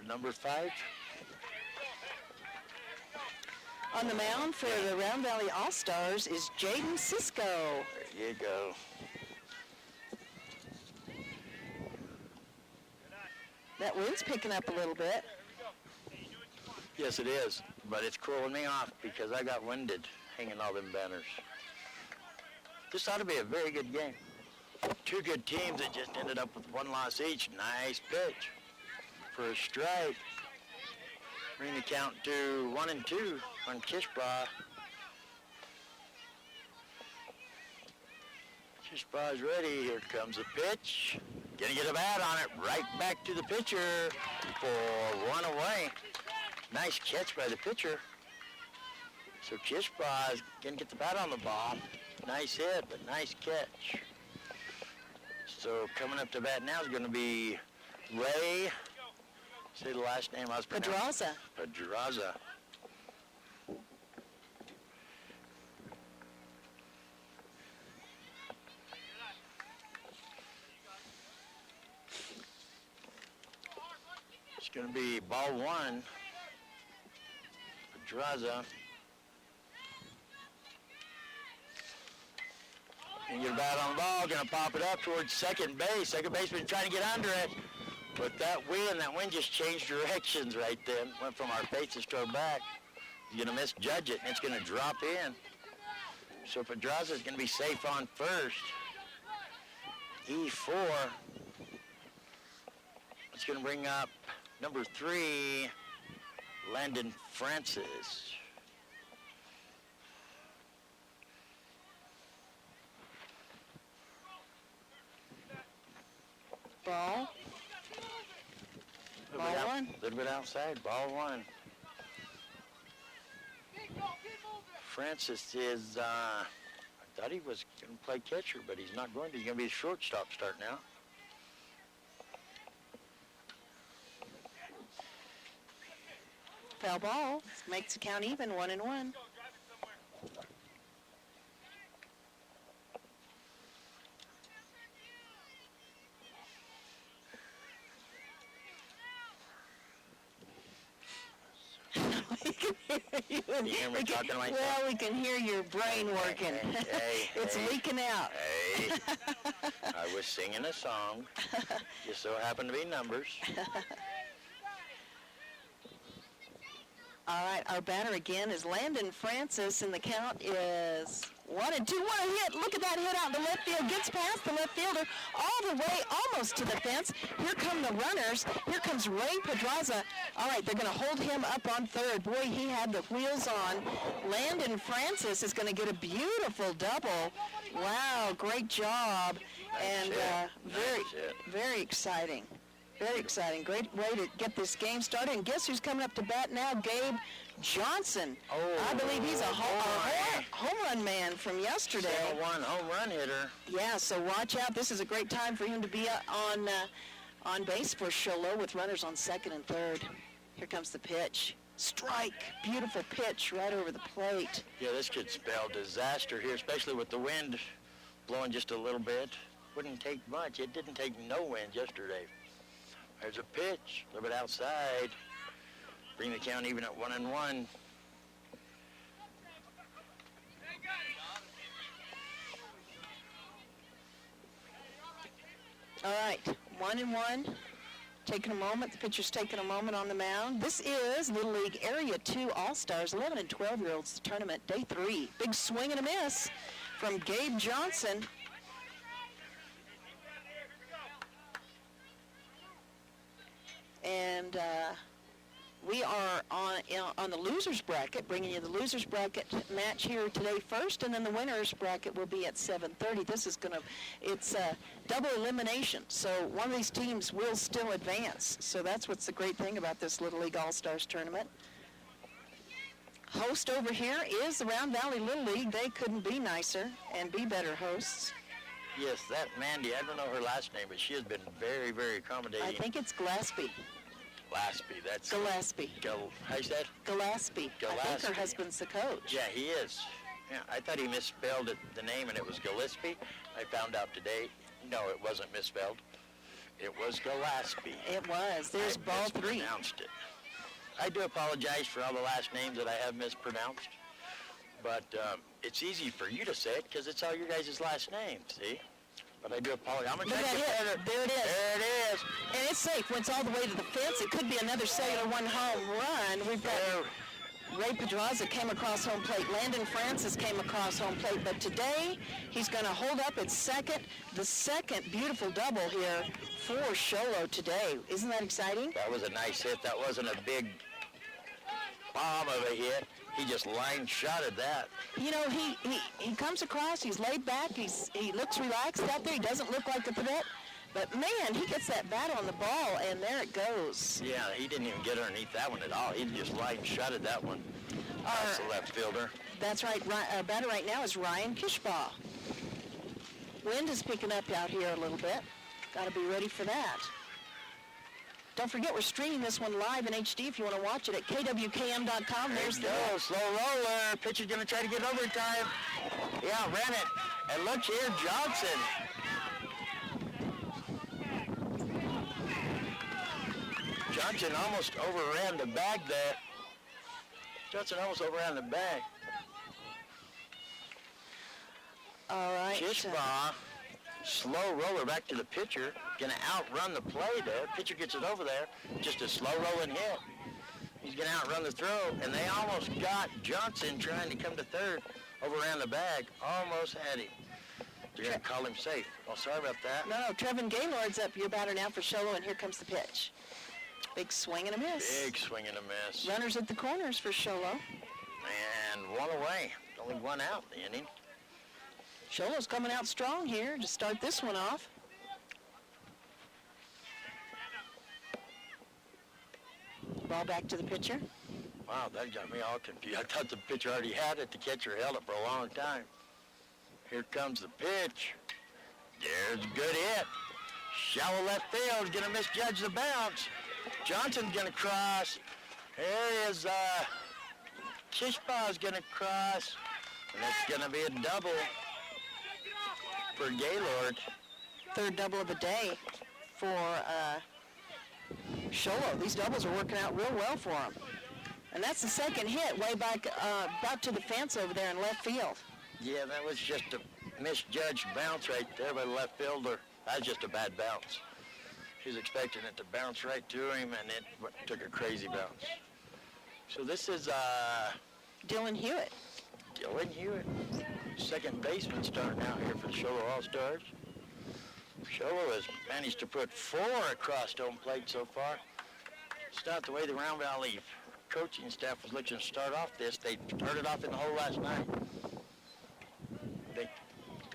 Number 5. On the mound for the Round Valley Allstars is Jaden Cisco. There you go. That wind's picking up a little bit. Yes, it is, but it's cooling me off because I got winded hanging all them banners. This ought to be a very good game. 2 good teams that just ended up with 1 loss each. Nice pitch for a strike. Bring the count to 1-2 on Kishbaugh. Kishbaugh's ready. Here comes the pitch. Gonna get a bat on it. Right back to the pitcher for 1 away. Nice catch by the pitcher. So Kishbaugh's gonna get the bat on the ball. Nice hit, but nice catch. So coming up to bat now is gonna be Ray. Say the last name I was pronouncing. Pedraza. It's going to be ball 1. Pedraza. Gonna get a bat on the ball, gonna pop it up towards second base. Second baseman trying to get under it. But that wind just changed directions right then. Went from our faces to our back. He's gonna misjudge it, and it's gonna drop in. So Pedraza's gonna be safe on first. E4. It's gonna bring up number 3, Landon Francis. Ball. Ball 1. A little bit outside. Ball 1. Francis is, I thought he was going to play catcher, but he's not going to. He's going to be the shortstop start now. Foul ball. Makes the count even, 1-1. We can hear you. You hear me talking like well, that? we can hear your brain working. It's leaking out. Hey, I was singing a song. Just so happened to be numbers. All right, our batter again is Landon Francis, and the count is 1-2. What a hit. Look at that hit out in the left field. Gets past the left fielder all the way almost to the fence. Here come the runners. Here comes Ray Pedraza. All right, they're going to hold him up on third. Boy, he had the wheels on. Landon Francis is going to get a beautiful double. Wow, great job. And very exciting. Very exciting. Great way to get this game started. And guess who's coming up to bat now? Gabe Johnson. Oh, I believe he's a home run man from yesterday. 7-1 home run hitter. Yeah, so watch out. This is a great time for him to be on base for Cholo with runners on second and third. Here comes the pitch. Strike. Beautiful pitch right over the plate. Yeah, this could spell disaster here, especially with the wind blowing just a little bit. Wouldn't take much. It didn't take no wind yesterday. There's a pitch, a little bit outside. Bring the count even at 1-1. All right, 1-1. Taking a moment. The pitcher's taking a moment on the mound. This is Little League Area 2 All-Stars 11 and 12-year-olds tournament, day 3. Big swing and a miss from Gabe Johnson. And we are on the losers bracket, bringing you the losers bracket match here today first, and then the winners bracket will be at 7:30. This is it's double elimination, so one of these teams will still advance. So that's what's the great thing about this Little League All-Stars tournament. Host over here is the Round Valley Little League. They couldn't be nicer and be better hosts. Yes, that Mandy, I don't know her last name, but she has been very, very accommodating. I think it's Gillespie. Gillespie, that's... Gillespie. How you said? Gillespie. I think her husband's the coach. Yeah, he is. Yeah, I thought he misspelled the name and it was Gillespie. I found out today, no, it wasn't misspelled. It was Gillespie. It was. There's I ball 3. mispronounced it. I do apologize for all the last names that I have mispronounced, but it's easy for you to say it because it's all your guys' last names, see? But I do apologize. I'm going to Look try at to get it. There it is. There it is. And it's safe. Once all the way to the fence, it could be another cellular one home run. We've got Ray Pedraza came across home plate. Landon Francis came across home plate. But today, he's going to hold up at second. The second beautiful double here for Sholo today. Isn't that exciting? That was a nice hit. That wasn't a big bomb of a hit. He just line shotted that. You know, he comes across, he's laid back, he looks relaxed out there, he doesn't look like a cadet, but man, he gets that bat on the ball, and there it goes. Yeah, he didn't even get underneath that one at all. He just line shotted that one. That's the left fielder. That's right. Batter right now is Ryan Kishbaugh. Wind is picking up out here a little bit. Got to be ready for that. Don't forget, we're streaming this one live in HD if you want to watch it at kwkm.com. There's the slow roller. Pitcher's going to try to get overtime. Yeah, ran it. And look here, Johnson. Johnson almost overran the bag there. Johnson almost overran the bag. All right. Kishbaugh, slow roller back to the pitcher. Going to outrun the play there. Pitcher gets it over there. Just a slow rolling hit. He's going to outrun the throw. And they almost got Johnson trying to come to third. Overran the bag. Almost had him. They're going to call him safe. Oh, sorry about that. No, Trevin Gaylord's up, your batter now for Sholo, and here comes the pitch. Big swing and a miss. Big swing and a miss. Runners at the corners for Sholo. And one away. Only one out in the inning. Sholo's coming out strong here to start this one off. Ball back to the pitcher. Wow, that got me all confused. I thought the pitcher already had it. The catcher held it for a long time. Here comes the pitch. There's a good hit. Shallow left field. Going to misjudge the bounce. Johnson's going to cross. There is Kishbaugh's going to cross. And that's going to be a double for Gaylord. Third double of the day for Sholo. These doubles are working out real well for him. And that's the second hit way back about to the fence over there in left field. Yeah, that was just a misjudged bounce right there by the left fielder. That was just a bad bounce. He was expecting it to bounce right to him, and it took a crazy bounce. So this is Dylan Hewitt. Dylan Hewitt, second baseman starting out here for the Sholo Allstars. Sholo has managed to put 4 across home plate so far. It's not the way the Round Valley coaching staff was looking to start off this. They started off in the hole last night. They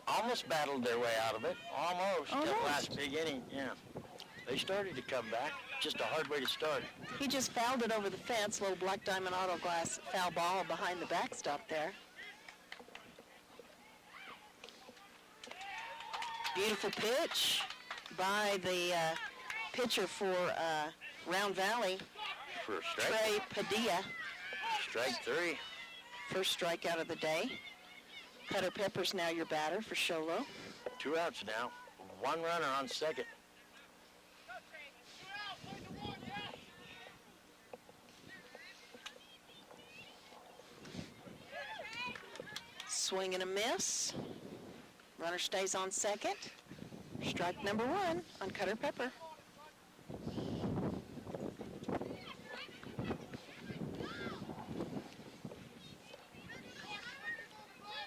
almost battled their way out of it. Almost. That last big inning, yeah. They started to come back. Just a hard way to start. He just fouled it over the fence. Little black diamond auto glass foul ball behind the backstop there. Beautiful pitch by the pitcher for Round Valley, For a strike. Trey Padilla. Strike 3. First strikeout of the day. Cutter Pepper's now your batter for Sholo. 2 outs now. 1 runner on second. Swing and a miss. Runner stays on second. Strike number 1 on Cutter Pepper.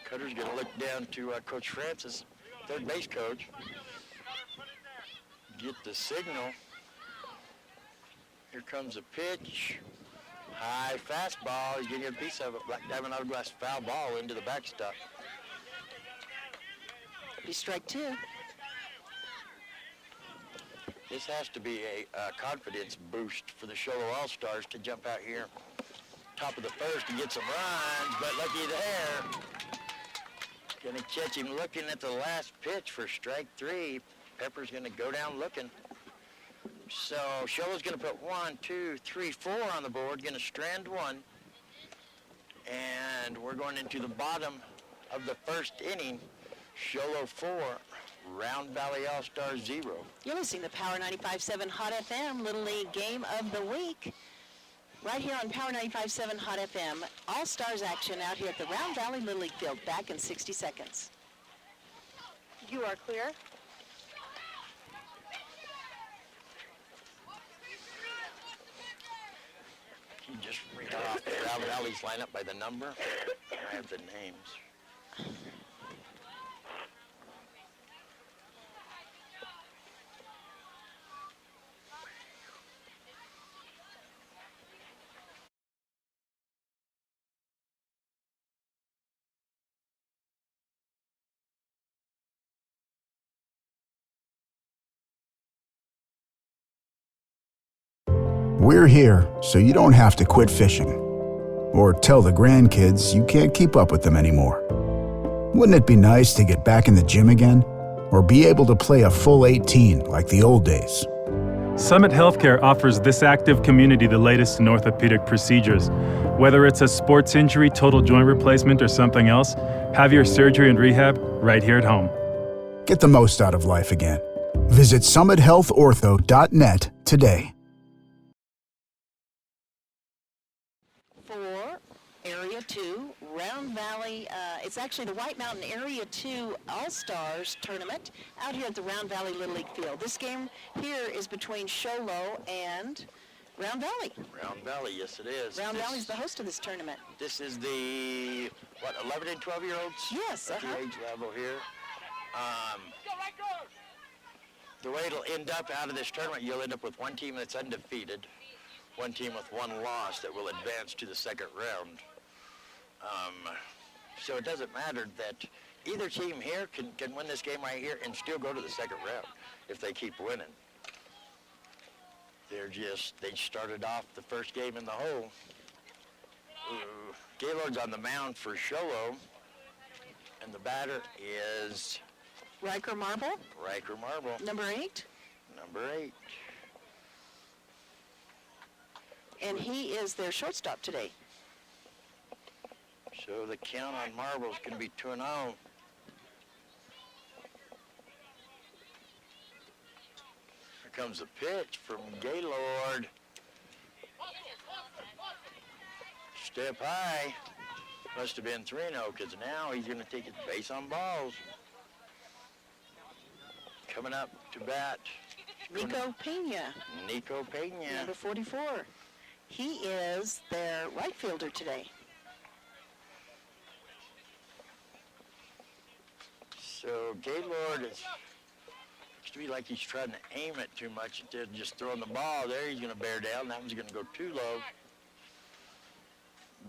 Cutter's going to look down to Coach Francis, third base coach. Get the signal. Here comes a pitch. High fastball. He's going to get a piece of it. Black diamond auto glass foul ball into the backstop. Be strike 2. This has to be a confidence boost for the Sholo All-Stars to jump out here top of the first and get some runs, but looky there. Going to catch him looking at the last pitch for strike 3. Pepper's going to go down looking. So Sholo's going to put 1, 2, 3, 4 on the board, going to strand 1. And we're going into the bottom of the first inning. Sholo 4, Round Valley All-Stars 0. You're listening to Power 95.7 Hot FM, Little League Game of the Week. Right here on Power 95.7 Hot FM. All-Stars action out here at the Round Valley Little League Field. Back in 60 seconds. You are clear. Can you just read off the Round Valley's lineup by the number? I have the names. We're here so you don't have to quit fishing or tell the grandkids you can't keep up with them anymore. Wouldn't it be nice to get back in the gym again or be able to play a full 18 like the old days? Summit Healthcare offers this active community the latest in orthopedic procedures. Whether it's a sports injury, total joint replacement, or something else, have your surgery and rehab right here at home. Get the most out of life again. Visit summithealthortho.net today. For Area 2, Round Valley, it's actually the White Mountain Area 2 All-Stars tournament out here at the Round Valley Little League Field. This game here is between Show Low and Round Valley. Round Valley, yes it is. Round Valley's the host of this tournament. This is the, 11 and 12-year-olds? Yes, That's the age level here. The way it'll end up out of this tournament, you'll end up with one team that's undefeated, one team with one loss that will advance to the second round. So it doesn't matter that either team here can win this game right here and still go to the second round if they keep winning. They started off the first game in the hole. Gaylord's on the mound for Sholo, and the batter is Riker Marble, number 8. Number 8. And he is their shortstop today. So the count on Marble is going to be 2-0. Here comes a pitch from Gaylord. Step high. Must have been 3-0 because now he's going to take his base on balls. Coming up to bat, Nico Pena, number 44. He is their right fielder today. So Gaylord looks to be like he's trying to aim it too much instead of just throwing the ball there. He's going to bear down. That one's going to go too low.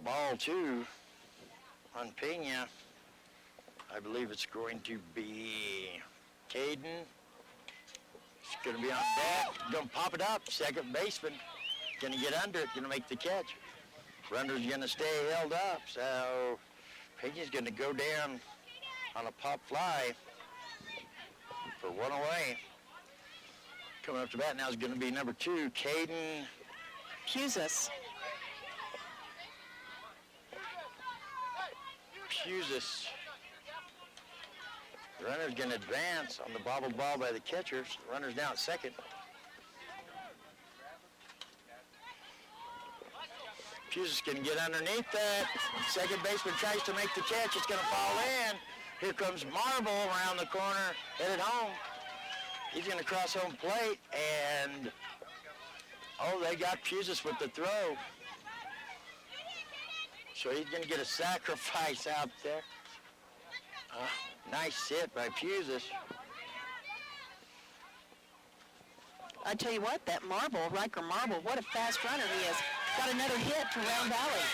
Ball 2 on Pena. I believe it's going to be Caden. It's going to be on deck. Going to pop it up. Second baseman going to get under it. Going to make the catch. Runner's going to stay held up. So Pena's going to go down on a pop fly for 1 away. Coming up to bat now is going to be number 2, Caden Pusis. The runner's going to advance on the bobbled ball by the catcher. The runner's down at second. Pusis going to get underneath that. Second baseman tries to make the catch. It's going to fall in. Here comes Marble around the corner, headed home. He's going to cross home plate, and they got Pusis with the throw. So he's going to get a sacrifice out there. Nice hit by Pusis. I tell you what, that Riker Marble, what a fast runner he is. Got another hit for Round Valley.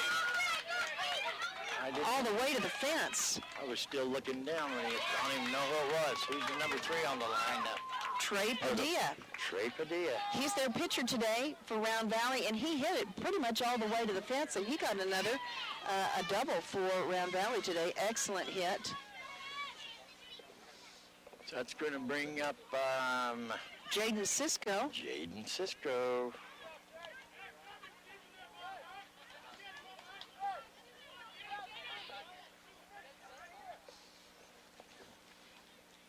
All the way to the fence. I was still looking down when I don't even know who it was. Who's the number 3 on the lineup? Trey Padilla. Trey Padilla. He's their pitcher today for Round Valley, and he hit it pretty much all the way to the fence, so he got another a double for Round Valley today. Excellent hit. So that's going to bring up Jaden Cisco.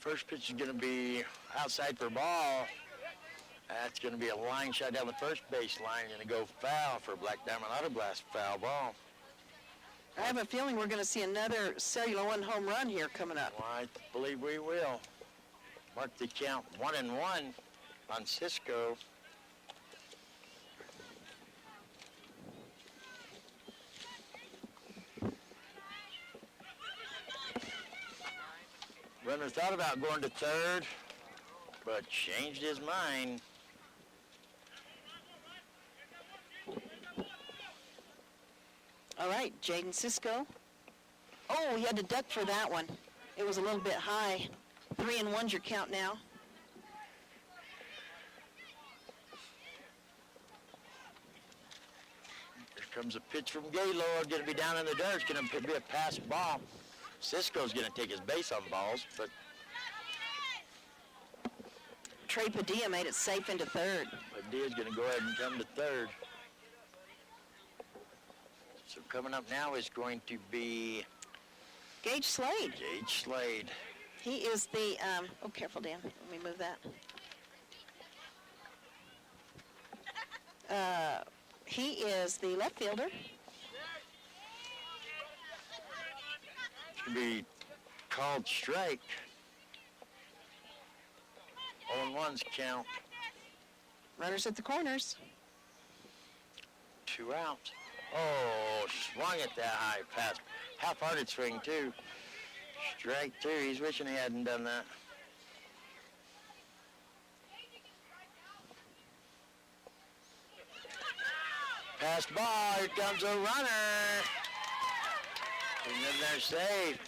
First pitch is going to be outside for ball. That's going to be a line shot down the first base line. Going to go foul for Black Diamond Auto Blast. Foul ball. I have a feeling we're going to see another Cellular One home run here coming up. Well, I believe we will. Mark the count 1-1 on Cisco. Runner thought about going to third, but changed his mind. All right, Jaden Cisco. Oh, he had to duck for that one. It was a little bit high. 3-1's your count now. Here comes a pitch from Gaylord, going to be down in the dirt. It's going to be a pass ball. Cisco's going to take his base on balls, but Trey Padilla made it safe into third. Padilla's going to go ahead and come to third. So coming up now is going to be Gage Slade. Gage Slade. He is the, oh, careful, Dan. Let me move that. He is the left fielder. To be called strike. 0-1's count. Runners at the corners. 2 outs. Oh, swung at that high pass. Half-hearted swing, too. Strike 2. He's wishing he hadn't done that. Pass ball. Here comes a runner. And then they're safe.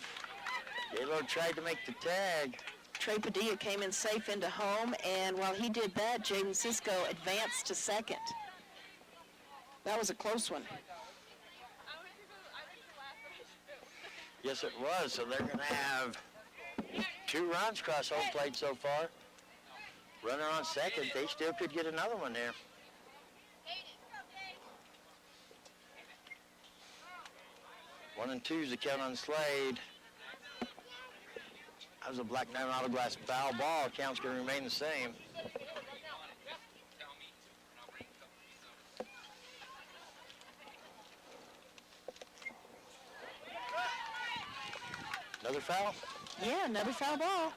Gaylord tried to make the tag. Trey Padilla came in safe into home, and while he did that, Jaden Cisco advanced to second. That was a close one. Yes, it was. So they're going to have 2 runs across home plate so far. Runner on second. They still could get another one there. One and 2's the count on Slade. That was a Black Diamond Auto Glass foul ball. Count's going to remain the same. Another foul? Yeah, another foul ball.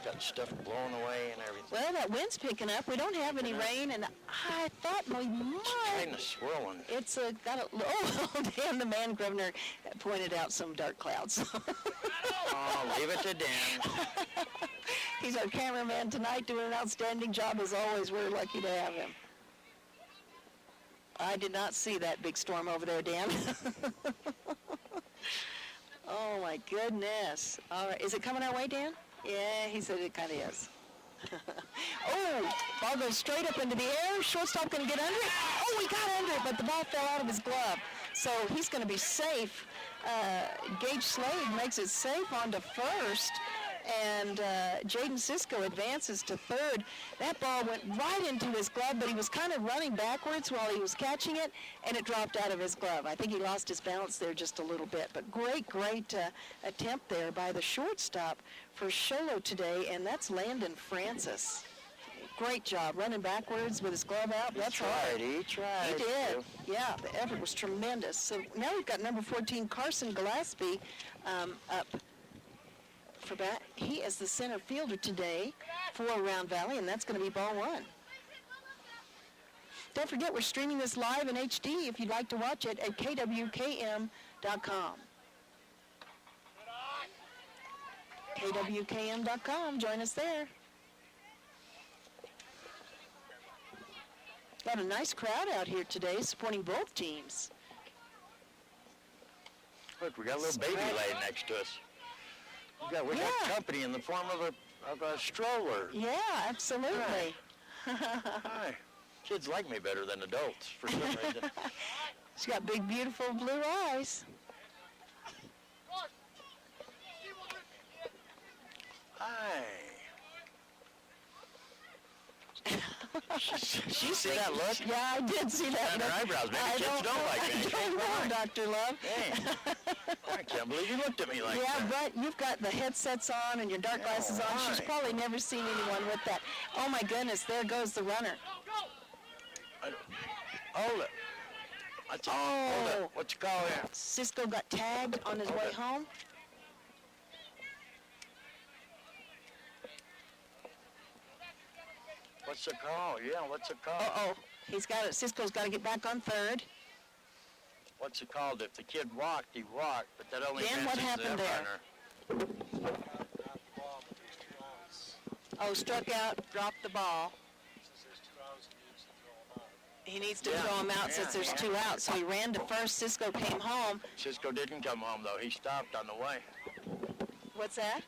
Got stuff blowing away and everything. Well, that wind's picking up. We don't have any rain, and I thought we might. Kind of swirling. It's got a, oh, Dan, the man governor pointed out some dark clouds. Oh, leave it to Dan. He's our cameraman tonight, doing an outstanding job as always. We're lucky to have him. I did not see that big storm over there, Dan. Oh, my goodness. All right. Is it coming our way, Dan? Yeah, he said it kind of is. Oh, ball goes straight up into the air. Shortstop going to get under it. Oh, he got under it, but the ball fell out of his glove. So he's going to be safe. Gage Slade makes it safe onto first, and Jaden Cisco advances to third. That ball went right into his glove, but he was kind of running backwards while he was catching it, and it dropped out of his glove. I think he lost his balance there just a little bit, but great attempt there by the shortstop for Sholo today, and that's Landon Francis. Great job running backwards with his glove out. That's hard. He tried. He did. Yeah, the effort was tremendous. So now we've got number 14, Carson Gillespie, up for bat. He is the center fielder today for Round Valley, and that's going to be ball 1. Don't forget, we're streaming this live in HD if you'd like to watch it at kwkm.com. kwkm.com. Join us there. Got a nice crowd out here today supporting both teams. Look, we got a little baby laying next to us. We got company in the form of a stroller. Yeah, absolutely. Hi. Kids like me better than adults for some reason. She's got big, beautiful blue eyes. Hi. You see that look? Yeah, I did see that And look. her eyebrows. Maybe I kids don't like me. I don't know, Dr. Love. Dang. I can't believe you looked at me like Yeah, that. but you've got the headsets on and your dark glasses on. She's right. probably never seen anyone with that. Oh, my goodness, there goes the runner. Hold it. Hold it. What you call here? Cisco got tagged on his way home. What's the call? Yeah, what's the call? Uh-oh. Cisco's got to get back on third. What's it called? If the kid walked, he walked, but that only Dan, what happened there? runner. Oh, struck out, dropped the ball. He needs to throw him out since there's 2 outs. So he ran to first. Cisco came home. Cisco didn't come home, though. He stopped on the way. What's that?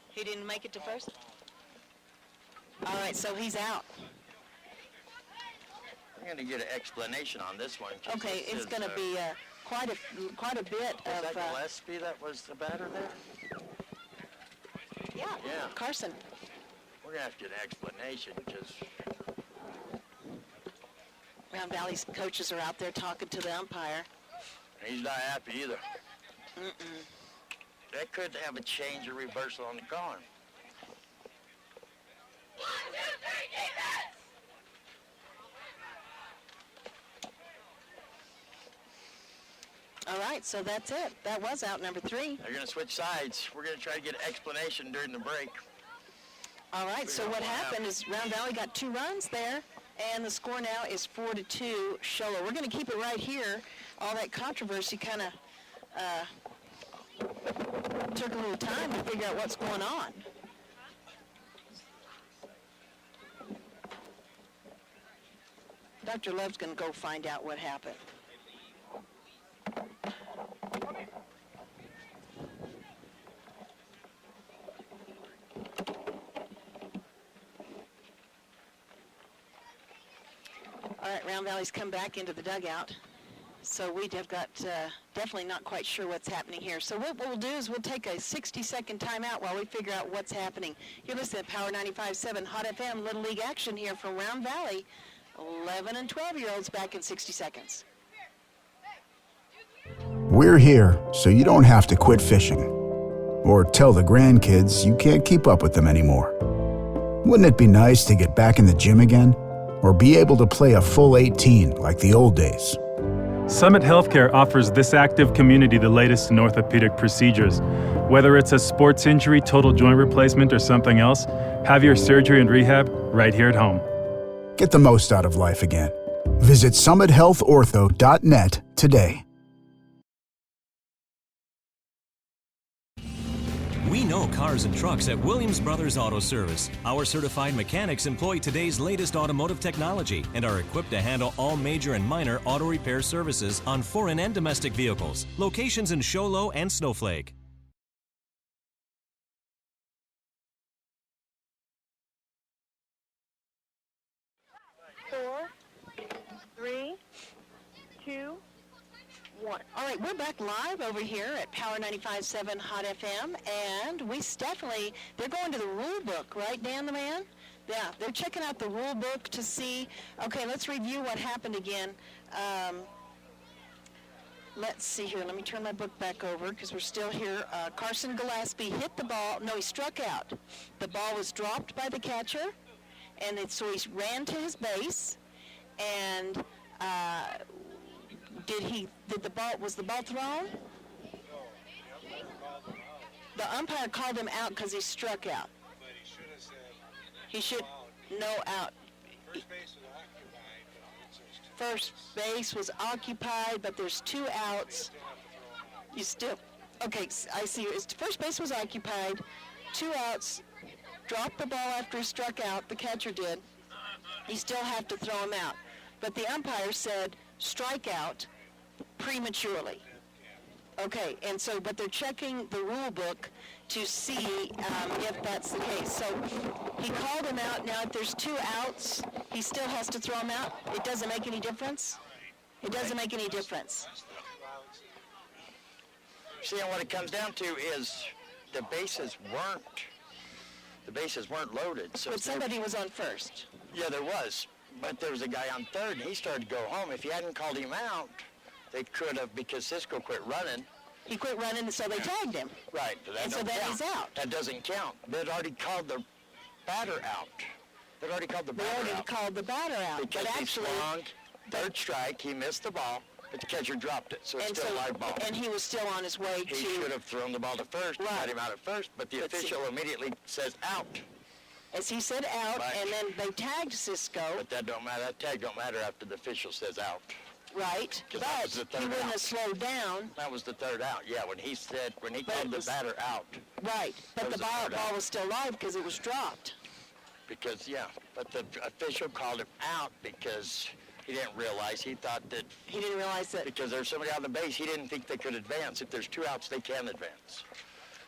He didn't make it to first? All right, so he's out. I'm going to get an explanation on this one. Okay, it's going to be quite a bit Was of... that Gillespie that was the batter there? Yeah, Carson. We're going to have to get an explanation because... Round Valley's coaches are out there talking to the umpire. He's not happy either. That could have a change or reversal on the call. All right, so that's it. That was out number 3. They're going to switch sides. We're going to try to get an explanation during the break. All right, so what happened is Round Valley got 2 runs there, and the score now is 4-2 Shola. We're going to keep it right here. All that controversy kind of took a little time to figure out what's going on. Dr. Love's going to go find out what happened. All right, Round Valley's come back into the dugout. So we have got definitely not quite sure what's happening here. So what we'll do is we'll take a 60-second timeout while we figure out what's happening. You're listening to Power 95.7 Hot FM Little League action here from Round Valley. 11 and 12-year-olds back in 60 seconds. We're here so you don't have to quit fishing or tell the grandkids you can't keep up with them anymore. Wouldn't it be nice to get back in the gym again or be able to play a full 18 like the old days? Summit Healthcare offers this active community the latest in orthopedic procedures. Whether it's a sports injury, total joint replacement, or something else, have your surgery and rehab right here at home. Get the most out of life again. Visit summithealthortho.net today. We know cars and trucks at Williams Brothers Auto Service. Our certified mechanics employ today's latest automotive technology and are equipped to handle all major and minor auto repair services on foreign and domestic vehicles. Locations in Show Low and Snowflake. 4, 3, 2, 1. All right, we're back live over here at Power 95.7 Hot FM, and they're going to the rule book, right, Dan the man? Yeah, they're checking out the rule book to see, okay, let's review what happened again. Let's see here. Let me turn my book back over because we're still here. Carson Gillespie hit the ball. No, he struck out. The ball was dropped by the catcher, and so he ran to his base, and was the ball thrown? The umpire called him out because he struck out. But he should have said, He should, no out. first base was occupied, but First base was occupied, but there's it's 2 outs. You still, okay, I see. First base was occupied, 2 outs, dropped the ball after he struck out, the catcher did. You still have to throw him out. But the umpire said strikeout prematurely. Okay, and so, but they're checking the rule book to see if that's the case. So he called him out. Now, if there's 2 outs, he still has to throw him out. It doesn't make any difference? It doesn't make any difference. See, and what it comes down to is the bases weren't The bases weren't loaded. So But somebody was on first. Yeah, there was. But there was a guy on third, and he started to go home. If you hadn't called him out, they could have, because Cisco quit running. He quit running, so they tagged him. Right. But that And so don't then count. he's out. That doesn't count. They'd already called the batter out. They'd already called the They batter already out. called the batter out. Because But he actually, swung, third strike, he missed the ball, but the catcher dropped it, so it's and still so, a live ball. and he was still on his way He should to, have thrown the ball to first, Right. got him out at first, but the But see- official immediately says out. as he said, out, Right. and then they tagged Cisco, But that don't matter. That tag don't matter after the official says out. right? 'Cause that was But the he third wouldn't out. have slowed down, That was the third out. Yeah, when he But it called the was- batter out, right? But was the the ball, third out. was still live because it was dropped. because, yeah, but the official called him out because he didn't realize, he thought that He didn't realize that. because there's somebody on the base, he didn't think they could advance. If there's 2 outs, they can advance.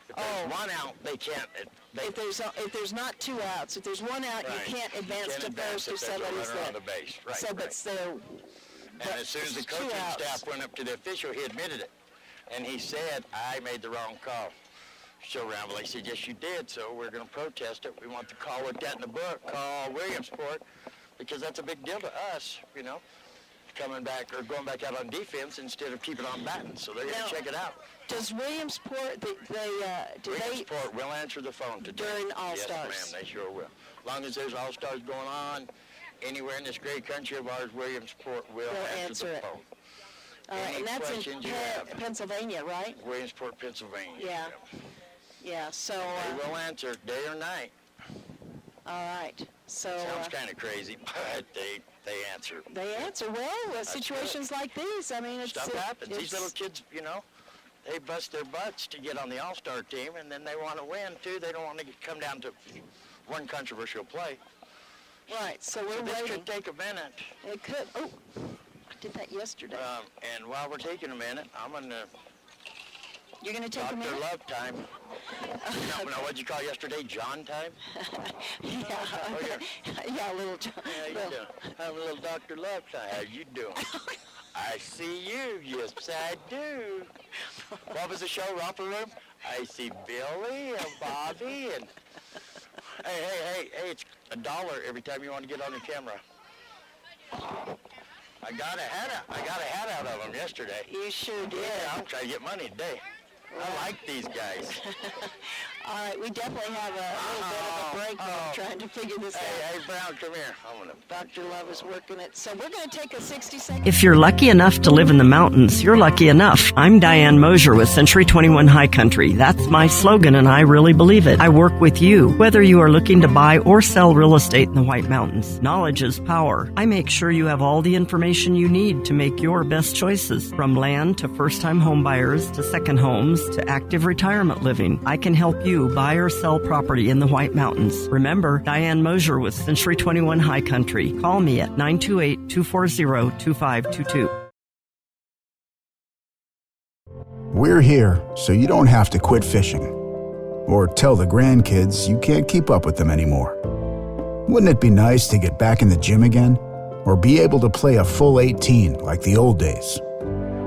If there's Oh. 1 out, they can't. If there's not 2 outs, if there's 1 out, Right. you can't advance You can't to advance first if if there's a somebody's runner on there. the base. Right, So, but right. so. And as soon as the coaching staff went up to the official, he admitted it. And he said, I made the wrong call. So Ramble, he said, yes, you did, so we're going to protest it. We want the call with that in the book, call Williamsport, because that's a big deal to us, you know, coming back or going back out on defense instead of keeping on batting. So they're going Now, to check it out. Does Williamsport, do they, Williamsport will answer the phone today. During Yes, Allstars? ma'am, they sure will. As long as there's All-Stars going on, anywhere in this great country of ours, Williamsport will They'll answer answer the it. phone. all right, Any and that's in questions you have? Pennsylvania, right? Williamsport, Pennsylvania. Yeah. Yeah, so, They will answer day or night. all right. So, Sounds kind of crazy, but they answer. they answer well. Situations like these, I mean, it's... Stuff happens. These it's- little kids, you know, they bust their butts to get on the All-Star team, and then they want to win, too. They don't want to come down to one controversial play. Right, so So we're this waiting. could take a minute. It could. Oh, I did that yesterday. And while we're taking a minute, I'm going to You're going to take a Dr. minute? Love time. No, what'd you call yesterday? John time? Yeah. Yeah, a little... How you doing? I'm a little Dr. Love time. How you doing? I see you. Yes, I do. What was the show, Romper Room? I see Billy and Bobby and... Hey, it's $1 every time you want to get on the camera. I got a hat out of them yesterday. You sure did. Yeah, I'm trying to get money today. I like these guys. All right, we definitely have a little bit of a break when we're trying to figure this out. Hey, Brown, come here. I'm gonna. Dr. Love is working it. So we're going to take a 60-second... If you're lucky enough to live in the mountains, you're lucky enough. I'm Diane Mosier with Century 21 High Country. That's my slogan, and I really believe it. I work with you, whether you are looking to buy or sell real estate in the White Mountains. Knowledge is power. I make sure you have all the information you need to make your best choices. From land to first-time home buyers to second homes to active retirement living, I can help you buy or sell property in the White Mountains. Remember, Diane Mosier with Century 21 High Country. Call me at 928-240-2522. We're here so you don't have to quit fishing or tell the grandkids you can't keep up with them anymore. Wouldn't it be nice to get back in the gym again or be able to play a full 18 like the old days?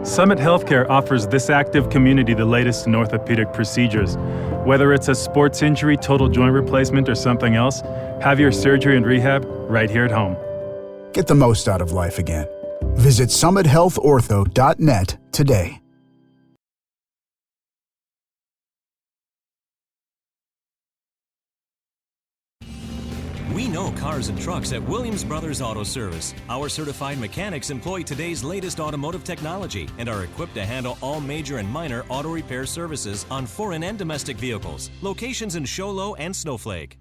Summit Healthcare offers this active community the latest in orthopedic procedures. Whether it's a sports injury, total joint replacement, or something else, have your surgery and rehab right here at home. Get the most out of life again. Visit summithealthortho.net today. We know cars and trucks at Williams Brothers Auto Service. Our certified mechanics employ today's latest automotive technology and are equipped to handle all major and minor auto repair services on foreign and domestic vehicles. Locations in Show Low and Snowflake.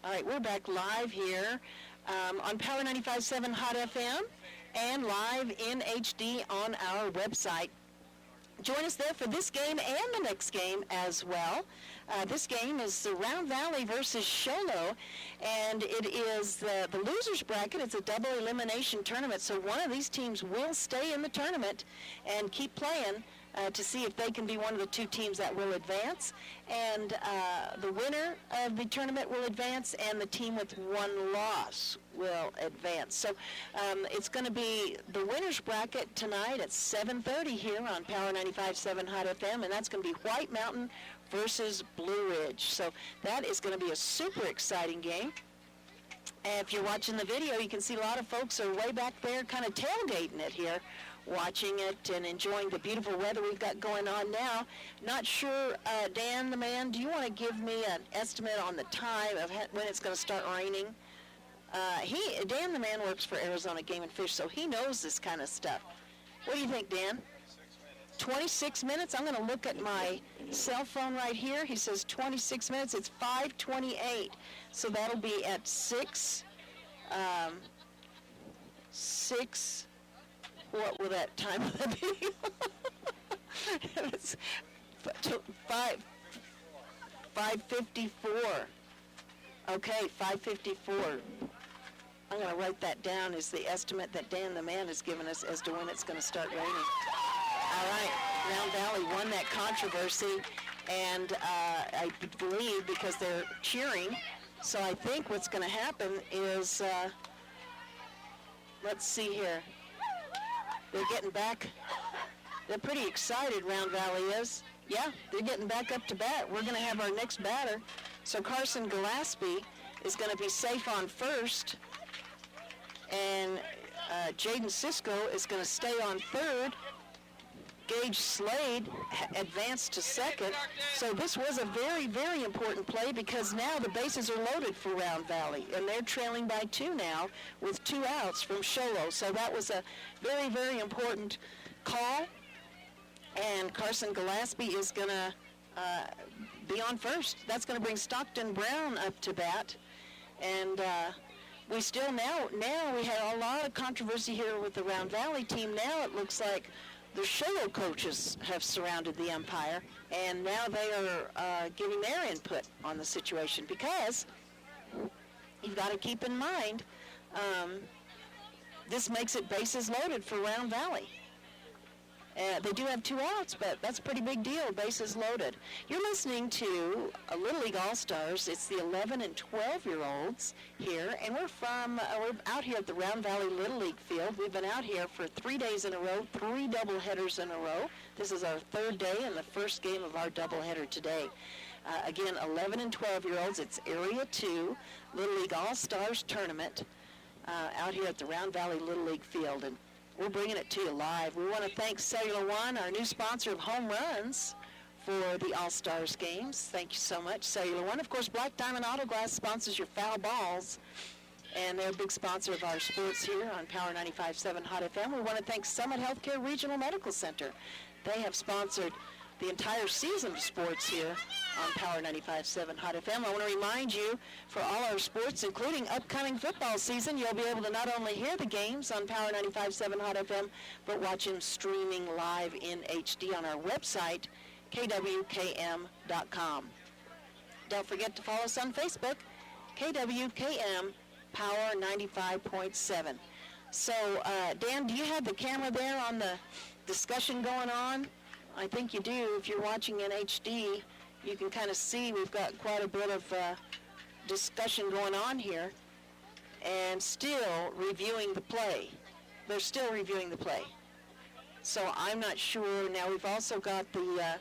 All right, we're back live here on Power 95.7 Hot FM and live in HD on our website. Join us there for this game and the next game as well. This game is the Round Valley versus Sholo, and it is the losers bracket. It's a double elimination tournament, so one of these teams will stay in the tournament and keep playing to see if they can be one of the two teams that will advance. And the winner of the tournament will advance, and the team with one loss will advance. So it's going to be the winner's bracket tonight at 7:30 here on Power 95.7 Hot FM, and that's going to be White Mountain versus Blue Ridge. So that is going to be a super exciting game. And if you're watching the video, you can see a lot of folks are way back there kind of tailgating it here, watching it and enjoying the beautiful weather we've got going on now. Not sure, Dan the man, do you want to give me an estimate on the time of when it's going to start raining? Dan the man works for Arizona Game and Fish, so he knows this kind of stuff. What do you think, Dan? 26 minutes? I'm going to look at my cell phone right here. He says 26 minutes. It's 5:28. So that'll be at 6, what will that time will that be? It's 5:54. Okay, 5:54. I'm going to write that down as the estimate that Dan the man has given us as to when it's going to start raining. All right, Round Valley won that controversy, and I believe because they're cheering. So I think what's going to happen is, let's see here. They're getting back. They're pretty excited, Round Valley is. Yeah, they're getting back up to bat. We're going to have our next batter. So Carson Gillespie is going to be safe on first, and Jaden Cisco is going to stay on third. Gage Slade advanced to second. So this was a very, very important play because now the bases are loaded for Round Valley, and they're trailing by 2 now with 2 outs from Sholo. So that was a very, very important call. And Carson Gillespie is going to be on first. That's going to bring Stockton Brown up to bat. And we still now we had a lot of controversy here with the Round Valley team. Now it looks like the Sholo coaches have surrounded the umpire, and now they are giving their input on the situation, because you've got to keep in mind this makes it bases loaded for Round Valley. They do have 2 outs, but that's a pretty big deal, bases loaded. You're listening to Little League All-Stars. It's the 11 and 12-year-olds here, and we're out here at the Round Valley Little League field. We've been out here for 3 days in a row, 3 doubleheaders in a row. This is our 3rd day and the first game of our doubleheader today. Again, 11 and 12-year-olds. It's Area 2 Little League All-Stars tournament out here at the Round Valley Little League field. And we're bringing it to you live. We want to thank Cellular One, our new sponsor of home runs for the All-Stars games. Thank you so much, Cellular One. Of course, Black Diamond Auto Glass sponsors your foul balls, and they're a big sponsor of our sports here on Power 95.7 Hot FM. We want to thank Summit Healthcare Regional Medical Center. They have sponsored the entire season of sports here on Power 95.7 Hot FM. I want to remind you, for all our sports, including upcoming football season, you'll be able to not only hear the games on Power 95.7 Hot FM, but watch them streaming live in HD on our website, kwkm.com. Don't forget to follow us on Facebook, KWKM Power 95.7. So, Dan, do you have the camera there on the discussion going on? I think you do. If you're watching in HD, you can kind of see we've got quite a bit of discussion going on here, and still reviewing the play. They're still reviewing the play. So I'm not sure. Now we've also got the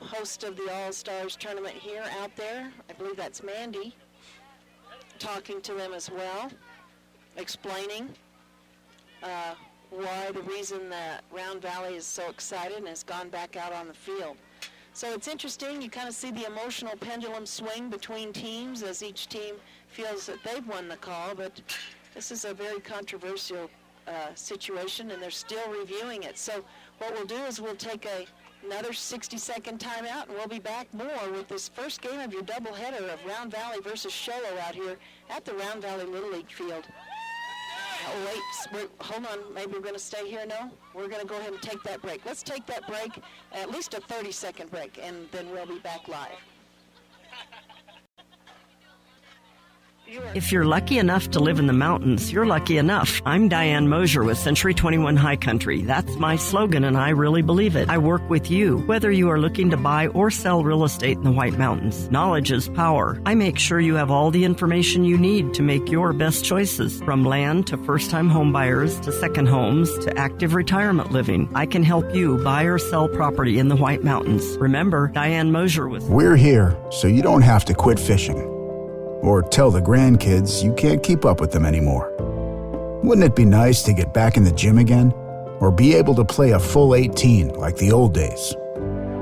host of the All-Stars tournament here out there. I believe that's Mandy, talking to them as well, explaining why the reason that Round Valley is so excited and has gone back out on the field. So it's interesting. You kind of see the emotional pendulum swing between teams as each team feels that they've won the call, but this is a very controversial situation, and they're still reviewing it. So what we'll do is we'll take another 60-second timeout, and we'll be back more with this first game of your doubleheader of Round Valley versus Sholo out here at the Round Valley Little League field. Oh, wait, hold on. Maybe we're going to stay here, no? We're going to go ahead and take that break. Let's take that break, at least a 30-second break, and then we'll be back live. If you're lucky enough to live in the mountains, you're lucky enough. I'm Diane Mosier with Century 21 High Country. That's my slogan, and I really believe it. I work with you, whether you are looking to buy or sell real estate in the White Mountains. Knowledge is power. I make sure you have all the information you need to make your best choices. From land to first-time home buyers to second homes to active retirement living, I can help you buy or sell property in the White Mountains. Remember, Diane Mosier with... We're here so you don't have to quit fishing or tell the grandkids you can't keep up with them anymore. Wouldn't it be nice to get back in the gym again or be able to play a full 18 like the old days?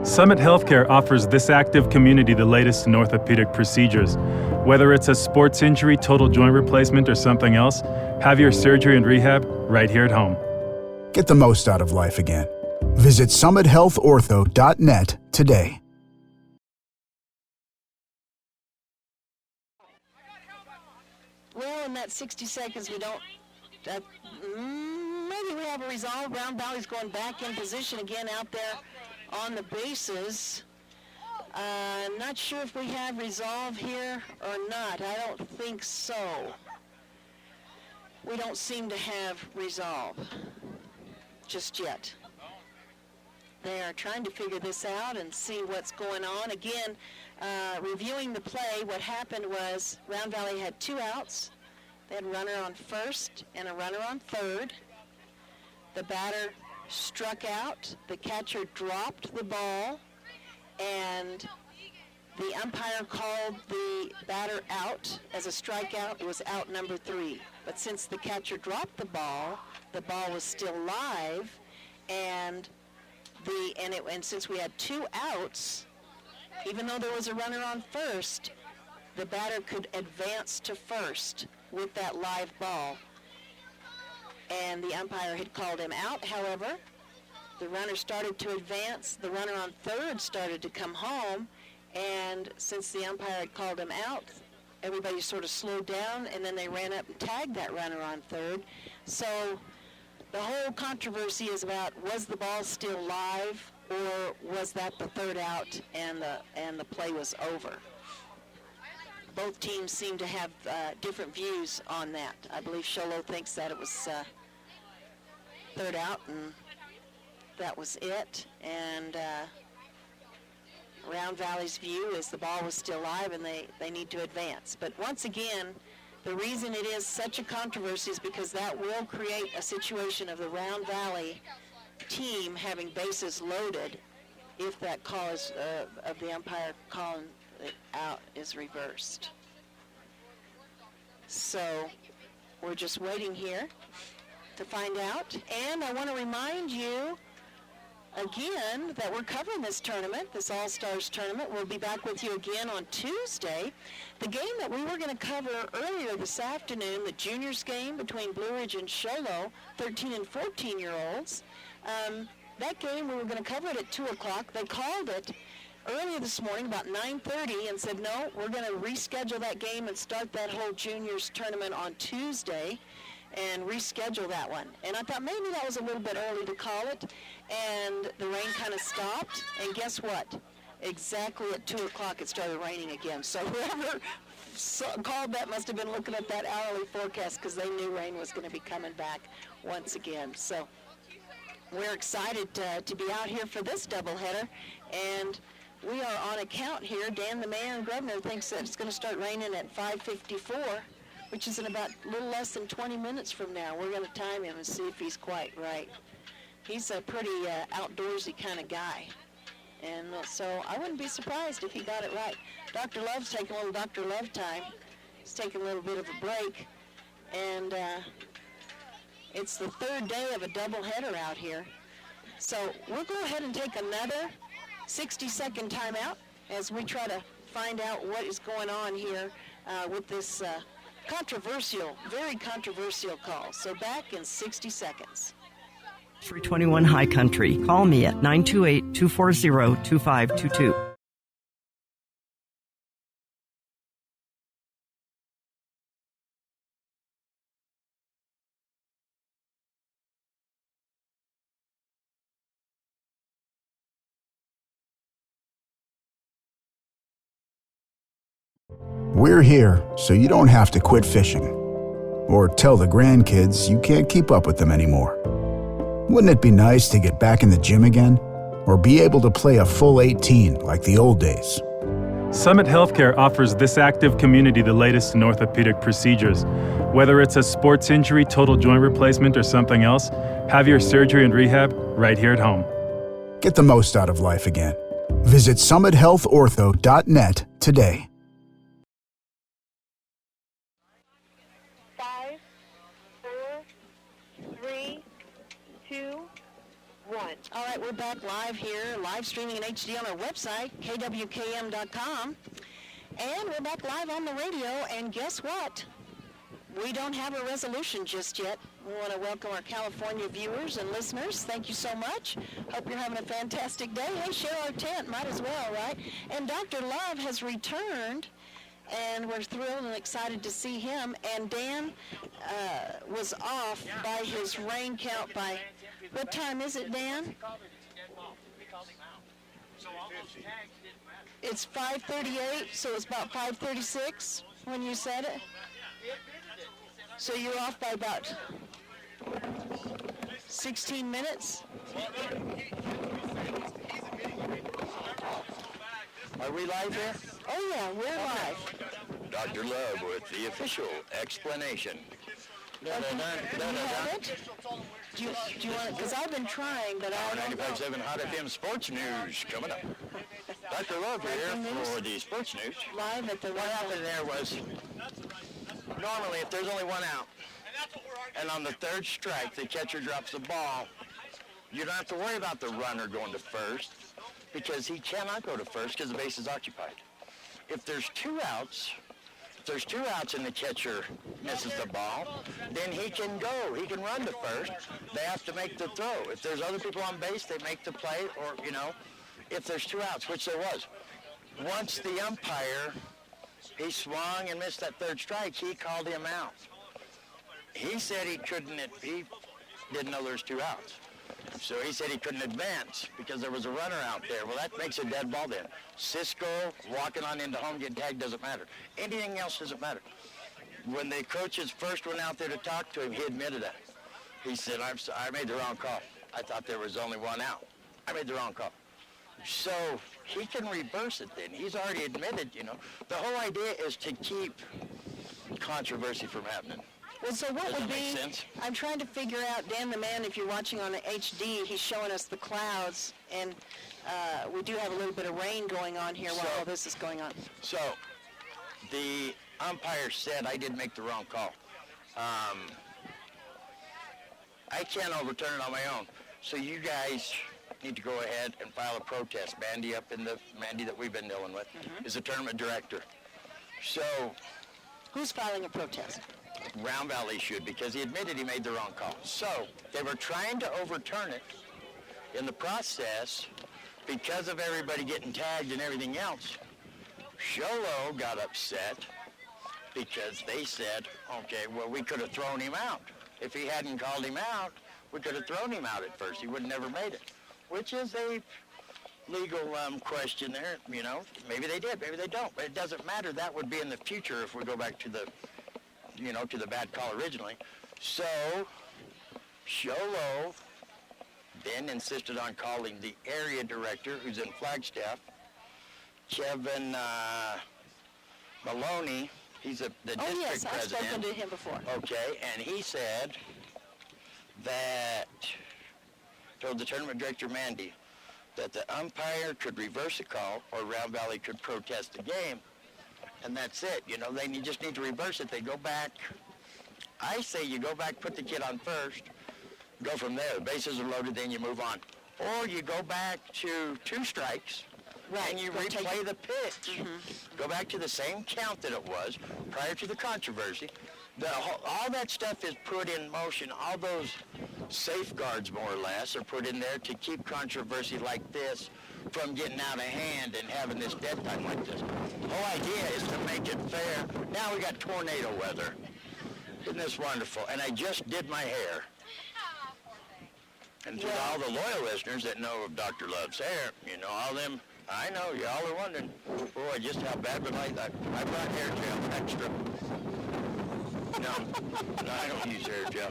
Summit Healthcare offers this active community the latest in orthopedic procedures. Whether it's a sports injury, total joint replacement, or something else, have your surgery and rehab right here at home. Get the most out of life again. Visit summithealthortho.net today. Well, in that 60 seconds, we don't. Maybe we have a resolve. Round Valley's going back in position again out there on the bases. Not sure if we have resolve here or not. I don't think so. We don't seem to have resolve just yet. They are trying to figure this out and see what's going on. Again, reviewing the play, what happened was Round Valley had 2 outs. They had a runner on first and a runner on third. The batter struck out. The catcher dropped the ball, and the umpire called the batter out as a strikeout. It was out number 3. But since the catcher dropped the ball was still live, and since we had 2 outs, even though there was a runner on first, the batter could advance to first with that live ball. And the umpire had called him out. However, the runner started to advance. The runner on third started to come home. And since the umpire had called him out, everybody sort of slowed down, and then they ran up and tagged that runner on third. So the whole controversy is about, was the ball still live, or was that the third out and the play was over? Both teams seem to have different views on that. I believe Sholo thinks that it was third out and that was it. And Round Valley's view is the ball was still live and they need to advance. But once again, the reason it is such a controversy is because that will create a situation of the Round Valley team having bases loaded if that call is, of the umpire calling it out is reversed. So we're just waiting here to find out. And I want to remind you again that we're covering this tournament, this Allstars tournament. We'll be back with you again on Tuesday. The game that we were going to cover earlier this afternoon, the juniors game between Blue Ridge and Sholo, 13 and 14-year-olds, that game we were going to cover it at 2 o'clock. They called it earlier this morning about 9:30 and said, no, we're going to reschedule that game and start that whole juniors tournament on Tuesday and reschedule that one. And I thought maybe that was a little bit early to call it, and the rain kind of stopped, and guess what? Exactly at 2 o'clock it started raining again. So whoever called that must have been looking at that hourly forecast because they knew rain was going to be coming back once again. So we're excited to be out here for this doubleheader, and we are on a count here. Dan, the mayor, and Grubner thinks that it's going to start raining at 5:54, which is in about a little less than 20 minutes from now. We're going to time him and see if he's quite right. He's a pretty outdoorsy kind of guy, and so I wouldn't be surprised if he got it right. Dr. Love's taking a little Dr. Love time. He's taking a little bit of a break, and it's the third day of a doubleheader out here. So we'll go ahead and take another 60-second timeout as we try to find out what is going on here with this controversial, very controversial call. So back in 60 seconds. 321 High Country. Call me at 928-240-2522. We're here so you don't have to quit fishing or tell the grandkids you can't keep up with them anymore. Wouldn't it be nice to get back in the gym again or be able to play a full 18 like the old days? Summit Healthcare offers this active community the latest in orthopedic procedures. Whether it's a sports injury, total joint replacement, or something else, have your surgery and rehab right here at home. Get the most out of life again. Visit summithealthortho.net today. 5, 4, 3, 2, 1. All right, we're back live here, live streaming in HD on our website, kwkm.com. And we're back live on the radio, and guess what? We don't have a resolution just yet. We want to welcome our California viewers and listeners. Thank you so much. Hope you're having a fantastic day. Hey, share our tent. Might as well, right? And Dr. Love has returned, and we're thrilled and excited to see him. And Dan was off by his rain count by, what time is it, Dan? It's 5:38, so it's about 5:36 when you said it? So you're off by about 16 minutes? Are we live here? Oh yeah, we're live. Dr. Love with the official explanation. Do you have it? Do you want it? Because I've been trying, but I don't know. 95.7 Hot FM Sports News coming up. Dr. Love here for the Sports News. Live at the What happened there was, normally if there's only one out, and on the third strike the catcher drops the ball, you don't have to worry about the runner going to first, because he cannot go to first because the base is occupied. If there's two outs and the catcher misses the ball, then he can go. He can run to first. They have to make the throw. If there's other people on base, they make the play, or, if there's two outs, which there was. Once the umpire, he swung and missed that third strike, he called him out. He said he didn't know there was two outs. So he said he couldn't advance because there was a runner out there. Well, that makes a dead ball then. Cisco walking on into home, getting tagged, doesn't matter. Anything else doesn't matter. When the coaches first went out there to talk to him, he admitted that. He said, I made the wrong call. I thought there was only one out. I made the wrong call. So he can reverse it then. He's already admitted, The whole idea is to keep controversy from happening. Well, so what would be, sense? I'm trying to figure out, Dan the Man, if you're watching on HD, he's showing us the clouds, and we do have a little bit of rain going on here while all this is going on. So the umpire said I did make the wrong call. I can't overturn it on my own. So you guys need to go ahead and file a protest. Mandy that we've been dealing with is the tournament director. So who's filing a protest? Round Valley should, because he admitted he made the wrong call. So they were trying to overturn it. In the process, because of everybody getting tagged and everything else, Sholo got upset because they said, okay, well, we could have thrown him out. If he hadn't called him out, we could have thrown him out at first. He would have never made it, which is a legal question there. Maybe they did, maybe they don't, but it doesn't matter. That would be in the future if we go back to the to the bad call originally. So Sholo then insisted on calling the area director, who's in Flagstaff, Kevin Maloney. He's the district president. I've spoken to him before. Okay, and he said that, told the tournament director, Mandy, that the umpire could reverse a call or Round Valley could protest the game. And that's it. They just need to reverse it. They go back. I say you go back, put the kid on first, go from there. The bases are loaded, then you move on. Or you go back to two strikes, and you replay the pitch. Go back to the same count that it was prior to the controversy. All that stuff is put in motion. All those safeguards, more or less, are put in there to keep controversy like this from getting out of hand and having this dead time like this. The whole idea is to make it fair. Now we got tornado weather. Isn't this wonderful? And I just did my hair. And to all the loyal listeners that know of Dr. Love's hair, all them I know, y'all are wondering, boy, just how bad would I brought hair gel extra. No, I don't use hair gel.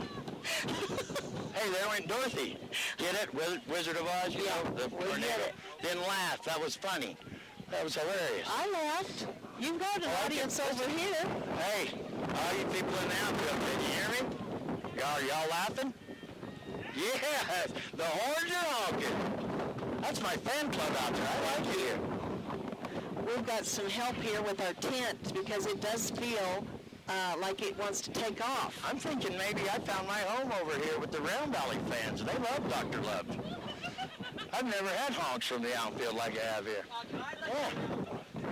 Hey, there went Dorothy. Get it? Wizard of Oz, you know, the tornado. Didn't laugh. That was funny. That was hilarious. I laughed. You've got an audience over here. Hey, all you people in the outfield, did you hear me? Y'all laughing? Yes, the horns are honking. That's my fan club out there. I like it here. We've got some help here with our tent because it does feel like it wants to take off. I'm thinking maybe I found my home over here with the Round Valley fans. They love Dr. Love. I've never had honks from the outfield like I have here. Yeah.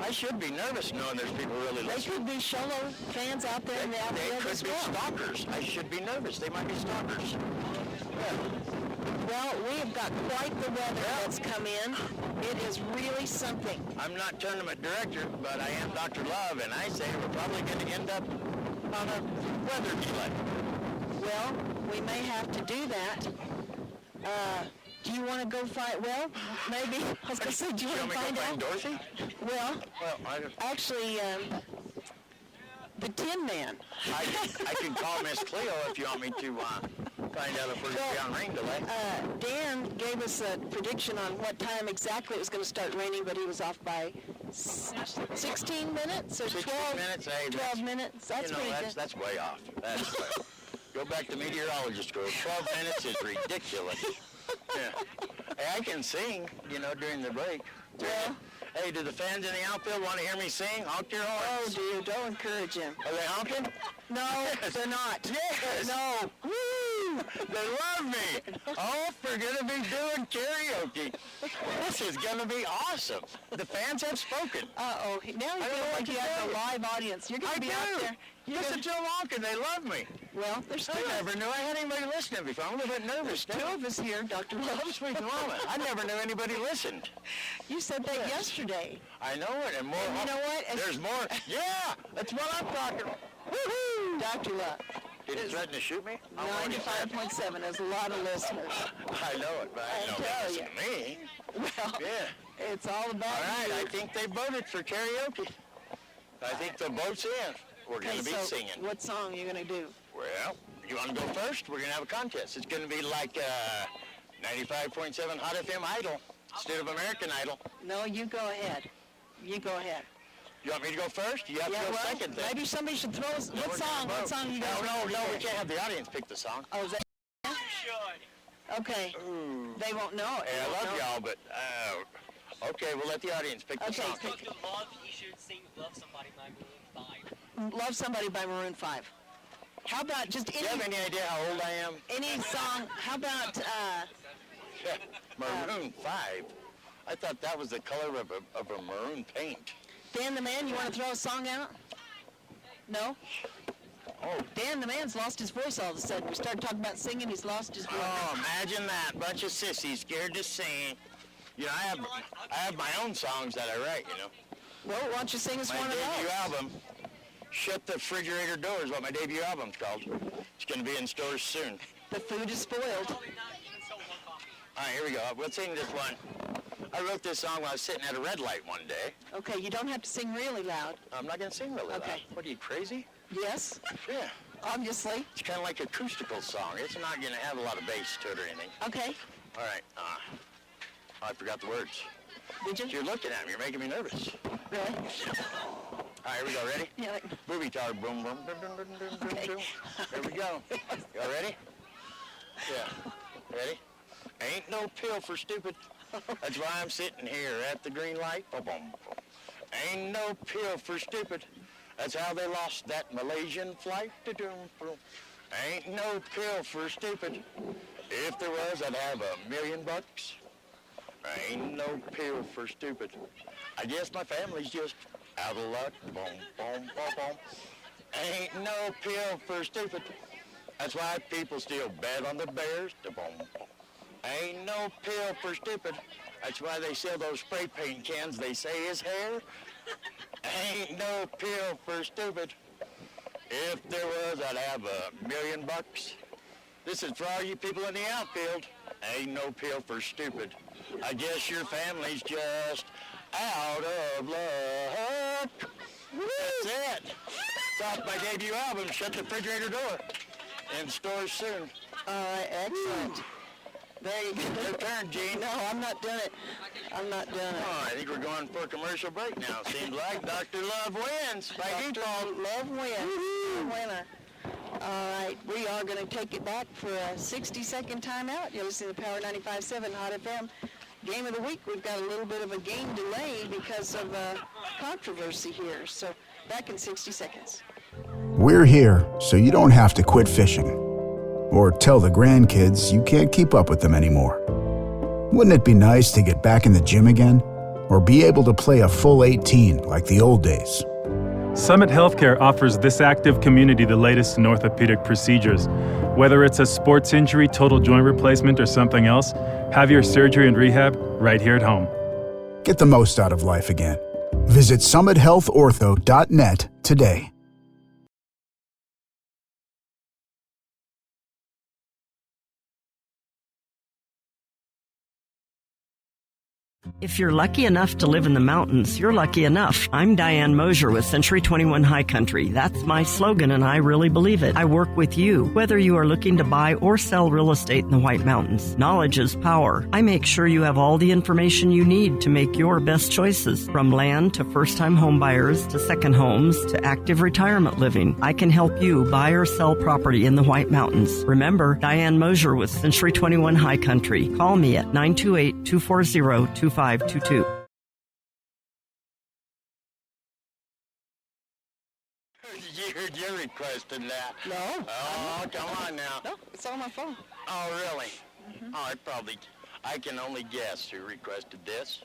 I should be nervous knowing there's people really They listening. could be Sholo fans out there in the They outfield could as be well. stalkers. I should be nervous. They might be stalkers. Yeah. Well, we have got quite the weather that's come in. It is really something. I'm not tournament director, but I am Dr. Love, and I say we're probably going to end up on a weather delay. Well, we may have to do that. Do you want to go find, well, maybe, I was going to say, do you want to find out? Dorothy? Well, Well, actually, the Tin Man. I can call Miss Cleo if you want me to find out if we're going to be on rain delay. Dan gave us a prediction on what time exactly it was going to start raining, but he was off by 16 minutes or 16 minutes, hey, 12 minutes. That's you know, pretty good. that's way off. That's way off. Go back to meteorologist school. 12 minutes is ridiculous. Yeah. Hey, I can sing, you know, during the break. Well, hey, do the fans in the outfield want to hear me sing? Honk your oh, horns. dear, don't encourage him. Are they honking? No, they're not. Yes. No. Woo! They love me. Oh, we're going to be doing karaoke. This is going to be awesome. The fans have spoken. Uh-oh. Now you I don't know feel what like to you have tell a you. live audience. You're going I to be do. out there. Listen to them honking. They love me. Well, there's I two never knew I had anybody listening before. I'm a little bit nervous Two now. of us here, Dr. Oh, Love. sweet mama. I never knew anybody listened. You said that Yes. yesterday. I know it, and more. And you know what? There's more. Yeah, that's what I'm talking about. Woohoo! Dr. Love. Did he threaten to shoot me? I'm already sad. 95.7 has a lot of listeners. I know it, but I I know tell they ya. listen to me. Well, Yeah. it's all about All right, you. I think they voted for karaoke. I think the vote's in. We're going Okay, to be so singing. what song are you going to do? Well, you want to go first? We're going to have a contest. It's going to be like 95.7 Hot FM Idol instead of American Idol. No, you go ahead. You go ahead. You want me to go first? You have to go second then. maybe somebody should throw us. No, What we're gonna song? What vote. song you guys No, want to we pick? can't have the audience pick the song. Oh, is that? Okay. Ooh. They won't know it. Hey, They I won't love know. y'all, but okay, we'll let the audience pick the Okay, song. pick Of love, you should sing Love Somebody by Maroon 5. Love Somebody by Maroon 5. How about just Do you have any any idea how old I am? song? How about Maroon 5. I thought that was the color of a maroon paint. Dan the Man? You want to throw a song out? No? Oh, Dan the Man's lost his voice all of a sudden. We started talking about singing, he's lost his voice. oh, imagine that. Bunch of sissies scared to sing. You know, I have my own songs that I write, you know. Well, why don't you sing us My one of debut those? album, Shut the Refrigerator Door, is what my debut album's called. It's going to be in stores soon. The food is spoiled. Probably not even so one copy. All right, here we go. We'll sing this one. I wrote this song while I was sitting at a red light one day. Okay, you don't have to sing really loud. I'm not going to sing really loud. Okay. What, are you crazy? Yes, Yeah. obviously. It's kind of like a acoustical song. It's not going to have a lot of bass to it or anything. Okay, All right. I forgot the words. did you? You're looking at me. You're making me nervous. Really? All right, here we go. Ready? Yeah, like, Booby tar, boom, boom, boom, boom, boom, boom, boom, Okay. boom. Here we go. Y'all ready? Yeah. Ready? Ain't no pill for stupid. That's why I'm sitting here at the green light. Boom, boom, boom. Ain't no pill for stupid. That's how they lost that Malaysian flight. Da-doom, boom. Ain't no pill for stupid. If there was, I'd have $1 million. Ain't no pill for stupid. I guess my family's just out of luck. Boom, boom, boom, boom. Ain't no pill for stupid. That's why people still bet on the Bears. Da boom, boom. Ain't no pill for stupid. That's why they sell those spray paint cans they say is hair. Ain't no pill for stupid. If there was, I'd have $1 million. This is for all you people in the outfield. Ain't no pill for stupid. I guess your family's just out of luck. That's it. It's off my debut album, Shut the Refrigerator Door. In stores soon. All right, excellent. There you go. Your turn, Gene. No, I'm not doing it. I'm not doing it. Oh, I think we're going for a commercial break now. Seems like Dr. Love wins by default. Love wins. Winner. All right, we are going to take it back for a 60-second timeout. You're listening to Power 95.7 Hot FM. Game of the week, we've got a little bit of a game delay because of controversy here. So back in 60 seconds. We're here so you don't have to quit fishing or tell the grandkids you can't keep up with them anymore. Wouldn't it be nice to get back in the gym again or be able to play a full 18 like the old days? Summit Healthcare offers this active community the latest in orthopedic procedures. Whether it's a sports injury, total joint replacement, or something else, have your surgery and rehab right here at home. Get the most out of life again. Visit summithealthortho.net today. If you're lucky enough to live in the mountains, you're lucky enough. I'm Diane Mosier with Century 21 High Country. That's my slogan, and I really believe it. I work with you, whether you are looking to buy or sell real estate in the White Mountains. Knowledge is power. I make sure you have all the information you need to make your best choices. From land to first-time home buyers to second homes to active retirement living, I can help you buy or sell property in the White Mountains. Remember, Diane Mosier with Century 21 High Country. Call me at 928-240-2522. You heard your request in that. No. Oh, come on now. No, it's on my phone. Oh, really? Oh, I can only guess who requested this.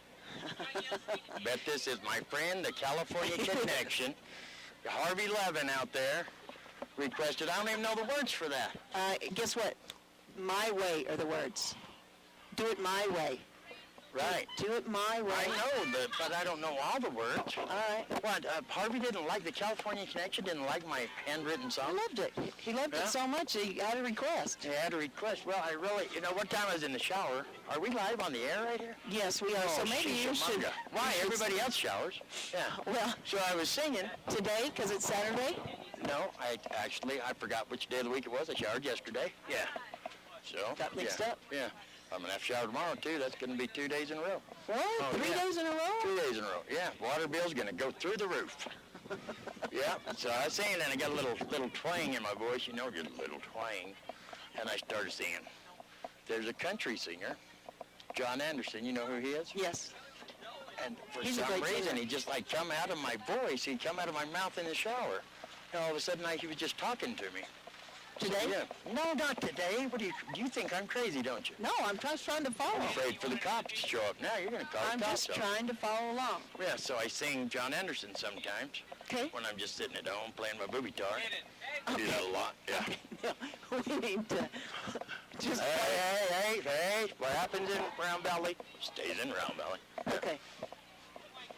Bet this is my friend, the California Connection. Harvey Levin out there requested. I don't even know the words for that. Guess what? My way are the words. Do it my way. Right. Do it my way. I know, but I don't know all the words. All right. What, Harvey didn't like, the California Connection didn't like my handwritten song? I loved it. He loved it so much he had a request. He had a request. Well, I really, what time I was in the shower? Are we live on the air right here? Yes, we are. Oh, so maybe you should. Why? Everybody else showers. Yeah. Well, so I was singing. Today, because it's Saturday? No, I forgot which day of the week it was. I showered yesterday. Yeah. So. Got mixed up? Yeah. I'm going to have to shower tomorrow, too. That's going to be 2 days in a row. What? 3 days in a row? 2 days in a row, yeah. Water bill's going to go through the roof. Yeah, so I was singing, and I got a little twang in my voice, just a little twang. And I started singing. There's a country singer, John Anderson. You know who he is? Yes. And for some reason, he just, come out of my voice. He'd come out of my mouth in the shower. And all of a sudden, he was just talking to me. Today? Yeah. No, not today. What do you think I'm crazy, don't you? No, I'm just trying to follow. I'm afraid for the cops to show up. Now you're going to call the cops. I'm just trying to follow along. Yeah, so I sing John Anderson sometimes. Okay. When I'm just sitting at home playing my booby guitar. I do that a lot. Yeah. We need to just. Hey! What happens in Round Valley stays in Round Valley. Okay.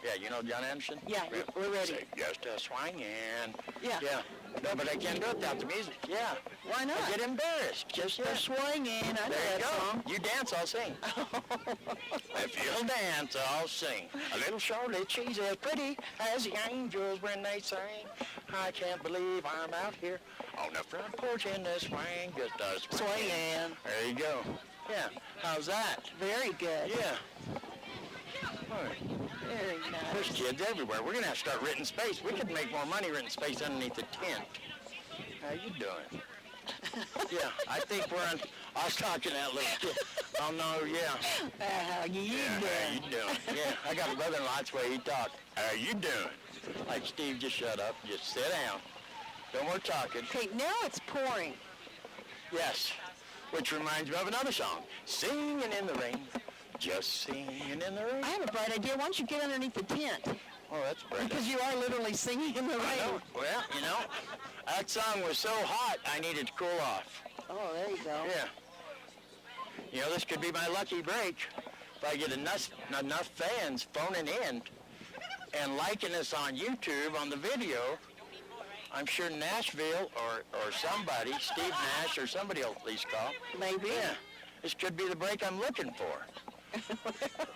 Yeah, you know John Anderson? Yeah, we're ready. Say, just a swinging. Yeah. Yeah. No, but I can't do it without the music. Yeah. Why not? I get embarrassed. Just a swinging. I know there you that go. song. You dance, I'll sing. If you'll dance, I'll sing. A little Charlotte, she's as pretty as the angels when they sing. I can't believe I'm out here on the front porch in the swing. Just a swinging. There you go. Yeah. How's that? Very good. Yeah. Very nice. There's kids everywhere. We're going to have to start renting space. We could make more money renting space underneath the tent. How you doing? Yeah, I think we're on. I was talking to that little kid. Oh, no, yeah. How you doing? How you doing? Yeah, I got a brother-in-law. That's the way he talks. How you doing? Like, Steve, just shut up. Just sit down. No more talking. Okay, now it's pouring. Yes, which reminds me of another song. Singing in the rain. Just singing in the rain. I have a bright idea. Why don't you get underneath the tent? Oh, that's bright. Because you are literally singing in the rain. Well, that song was so hot, I needed to cool off. Oh, there you go. Yeah. This could be my lucky break if I get enough fans phoning in and liking us on YouTube on the video. I'm sure Nashville or somebody, Steve Nash or somebody will at least call. Maybe. Yeah. This could be the break I'm looking for.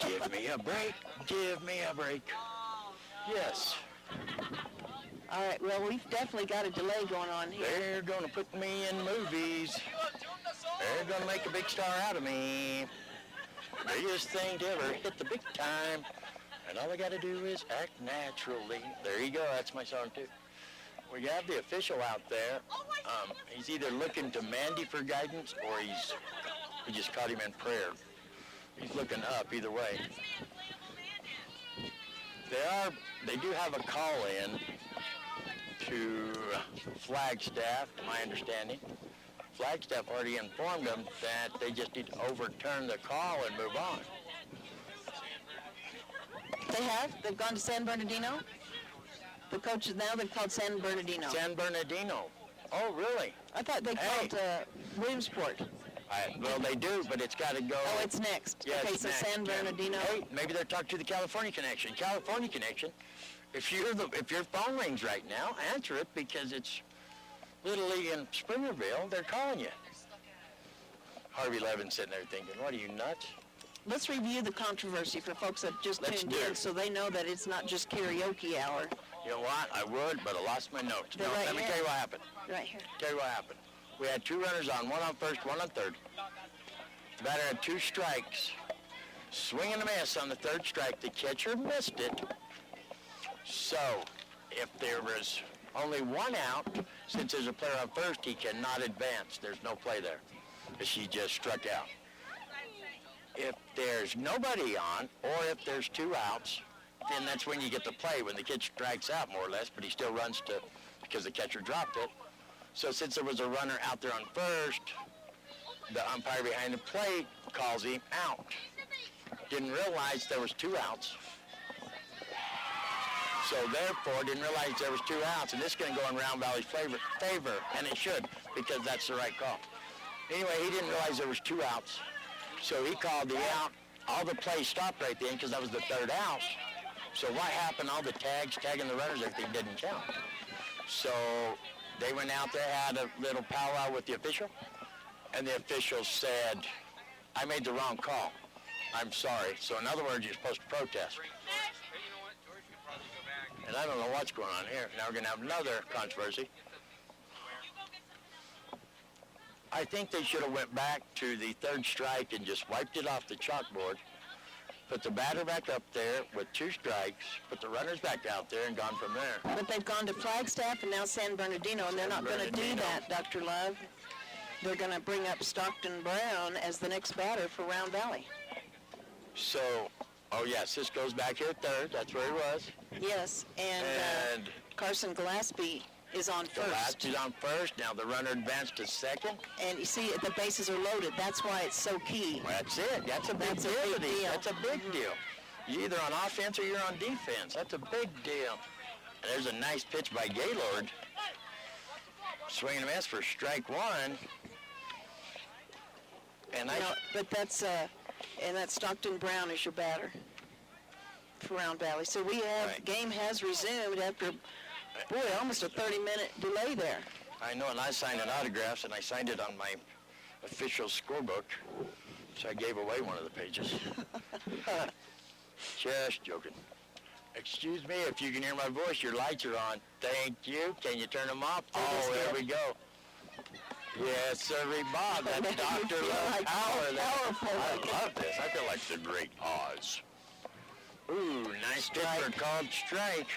Give me a break. Give me a break. Yes. All right, well, we've definitely got a delay going on here. They're going to put me in movies. They're going to make a big star out of me. Biggest thing to ever hit the big time. And all I got to do is act naturally. There you go. That's my song, too. We have the official out there. He's either looking to Mandy for guidance or we just caught him in prayer. He's looking up either way. They do have a call-in to Flagstaff, to my understanding. Flagstaff already informed them that they just need to overturn the call and move on. They have? They've gone to San Bernardino? The coaches now, they've called San Bernardino. San Bernardino. Oh, really? I thought they called Williamsport. Well, they do, but it's got to go. Oh, it's next. Yeah, okay, it's so next. San Bernardino. Hey, maybe they're talking to the California Connection. California Connection, if your phone rings right now, answer it because it's Little League in Springerville. They're calling you. Harvey Levin's sitting there thinking, what are you, nuts? Let's review the controversy for folks that just tuned in so they know that it's not just karaoke hour. You know what? I would, but I lost my notes. They're right let me here. tell you what happened. Right here. Tell you what happened. We had two runners on, one on first, one on third. The batter had two strikes. Swing and a miss on the third strike. The catcher missed it. So, if there was only one out, since there's a player on first, he cannot advance. There's no play there. She just struck out. If there's nobody on, or if there's two outs, then that's when you get the play, when the kid strikes out more or less, but he still runs to, because the catcher dropped it. So since there was a runner out there on first, the umpire behind the plate calls him out. Didn't realize there was two outs. So therefore, didn't realize there was two outs, and this is going to go in Round Valley's favor, and it should, because that's the right call. Anyway, he didn't realize there was two outs. So he called the out. All the plays stopped right then because that was the third out. So what happened? All the tagging the runners, everything didn't count. So they went out there, had a little powwow with the official, and the official said, I made the wrong call. I'm sorry. So in other words, you're supposed to protest. And I don't know what's going on here. Now we're going to have another controversy. I think they should have went back to the third strike and just wiped it off the chalkboard, put the batter back up there with two strikes, put the runners back out there and gone from there. But they've gone to Flagstaff and now San Bernardino, and they're not going to do that, Dr. Love. They're going to bring up Stockton Brown as the next batter for Round Valley. So, oh yes, this goes back here at third. That's where he was. Yes, and Carson Gillespie is on first. Gillespie's on first. Now the runner advanced to second. And you see, the bases are loaded. That's why it's so key. Well, that's it. That's a big deal. That's a big deal. You're either on offense or you're on defense. That's a big deal. And there's a nice pitch by Gaylord. Swing and a miss for strike one. And but that's Stockton Brown is your batter for Round Valley. So we have game has resumed after, boy, almost a 30-minute delay there. I know, and I signed an autograph, and I signed it on my official scorebook, so I gave away one of the pages. Just joking. Excuse me, if you can hear my voice, your lights are on. Thank you. Can you turn them off? Oh, there we go. Yes, sir, Bob. That's Dr. Love Power. I love this. I feel like the Great Oz. Ooh, nice strike called strike.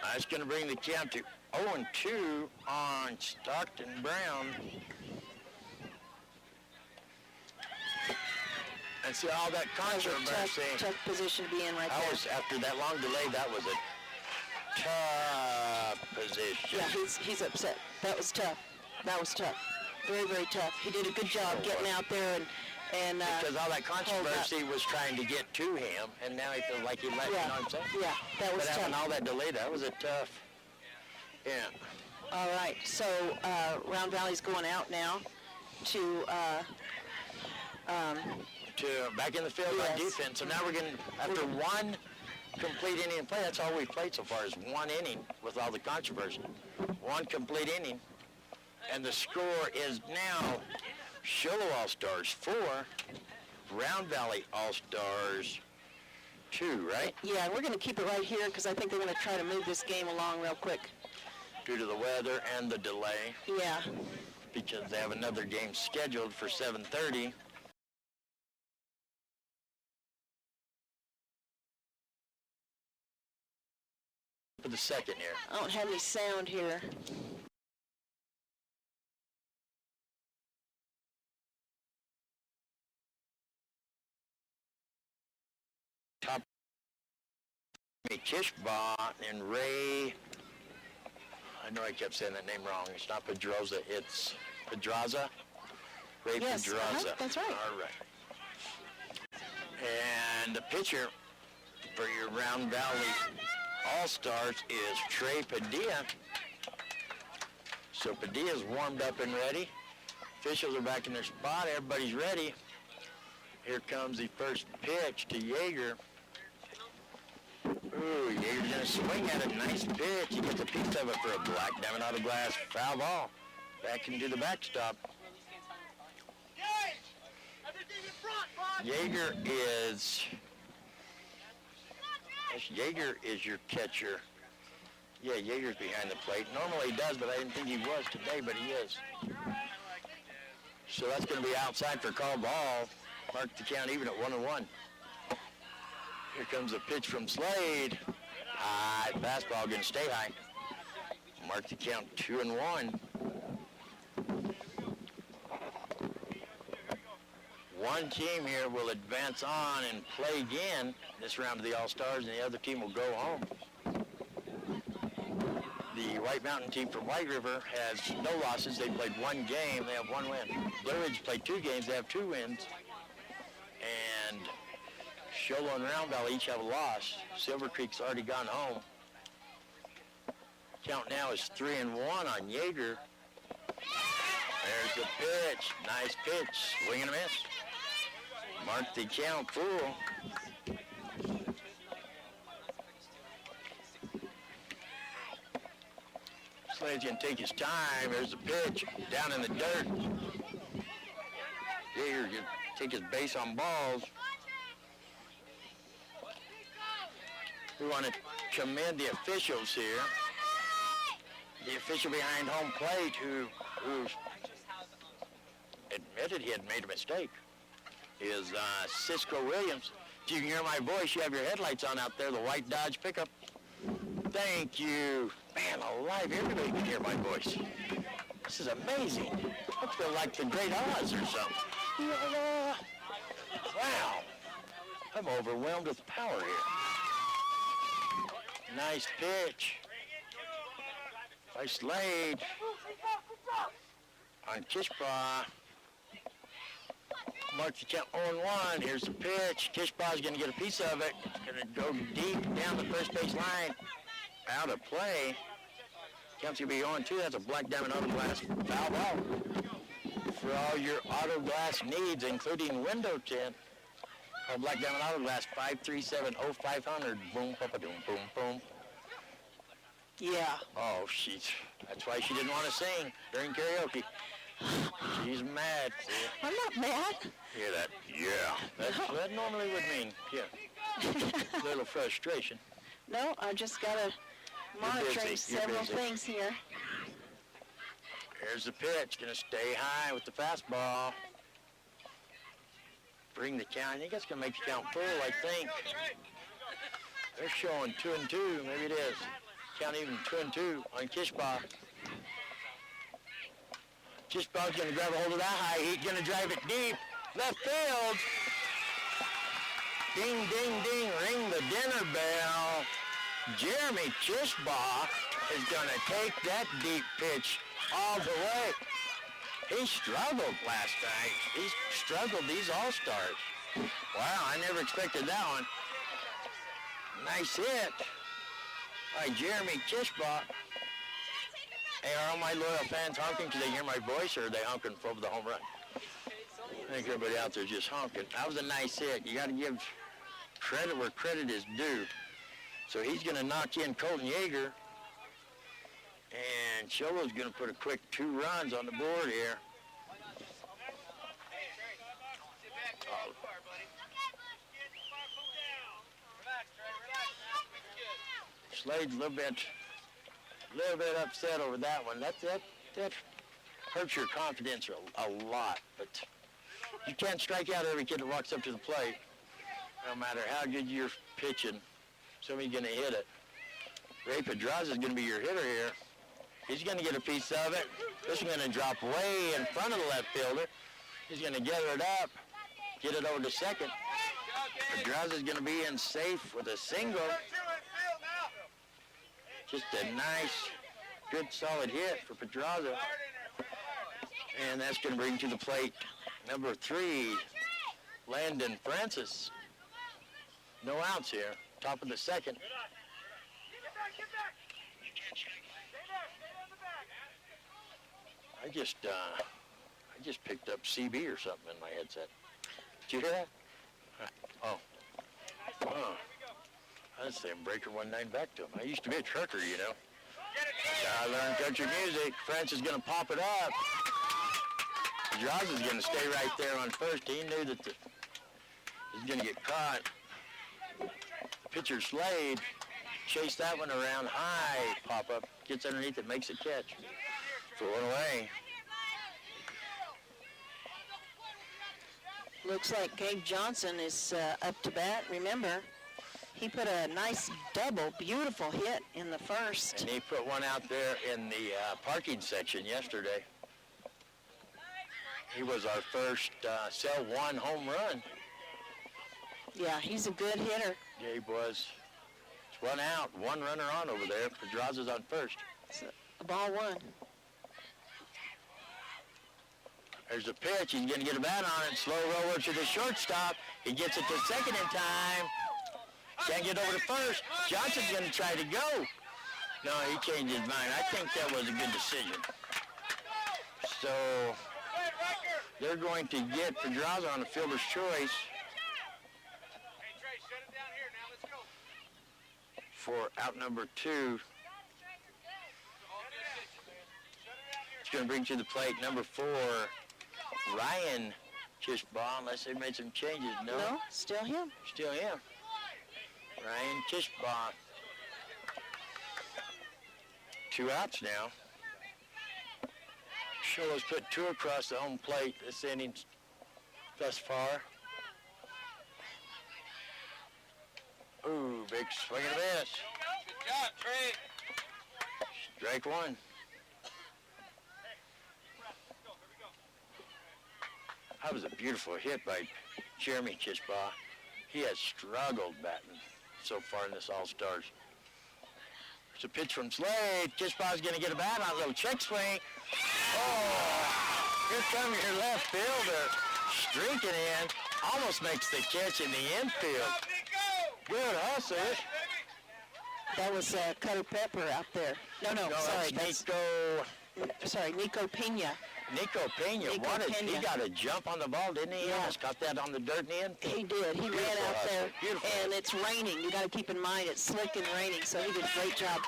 That's going to bring the count to 0-2 on Stockton Brown. And see all that controversy. Tough position to be in right there. After that long delay, that was a tough position. Yeah, he's upset. That was tough. That was tough. Very, very tough. He did a good job getting out there and because all that controversy was trying to get to him, and now he feels like he let you know what I'm saying? Yeah, that was tough. But having all that delay, that was a tough. Yeah. All right, so Round Valley's going out now to back in the field on defense. So now we're going to, after one complete inning of play, that's all we've played so far is one inning with all the controversy. One complete inning. And the score is now Show All-Stars 4, Round Valley All-Stars 2, right? Yeah, we're going to keep it right here because I think they're going to try to move this game along real quick. Due to the weather and the delay, Yeah. because they have another game scheduled for 7:30. For the second here. I don't have any sound here. Top Kishba and Ray. I know I kept saying that name wrong. It's not Pedroza, it's Pedraza. Ray Yes, Pedraza. that's right. All right. And the pitcher for your Round Valley All-Stars is Trey Padilla. So Padilla's warmed up and ready. Officials are back in their spot. Everybody's ready. Here comes the first pitch to Yeager. Ooh, Yeager's gonna swing at it. Nice pitch. He gets a piece of it for a black diamond auto glass foul ball. Back into the backstop. Yeager is your catcher. Yeah, Yeager's behind the plate. Normally he does, but I didn't think he was today, but he is. So that's going to be outside for call ball. Mark the count even at 1-1. Here comes a pitch from Slade. High fastball, going to stay high. Mark the count 2-1. One team here will advance on and play again this round of the All-Stars, and the other team will go home. The White Mountain team from White River has no losses. They played one game. They have one win. Blue Ridge played 2 games. They have 2 wins. And Show and Round Valley each have a loss. Silver Creek's already gone home. Count now is 3-1 on Yeager. There's the pitch. Nice pitch. Swing and a miss. Mark the count full. Slade's going to take his time. There's the pitch. Down in the dirt. Yeager going to take his base on balls. We want to commend the officials here. The official behind home plate who admitted he had made a mistake is Cisco Williams. You can hear my voice. You have your headlights on out there, the white Dodge pickup. Thank you. Man alive, everybody can hear my voice. This is amazing. I feel like the Great Oz or something. Wow. I'm overwhelmed with power here. Nice pitch by Slade on Kishba. Mark the count 0-1. Here's the pitch. Kishba's going to get a piece of it. Going to go deep down the first base line. Out of play. Count's going to be 0-2. That's a black diamond auto glass foul ball. For all your auto glass needs, including window tint, call Black Diamond Auto Glass 537-0500. Boom, papa-doom, boom, boom. Yeah. Oh, that's why she didn't want to sing during karaoke. She's mad. See? I'm not mad. Hear that? Yeah. That normally would mean, yeah, a little frustration. No, I just got to monitoring several things here. Here's the pitch. Going to stay high with the fastball. Bring the count. I think that's going to make the count full, I think. They're showing 2-2. Maybe it is. Count even 2-2 on Kishba. Kishba's going to grab a hold of that high heat. Going to drive it deep. Left field. Ding, ding, ding. Ring the dinner bell. Jeremy Kishba is going to take that deep pitch all the way. He struggled last night. He struggled these All-Stars. Wow, I never expected that one. Nice hit by Jeremy Kishba. Hey, are all my loyal fans honking? Can they hear my voice, or are they honking for the home run? I think everybody out there just honking. That was a nice hit. You got to give credit where credit is due. So he's going to knock in Colton Yeager. And Cholo's going to put a quick 2 runs on the board here. Slade's a little bit upset over that one. That hurts your confidence a lot, but you can't strike out every kid that walks up to the plate. No matter how good you're pitching, somebody's going to hit it. Ray Pedraza is going to be your hitter here. He's going to get a piece of it. This is going to drop way in front of the left fielder. He's going to gather it up, get it over to second. Pedraza is going to be in safe with a single. Just a nice, good, solid hit for Pedraza. And that's going to bring to the plate number 3, Landon Francis. No outs here. Top of the second. I just picked up CB or something in my headset. Did you hear that? Oh. I was saying Breaker 19 back to him. I used to be a trucker, you know. I learned country music. Francis is going to pop it up. Pedraza's going to stay right there on first. He knew that he's going to get caught. Pitcher Slade chased that one around high. Pop up, gets underneath it, makes a catch. For one away. Looks like Gabe Johnson is up to bat. Remember, he put a nice double, beautiful hit in the first. And he put one out there in the parking section yesterday. He was our first cell 1 home run. Yeah, he's a good hitter. Gabe was. It's 1 out, 1 runner on over there. Pedraza's on first. So, a ball 1. There's a pitch. He's going to get a bat on it. Slow roller to the shortstop. He gets it to second in time. Can't get over to first. Johnson's going to try to go. No, he changed his mind. I think that was a good decision. So they're going to get Pedraza on the fielder's choice for out number 2. It's going to bring to the plate number 4, Ryan Tishbaugh, unless they made some changes. No, still him. Still him. Ryan Tishbaugh. 2 outs now. Sholo's put 2 across the home plate this inning thus far. Ooh, big swing and a miss. Good job, Trey. Strike 1. That was a beautiful hit by Jeremy Tishbaugh. He has struggled batting so far in this All-Stars. There's a pitch from Slade. Tishbaugh's going to get a bat on a little check swing. Oh, here comes your left fielder. Streaking in. Almost makes the catch in the infield. Good hustle. That was Cutter Pepper out there. No, sorry. Nico Pena. Nico Pena, he got a jump on the ball, didn't he? Yeah. He almost got that on the dirt in the end. He did. He ran out there, and it's raining. You got to keep in mind it's slick and raining, so he did a great job.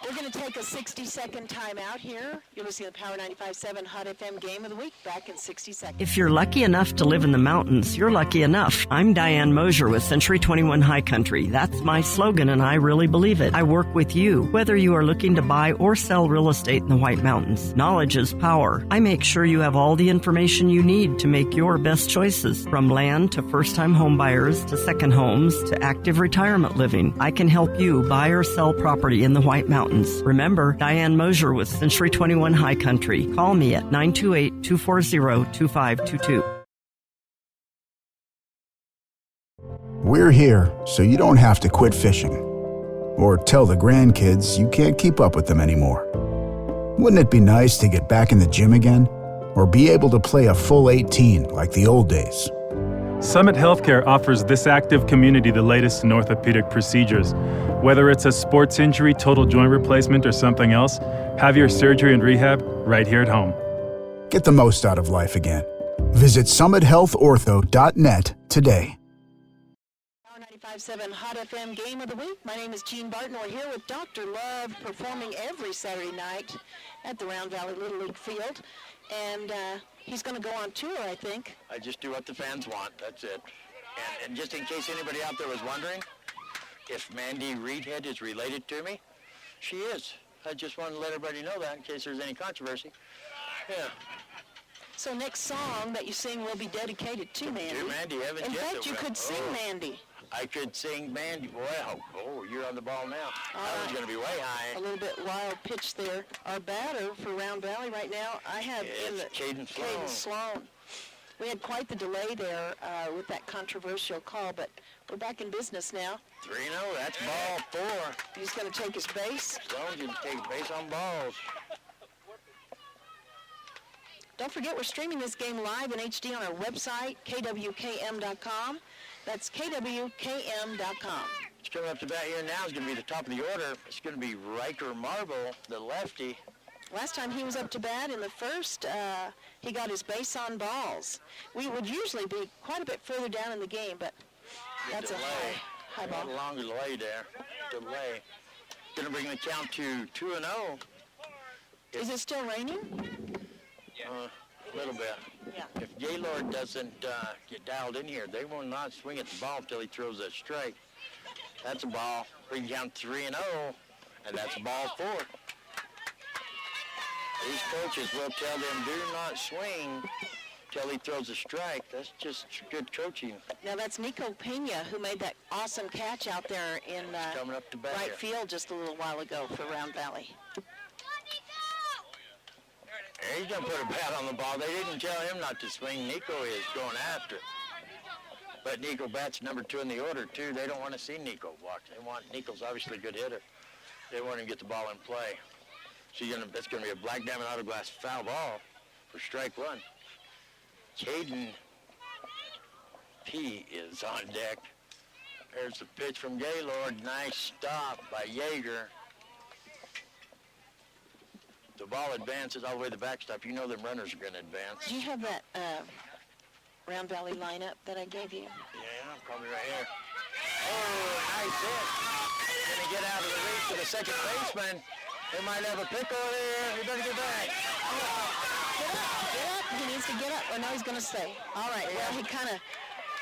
We're going to take a 60-second timeout here. You're listening to the Power 95.7 Hot FM Game of the Week. Back in 60 seconds. If you're lucky enough to live in the mountains, you're lucky enough. I'm Diane Mosier with Century 21 High Country. That's my slogan, and I really believe it. I work with you, whether you are looking to buy or sell real estate in the White Mountains. Knowledge is power. I make sure you have all the information you need to make your best choices. From land to first-time home buyers to second homes to active retirement living, I can help you buy or sell property in the White Mountains. Remember, Diane Mosier with Century 21 High Country. Call me at 928-240-2522. We're here so you don't have to quit fishing or tell the grandkids you can't keep up with them anymore. Wouldn't it be nice to get back in the gym again or be able to play a full 18 like the old days? Summit Healthcare offers this active community the latest in orthopedic procedures. Whether it's a sports injury, total joint replacement, or something else, have your surgery and rehab right here at home. Get the most out of life again. Visit summithealthortho.net today. Power 95.7 Hot FM Game of the Week. My name is Jean Barton. We're here with Dr. Love performing every Saturday night at the Round Valley Little League Field. And he's going to go on tour, I think. I just do what the fans want. That's it. And just in case anybody out there was wondering, if Mandy Reedhead is related to me. She is. I just wanted to let everybody know that in case there's any controversy. Yeah. So next song that you sing will be dedicated to Mandy. To Mandy, Evan In Jessup. fact, you could sing Mandy. I could sing Mandy. Well, you're on the ball now. That one's going to be way high. A little bit wild pitch there. Our batter for Round Valley right now, I have in the Caden Sloan. Caden Sloan. We had quite the delay there with that controversial call, but we're back in business now. 3-0, that's ball 4. He's going to take his base. Sloan's going to take base on balls. Don't forget, we're streaming this game live in HD on our website, kwkm.com. That's kwkm.com. It's coming up to bat here now. It's going to be the top of the order. It's going to be Riker Marble, the lefty. Last time he was up to bat in the first, he got his base on balls. We would usually be quite a bit further down in the game, but that's a high ball. A long delay there. Delay. Going to bring the count to 2-0. Is it still raining? A little bit. Yeah. If Gaylord doesn't get dialed in here, they will not swing at the ball until he throws that strike. That's a ball. Bring down 3-0, and that's ball 4. These coaches will tell them, do not swing till he throws a strike. That's just good coaching. Now that's Nico Pena who made that awesome catch out there in coming up to bat right here. field just a little while ago for Round Valley. He's going to put a bat on the ball. They didn't tell him not to swing. Nico is going after it. But Nico bats number 2 in the order, too. They don't want to see Nico walk. They want, Nico's obviously a good hitter. They want him to get the ball in play. So that's going to be a Black Diamond Auto Glass foul ball for strike 1. Caden P is on deck. There's the pitch from Gaylord. Nice stop by Yeager. The ball advances all the way to the backstop. You know them runners are going to advance. Do you have that Round Valley lineup that I gave you? Yeah, probably right here. Oh, nice hit. Going to get out of the reach of the second baseman. They might have a pickle there. He better get back. Get up. He needs to get up. Oh, no, he's going to stay. All right. Well,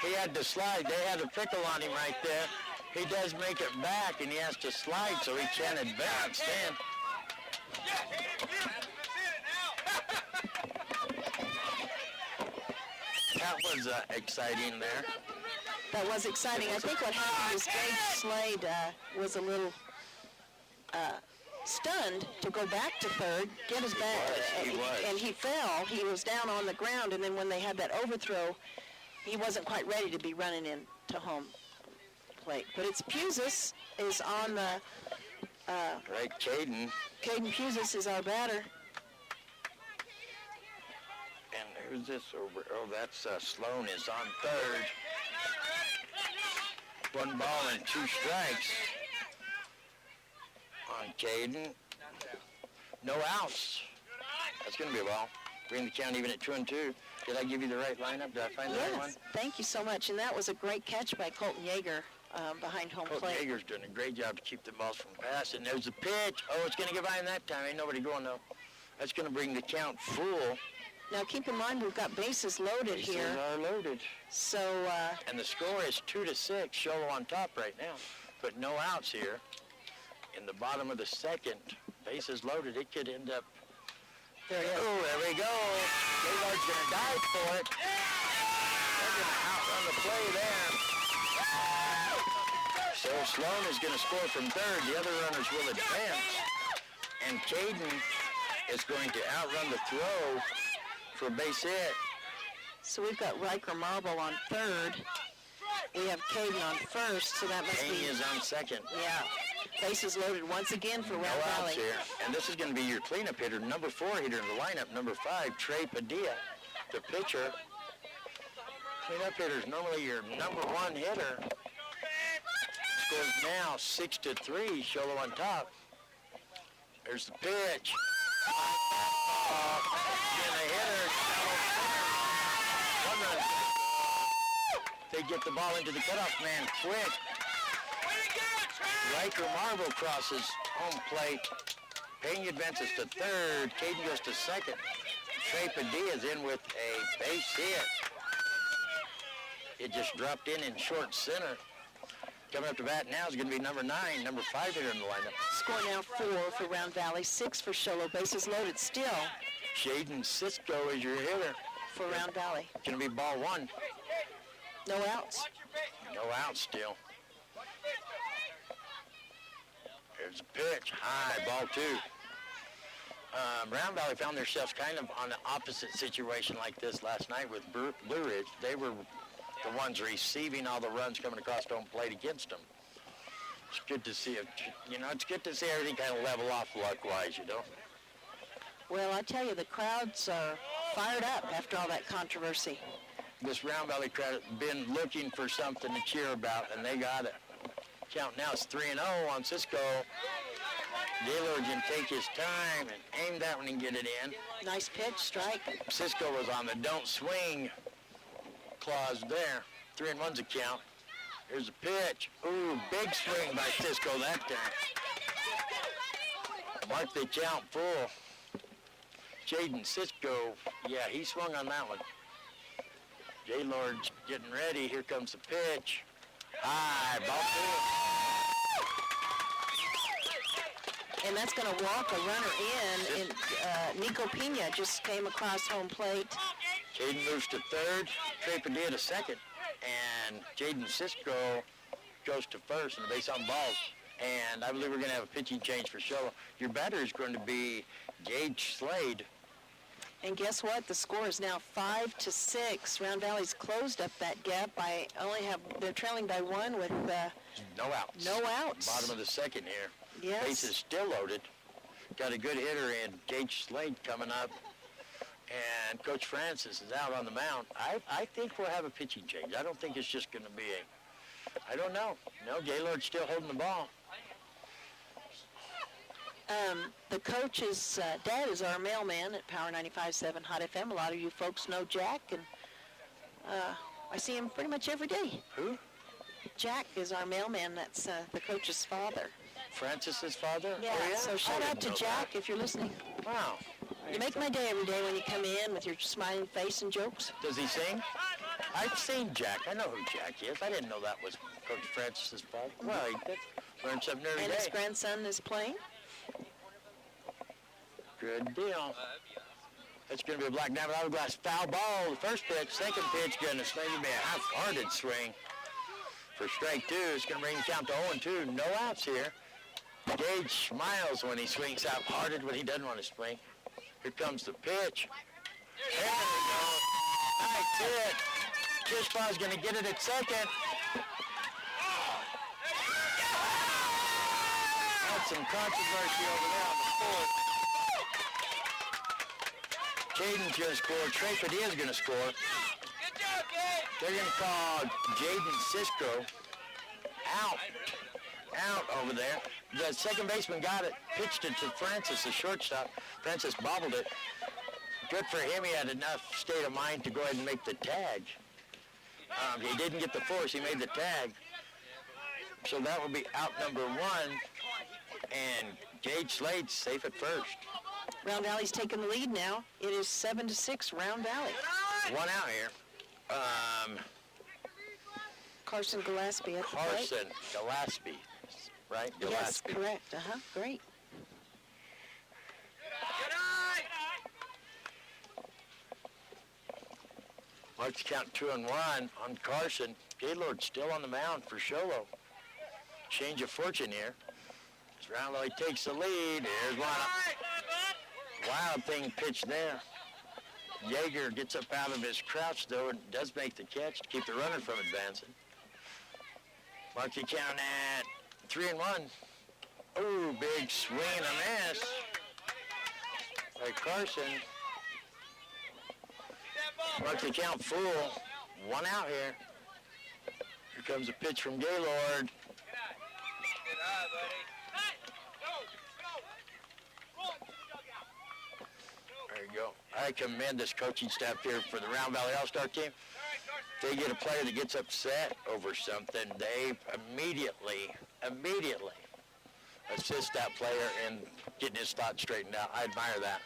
he had to slide. They had a pickle on him right there. He does make it back, and he has to slide so he can advance then. That was exciting there. That was exciting. I think what happened is Dave Slade was a little stunned to go back to third, get his bat, and he fell. He was down on the ground, and then when they had that overthrow, he wasn't quite ready to be running in to home plate. But it's Pusis is on the... right, Caden. Caden Pusis is our batter. And who's this over? Oh, that's Sloan is on third. 1 ball and 2 strikes on Caden. No outs. That's going to be a ball. Bring the count even at 2-2. Did I give you the right lineup? Did I find the right one? Yes, thank you so much. And that was a great catch by Colton Yeager behind home Colton plate. Yeager's doing a great job to keep the balls from passing. There's the pitch. Oh, it's going to get by him that time. Ain't nobody going, though. That's going to bring the count full. Now, keep in mind, we've got bases loaded here. Bases are loaded. So, and the score is 2-6. Sholo on top right now. But no outs here. In the bottom of the second, bases loaded. It could end up. There it is. Oh, there we go. Gaylord's going to dive for it. They're going to outrun the play there. So Sloan is going to score from third. The other runners will advance. And Caden is going to outrun the throw for a base hit. So we've got Riker Marble on third. We have Caden on first, so that must Kane be... is on second. Yeah. Bases loaded once again for Round No Valley. outs here. And this is going to be your cleanup hitter, number 4 hitter in the lineup, number 5, Trey Padilla, the pitcher. Cleanup hitter is normally your number 1 hitter. Scores now 6-3, Sholo on top. There's the pitch. And the hitter, one run. They get the ball into the cutoff man quick. Riker Marble crosses home plate. Payne advances to third. Caden goes to second. Trey Padilla is in with a base hit. It just dropped in short center. Coming up to bat now is going to be number 9, number 5 hitter in the lineup. Score now 4 for Round Valley, 6 for Sholo. Bases loaded still Jaden Cisco is your hitter. for Round Valley. Going to be ball 1. No outs. No out still. Here's a pitch. High, ball 2. Round Valley found themselves kind of on the opposite situation like this last night with Blue Ridge. They were the ones receiving all the runs coming across home plate against them. It's good to see it. It's good to see everything kind of level off luck-wise, Well, I tell you, the crowds are fired up after all that controversy. This Round Valley crowd has been looking for something to cheer about, and they got it. Count now is 3-0 on Cisco. Gaylord can take his time and aim that one and get it in. Nice pitch, strike. Cisco was on the don't swing clause there. 3-1's a count. Here's a pitch. Ooh, big swing by Cisco that time. Mark the count full. Jaden Cisco, yeah, he swung on that one. Gaylord's getting ready. Here comes the pitch. High, ball 2. And that's going to walk a runner in. Nico Pena just came across home plate. Jaden moves to third. Trey Padilla to second. And Jaden Cisco goes to first, and the base on balls. And I believe we're going to have a pitching change for Sholo. Your batter is going to be Gage Slade. And guess what? The score is now 5-6. Round Valley's closed up that gap. They're trailing by 1 with no outs. No outs. Bottom of the second here. Yes. Base is still loaded. Got a good hitter in Gage Slade coming up. And Coach Francis is out on the mound. I think we'll have a pitching change. I don't think it's just going to be I don't know. No, Gaylord's still holding the ball. The coach's dad is our mailman at Power 95.7 Hot FM. A lot of you folks know Jack, and I see him pretty much every day. Who? Jack is our mailman. That's the coach's father. Francis's father? Yeah, Oh, yeah? so shout I out to didn't know Jack that. if you're listening. Wow. You make my day every day when you come in with your smiling face and jokes. Does he sing? I've seen Jack. I know who Jack is. I didn't know that was Coach Francis's father. Well, he did learn something every And day. his grandson is playing. Good deal. It's going to be a black diamond hourglass foul ball. The first pitch, second pitch, goodness, maybe be a half-hearted swing for strike 2. It's going to bring the count to 0-2. No outs here. Gage smiles when he swings half-hearted when he doesn't want to swing. Here comes the pitch. There we go. Nice hit. Kishbaw's going to get it at second. That's some controversy over there on the fourth. Caden's going to score. Trey Padilla's going to score. Good job, Gabe. They're going to call Jaden Cisco out. Out over there. The second baseman got it, pitched it to Francis, the shortstop. Francis bobbled it. Good for him. He had enough state of mind to go ahead and make the tag. He didn't get the force. He made the tag. So that will be out number 1. And Gage Slade's safe at first. Round Valley's taking the lead now. It is 7-6, Round Valley. 1 out here. Carson Gillespie at the plate. Carson Gillespie, right? Yes, Gillespie. correct. Great. Marks count 2-1 on Carson. Gaylord still on the mound for Sholo. Change of fortune here. As Round Valley takes the lead. Here's one. Wild thing pitched there. Yeager gets up out of his crouch, though, and does make the catch to keep the runner from advancing. Mark the count at 3-1. Ooh, big swing and a miss by Carson. Mark the count full. 1 out here. Here comes a pitch from Gaylord. There you go. I commend this coaching staff here for the Round Valley All-Star team. If they get a player that gets upset over something, they immediately assist that player in getting his thoughts straightened out. I admire that.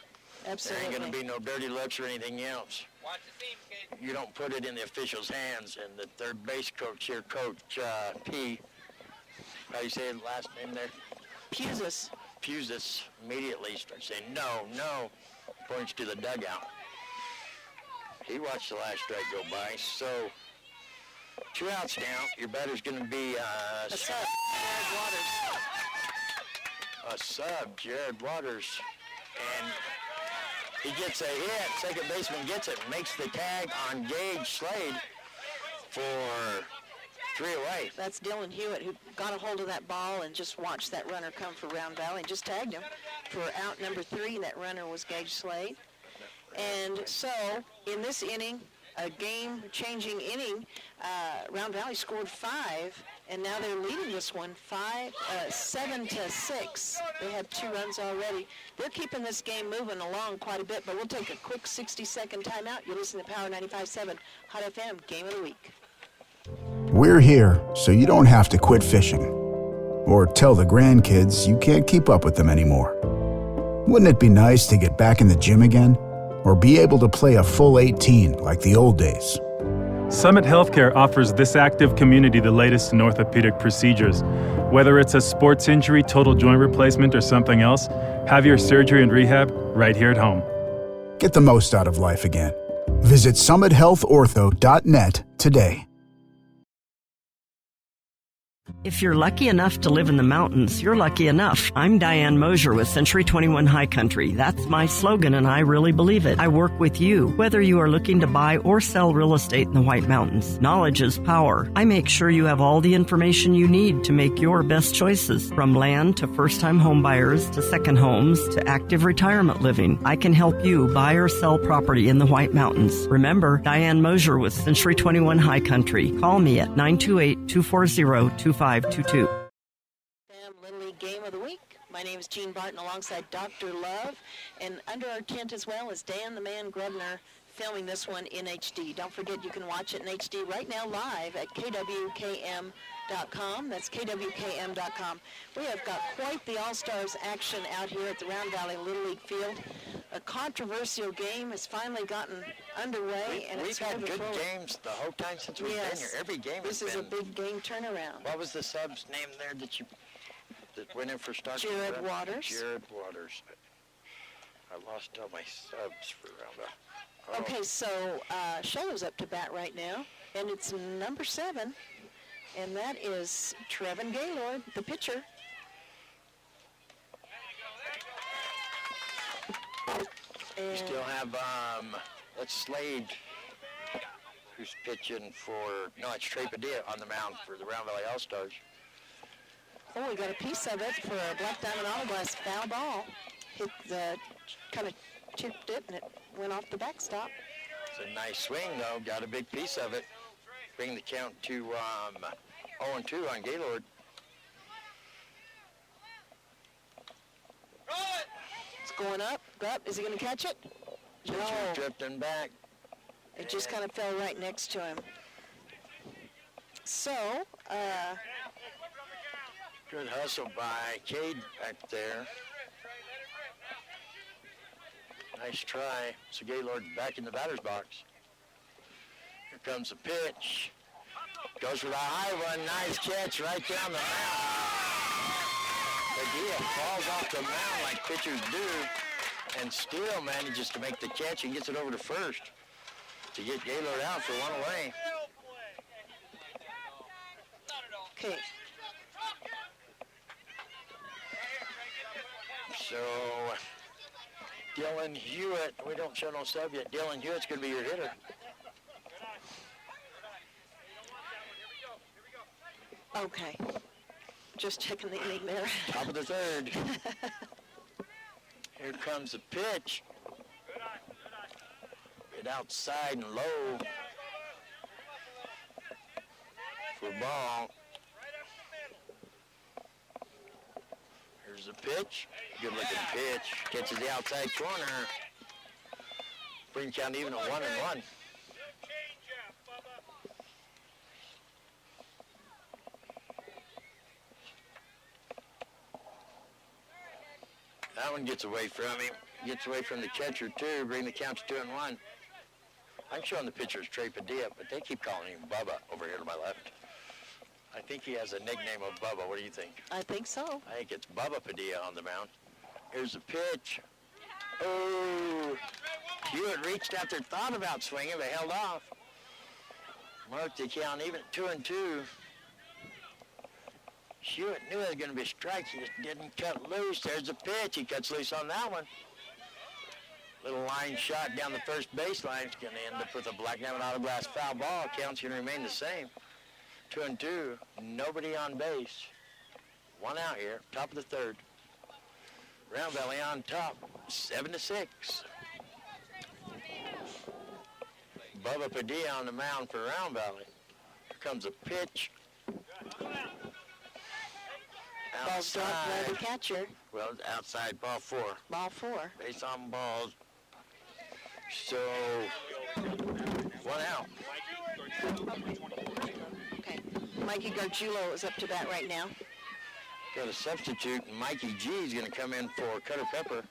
Absolutely. There ain't going to be no dirty looks or anything else. Watch the seam, kid. You don't put it in the official's hands, and the third base coach here, Coach P, How do you say his last name there? Pusis. Pusis immediately starts saying, no, no, points to the dugout. He watched the last strike go by, so 2 outs now. Your batter's going to be A sub, Jared Waters. a sub, Jared Waters. And he gets a hit. Second baseman gets it, makes the tag on Gage Slade for 3 away. That's Dylan Hewitt, who got a hold of that ball and just watched that runner come for Round Valley and just tagged him for out number 3. That runner was Gage Slade. And so, in this inning, a game-changing inning, Round Valley scored 5, and now they're leading this one 7-6. They have 2 runs already. They're keeping this game moving along quite a bit, but we'll take a quick 60-second timeout. You're listening to Power 95.7 Hot FM Game of the Week. We're here so you don't have to quit fishing or tell the grandkids you can't keep up with them anymore. Wouldn't it be nice to get back in the gym again or be able to play a full 18 like the old days? Summit Healthcare offers this active community the latest in orthopedic procedures. Whether it's a sports injury, total joint replacement, or something else, have your surgery and rehab right here at home. Get the most out of life again. Visit summithealthortho.net today. If you're lucky enough to live in the mountains, you're lucky enough. I'm Diane Mosier with Century 21 High Country. That's my slogan, and I really believe it. I work with you, whether you are looking to buy or sell real estate in the White Mountains. Knowledge is power. I make sure you have all the information you need to make your best choices. From land to first-time home buyers to second homes to active retirement living, I can help you buy or sell property in the White Mountains. Remember, Diane Mosier with Century 21 High Country. Call me at 928-240-2522. Little League Game of the Week. My name is Jean Barton alongside Dr. Love, and under our tent as well is Dan the Man Grubner filming this one in HD. Don't forget you can watch it in HD right now live at kwkm.com. That's kwkm.com. We have got quite the Allstars action out here at the Round Valley Little League Field. A controversial game has finally gotten underway, and We've it's had moving good forward. games the whole time since we've been here. Every game This has is been. a big game turnaround. What was the sub's name there that went in for start? Jared Waters. Jared Waters. I lost all my subs for round. Oh. Okay, so Sholo's up to bat right now, and it's number 7, and that is Trevin Gaylord, the pitcher. We still have that's Slade, who's pitching for. No, it's Trey Padilla on the mound for the Round Valley All-Stars. Oh, we got a piece of it for a Black Diamond Autoglass foul ball. Hit the kind of chipped it, and it went off the backstop. It's a nice swing, though. Got a big piece of it. Bring the count to 0-2 on Gaylord. It's going up. Is he going to catch it? No. Pitcher drifting back. It just kind of fell right next to him. So, good hustle by Cade back there. Nice try. So Gaylord back in the batter's box. Here comes the pitch. Goes for the high one. Nice catch right down the mound. Padilla falls off the mound like pitchers do and still manages to make the catch and gets it over to first to get Gaylord out for 1 away. okay. So Dylan Hewitt, we don't show no sub yet. Dylan Hewitt's going to be your hitter. Okay. Just checking the inning there. Top of the third. Here comes the pitch. Hit outside and low for ball. Here's the pitch. Good looking pitch. Catches the outside corner. Brings count even at 1-1. That one gets away from him. Gets away from the catcher, too. Bring the count to 2-1. I'm showing the pitcher as Trey Padilla, but they keep calling him Bubba over here to my left. I think he has a nickname of Bubba. What do you think? I think so. I think it's Bubba Padilla on the mound. Here's the pitch. Oh, Hewitt reached out there, thought about swinging, but held off. Marked the count even at 2-2. Hewitt knew it was going to be a strike. He just didn't cut loose. There's the pitch. He cuts loose on that one. Little line shot down the first baseline. It's going to end up with a black diamond auto glass foul ball. Count's going to remain the same. 2-2. Nobody on base. One out here. Top of the third. Round Valley on top. 7-6. Bubba Padilla on the mound for Round Valley. Here comes a pitch. Ball stopped by the catcher. Well, outside, ball 4. Ball 4. Base on balls. So, 1 out. Okay. Mikey Gargiulo is up to bat right now. Got a substitute. Mikey G is going to come in for Cutter Pepper.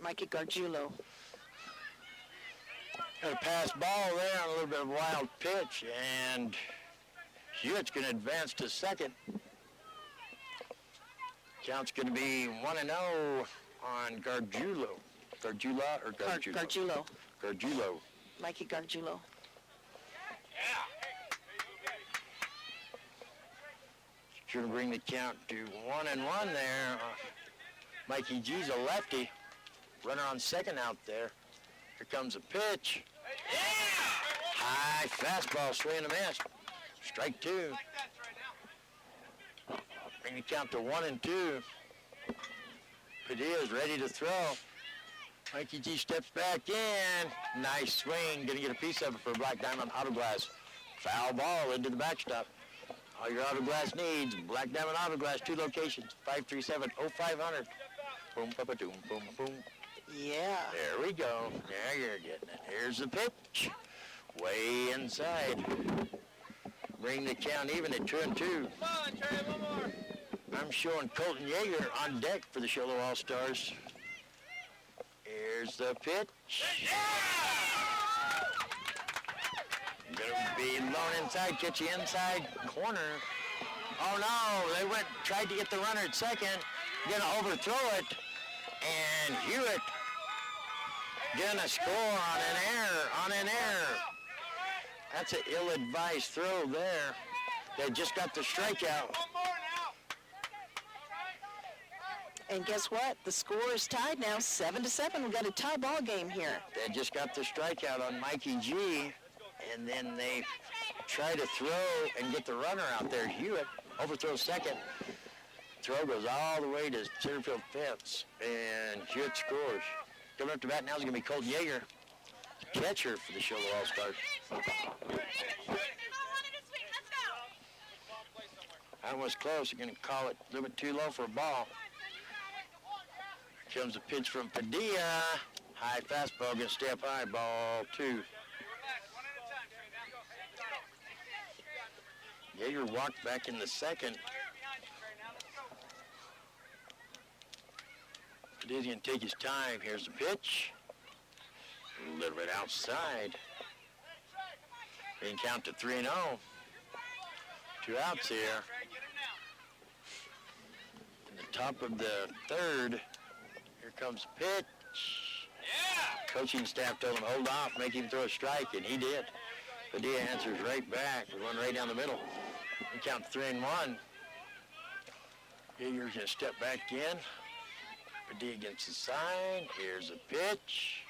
Mikey Gargiulo. Got a pass ball there on a little bit of a wild pitch, and Hewitt's going to advance to second. Count's going to be 1-0 on Gargiulo. Gargiula or Gargiulo? Gargiulo. Gargiulo. Mikey Gargiulo. Going to bring the count to 1-1 there. Mikey G's a lefty. Runner on second out there. Here comes a pitch. High fastball, swing and a miss. Strike 2. Bring the count to 1-2. Padilla's ready to throw. Mikey G steps back in. Nice swing. Going to get a piece of it for a black diamond auto glass. Foul ball into the backstop. All your auto glass needs, Black Diamond Auto Glass, 2 locations, 537-0500. Boom, papa, doom, boom, boom. Yeah. There we go. There you're getting it. Here's the pitch. Way inside. Bring the count even at 2-2. Come on, Trey, one more. I'm showing Colton Yeager on deck for the Sholo All-Stars. Here's the pitch. Gonna be low inside, catch the inside corner. Oh no, they tried to get the runner at second. Gonna overthrow it. And Hewitt gonna score on an error. That's an ill-advised throw there. They just got the strikeout. And guess what? The score is tied now, 7-7. We've got a tie ball game here. They just got the strikeout on Mikey G. And then they try to throw and get the runner out there. Hewitt overthrows second. Throw goes all the way to center field fence. And Hewitt scores. Coming up to bat now is going to be Colton Yeager, catcher for the Sholo All-Stars. That was close. They're going to call it a little bit too low for a ball. Here comes a pitch from Padilla. High fastball, going to stay up high. Ball 2. Yeager walked back in the second. Padilla's going to take his time. Here's the pitch. A little bit outside. Being count to 3-0. 2 outs here. In the top of the third, here comes the pitch. Coaching staff told him, hold off, make him throw a strike, and he did. Padilla answers right back. We run right down the middle. We count 3-1. Yeager's going to step back in. Padilla against the side. Here's a pitch.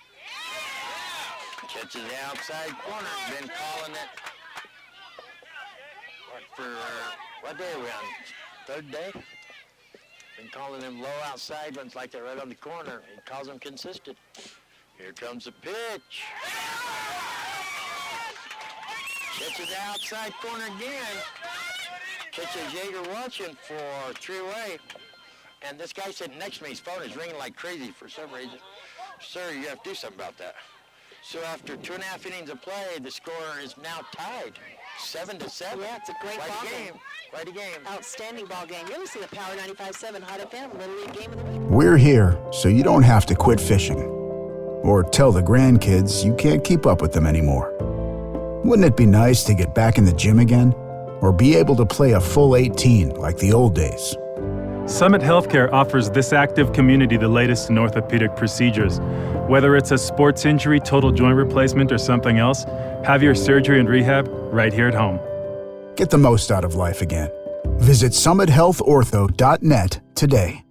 Catches the outside corner. Been calling it. What day are we on? Third day? Been calling him low outside ones like they're right on the corner. He calls them consistent. Here comes the pitch. Catches the outside corner again. Catches Yeager watching for 3-away. And this guy sitting next to me, his phone is ringing like crazy for some reason. Sir, you have to do something about that. So after 2.5 innings of play, the score is now tied. 7-7. Yeah, it's a great ball game. Quite a game. Outstanding ball game. You're listening to Power 95.7 Hot FM, Little League Game of the Week. We're here so you don't have to quit fishing or tell the grandkids you can't keep up with them anymore. Wouldn't it be nice to get back in the gym again? Or be able to play a full 18 like the old days? Summit Healthcare offers this active community the latest in orthopedic procedures. Whether it's a sports injury, total joint replacement, or something else, have your surgery and rehab right here at home. Get the most out of life again. Visit summithealthortho.net today.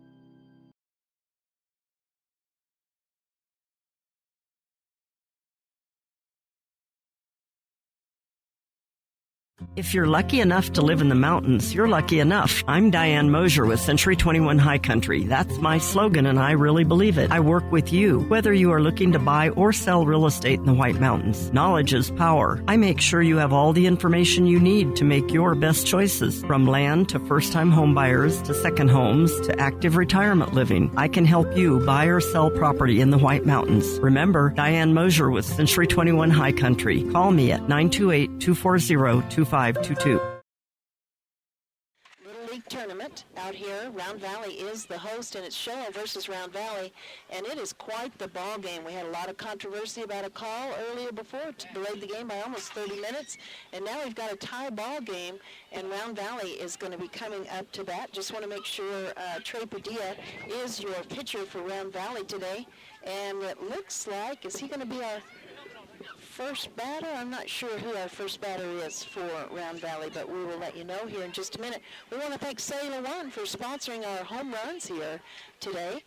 If you're lucky enough to live in the mountains, you're lucky enough. I'm Diane Mosier with Century 21 High Country. That's my slogan, and I really believe it. I work with you, whether you are looking to buy or sell real estate in the White Mountains. Knowledge is power. I make sure you have all the information you need to make your best choices. From land to first-time home buyers to second homes to active retirement living, I can help you buy or sell property in the White Mountains. Remember, Diane Mosier with Century 21 High Country. Call me at 928-240-2522. Little League tournament out here. Round Valley is the host, and it's Show versus Round Valley, and it is quite the ball game. We had a lot of controversy about a call earlier before. It delayed the game by almost 30 minutes, and now we've got a tie ball game, and Round Valley is going to be coming up to bat. Just want to make sure Trey Padilla is your pitcher for Round Valley today, and it looks like, is he going to be our first batter? I'm not sure who our first batter is for Round Valley, but we will let you know here in just a minute. We want to thank Cellular One for sponsoring our home runs here today.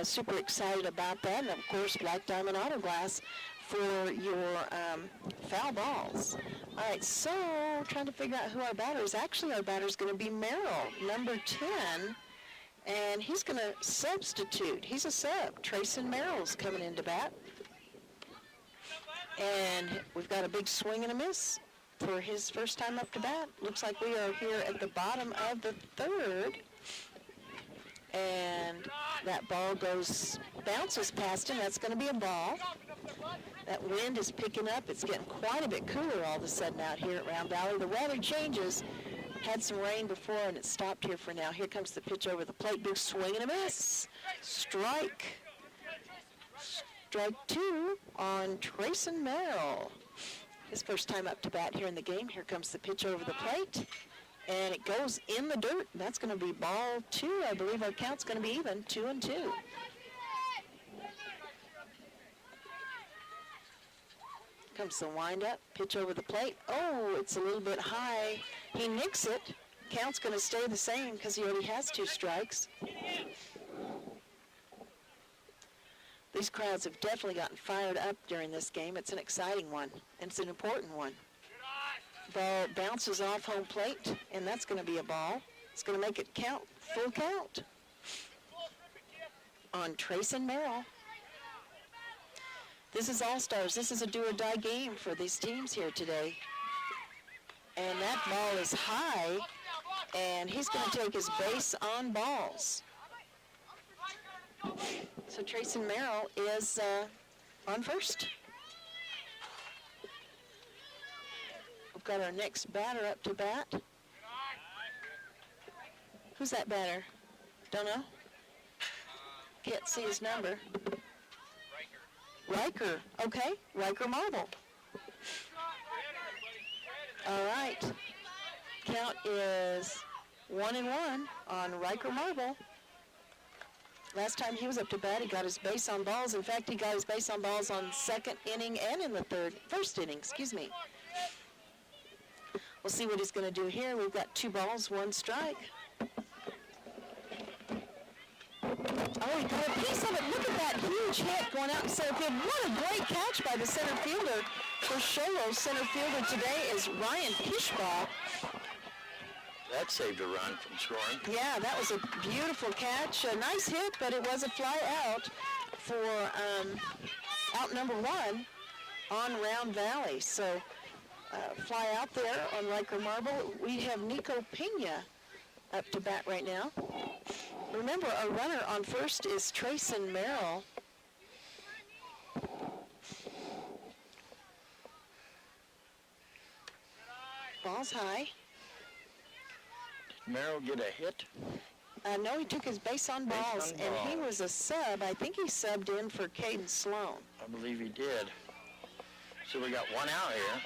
Super excited about that. And, of course, Black Diamond Auto Glass for your foul balls. All right, so trying to figure out who our batter is. Actually, our batter is going to be Merrill, number 10, and he's going to substitute. He's a sub. Trayson Merrill's coming into bat. And we've got a big swing and a miss for his first time up to bat. Looks like we are here at the bottom of the third. And that ball bounces past him. That's going to be a ball. That wind is picking up. It's getting quite a bit cooler all of a sudden out here at Round Valley. The weather changes. Had some rain before, and it stopped here for now. Here comes the pitch over the plate. Big swing and a miss. Strike 2 on Trayson Merrill. His first time up to bat here in the game. Here comes the pitch over the plate, and it goes in the dirt. That's going to be ball 2. I believe our count's going to be even, 2-2. Comes the windup, pitch over the plate. Oh, it's a little bit high. He nicks it. Count's going to stay the same because he already has 2 strikes. These crowds have definitely gotten fired up during this game. It's an exciting one, and it's an important one. Ball bounces off home plate, and that's going to be a ball. It's going to make it count, full count on Trayson Merrill. This is All-Stars. This is a do-or-die game for these teams here today. And that ball is high, and he's going to take his base on balls. So Trayson Merrill is on first. We've got our next batter up to bat. Who's that batter? Don't know. Can't see his number. Riker. Okay, Riker Marble. All right. Count is 1-1 on Riker Marble. Last time he was up to bat, he got his base on balls. In fact, he got his base on balls on second inning and in the first inning, excuse me. We'll see what he's going to do here. We've got 2 balls, 1 strike. Oh, he got a piece of it. Look at that huge hit going out in center field. What a great catch by the center fielder. For Sholo, center fielder today is Ryan Pishbaugh. That saved a run from scoring. Yeah, that was a beautiful catch. A nice hit, but it was a fly out for out number 1 on Round Valley. So fly out there on Riker Marble. We have Nico Pena up to bat right now. Remember, our runner on first is Trayson Merrill. Ball's high. Merrill get a hit? No, he took his base on balls, and he was a sub. I think he subbed in for Caden Sloan. I believe he did. So we got 1 out here.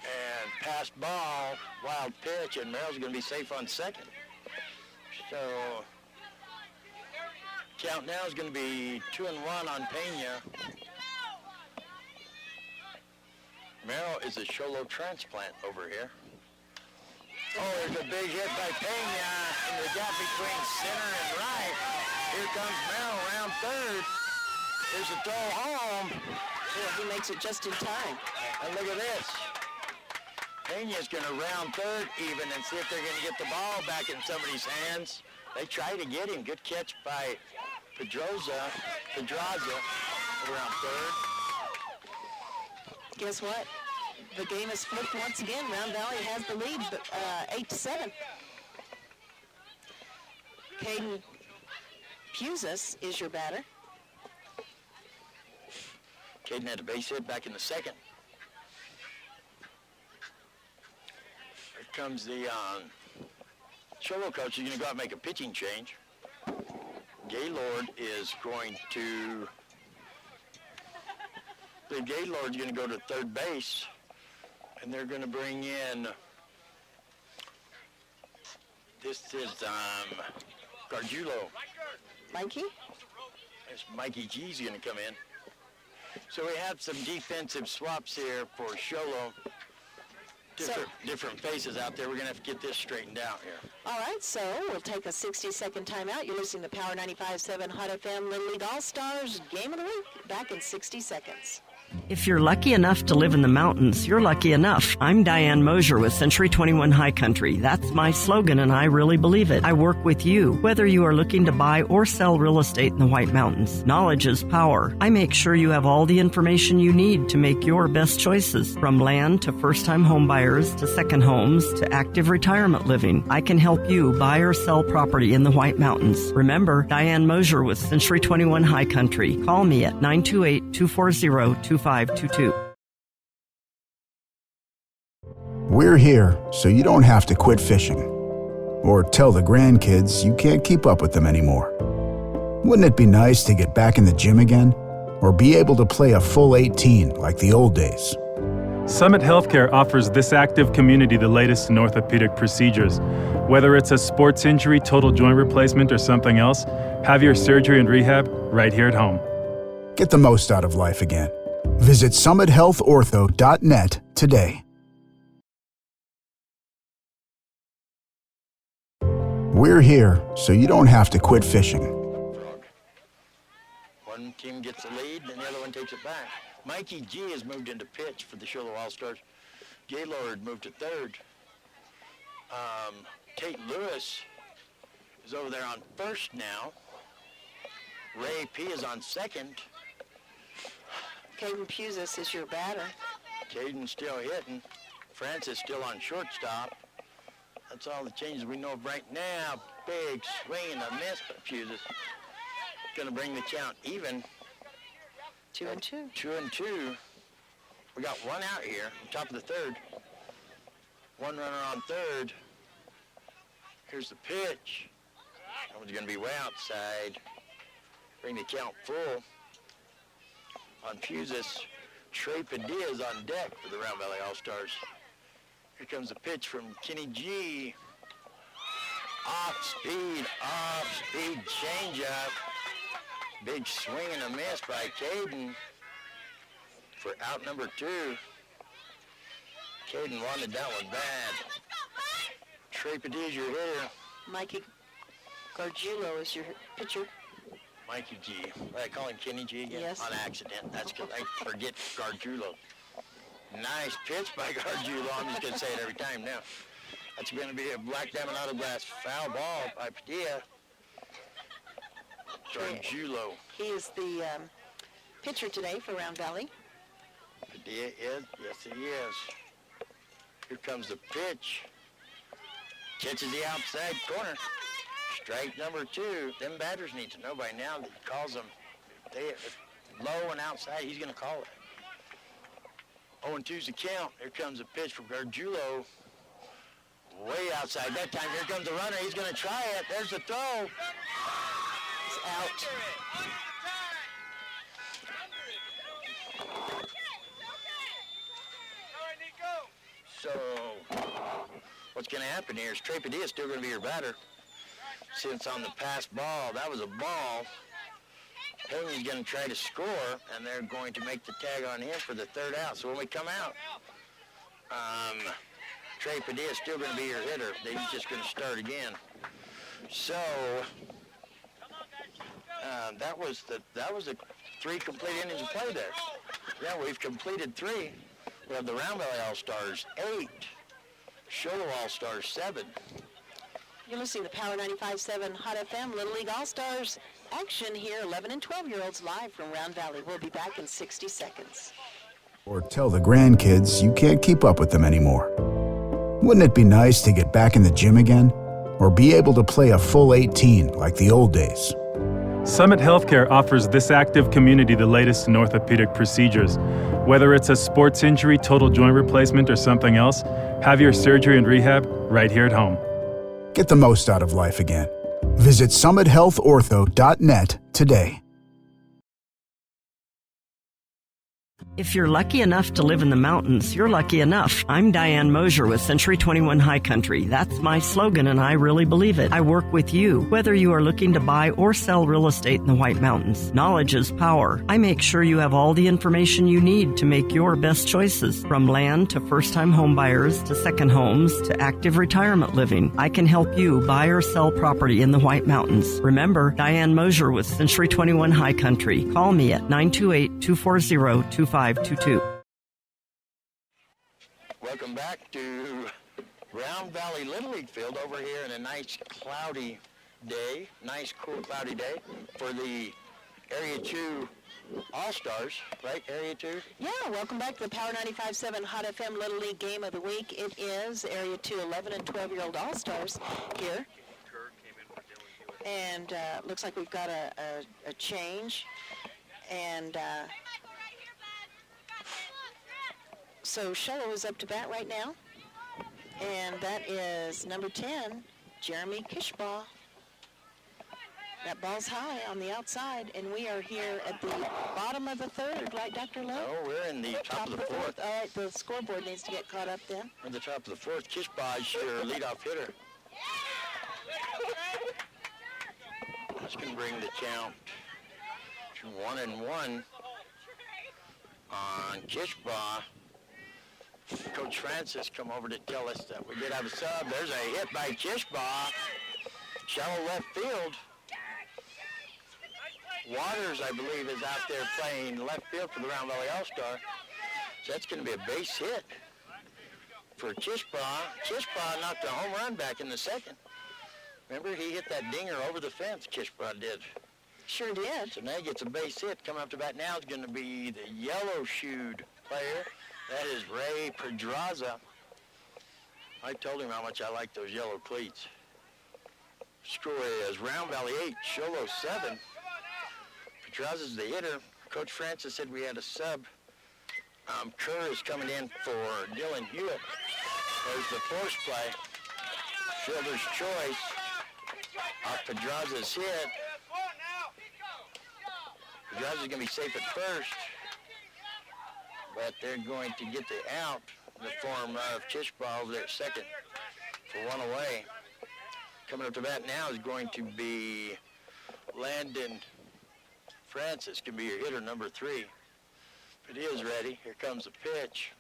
And pass ball, wild pitch, and Merrill's going to be safe on second. So count now is going to be 2-1 on Pena. Merrill is a Sholo transplant over here. Oh, there's a big hit by Pena in the gap between center and right. Here comes Merrill around third. There's a throw home. Yeah, he makes it just in time. And look at this. Pena's going to round third even and see if they're going to get the ball back in somebody's hands. They try to get him. Good catch by Pedraza around third. Guess what? The game is flipped once again. Round Valley has the lead, 8-7. Caden Pusis is your batter. Caden had a base hit back in the second. Here comes the Sholo coach. He's going to go out and make a pitching change. Gaylord is going to... The Gaylord's going to go to third base, and they're going to bring in... This is Gargiulo. Mikey? There's Mikey G's going to come in. So we have some defensive swaps here for Sholo. Different faces out there. We're going to have to get this straightened out here. All right, so we'll take a 60-second timeout. You're listening to Power 95.7 Hot FM Little League All-Stars Game of the Week. Back in 60 seconds. If you're lucky enough to live in the mountains, you're lucky enough. I'm Diane Mosier with Century 21 High Country. That's my slogan, and I really believe it. I work with you, whether you are looking to buy or sell real estate in the White Mountains. Knowledge is power. I make sure you have all the information you need to make your best choices. From land to first-time home buyers to second homes to active retirement living, I can help you buy or sell property in the White Mountains. Remember, Diane Mosier with Century 21 High Country. Call me at 928-240-2522. We're here so you don't have to quit fishing or tell the grandkids you can't keep up with them anymore. Wouldn't it be nice to get back in the gym again or be able to play a full 18 like the old days? Summit Healthcare offers this active community the latest in orthopedic procedures. Whether it's a sports injury, total joint replacement, or something else, have your surgery and rehab right here at home. Get the most out of life again. Visit summithealthortho.net today. We're here so you don't have to quit fishing. One team gets the lead, and the other one takes it back. Mikey G has moved into pitch for the Sholo All-Stars. Gaylord moved to third. Tate Lewis is over there on first now. Ray P is on second. Caden Pusis is your batter. Caden's still hitting. Francis still on shortstop. That's all the changes we know of right now. Big swing and a miss, but Pusis going to bring the count even. 2-2. 2-2. We got one out here, top of the third. One runner on third. Here's the pitch. That one's going to be way outside. Bring the count full. On Pusis, Trey Padilla is on deck for the Round Valley All-Stars. Here comes the pitch from Kenny G. Off speed changeup. Big swing and a miss by Caden for out number 2. Caden wanted that one bad. Trey Padilla's your hitter. Mikey Gargiulo is your pitcher. Mikey G. I call him Kenny G again? Yes. On accident. That's because I forget Gargiulo. Nice pitch by Gargiulo. I'm just going to say it every time now. That's going to be a black diamond auto glass foul ball by Padilla. Gargiulo. He is the pitcher today for Round Valley. Padilla is? Yes, he is. Here comes the pitch. Catches the outside corner. Strike number 2. Them batters need to know by now that he calls them. If low and outside, he's going to call it. 0-2's the count. Here comes a pitch from Gargiulo. Way outside that time. Here comes the runner. He's going to try it. There's the throw. It's out. what's going to happen here is Trey Padilla is still going to be your batter. Since on the pass ball, that was a ball, Pena's going to try to score, and they're going to make the tag on him for the third out. So when we come out, Trey Padilla is still going to be your hitter. He's just going to start again. So that was the 3 complete innings of play there. Yeah, we've completed 3. We have the Round Valley All-Stars 8, Sholo All-Stars 7. You're listening to Power 95.7 Hot FM Little League All-Stars action here, 11 and 12-year-olds live from Round Valley. We'll be back in 60 seconds. Or tell the grandkids you can't keep up with them anymore. Wouldn't it be nice to get back in the gym again? Or be able to play a full 18 like the old days? Summit Healthcare offers this active community the latest in orthopedic procedures. Whether it's a sports injury, total joint replacement, or something else, have your surgery and rehab right here at home. Get the most out of life again. Visit summithealthortho.net today. If you're lucky enough to live in the mountains, you're lucky enough. I'm Diane Mosier with Century 21 High Country. That's my slogan, and I really believe it. I work with you, whether you are looking to buy or sell real estate in the White Mountains. Knowledge is power. I make sure you have all the information you need to make your best choices. From land to first-time home buyers to second homes to active retirement living, I can help you buy or sell property in the White Mountains. Remember, Diane Mosier with Century 21 High Country. Call me at 928-240-2522. Welcome back to Round Valley Little League Field over here in a nice cloudy day, nice cool cloudy day for the Area 2 All-Stars, right, Area 2? Yeah, welcome back to the Power 95.7 Hot FM Little League Game of the Week. It is Area 2 11 and 12-year-old All-Stars here. And looks like we've got a change. And so Sholo is up to bat right now. And that is number 10, Jeremy Kishbaugh. That ball's high on the outside, and we are here at the bottom of the third, right, Dr. Lowe? No, we're in the top of the fourth. All right, the scoreboard needs to get caught up then. We're in the top of the fourth. Kishbaugh is your leadoff hitter. That's going to bring the count to 1-1 on Kishbaugh. Coach Francis come over to tell us that we did have a sub. There's a hit by Kishbaugh. Shallow left field. Waters, I believe, is out there playing left field for the Round Valley All-Star. So that's going to be a base hit for Kishbaugh. Kishbaugh knocked a home run back in the second. Remember, he hit that dinger over the fence, Kishbaugh did. Sure did. So now he gets a base hit. Coming up to bat now is going to be the yellow-shoed player. That is Ray Pedraza. I told him how much I like those yellow cleats. Score is Round Valley 8, Sholo 7. Pedraza's the hitter. Coach Francis said we had a sub. Kerr is coming in for Dylan Hewitt. There's the force play. Fielder's choice. Off Pedraza's hit. Pedraza's going to be safe at first. But they're going to get the out in the form of Kishbaugh over there at second for one away. Coming up to bat now is going to be Landon Francis, can be your hitter, number 3. But he is ready. Here comes the pitch.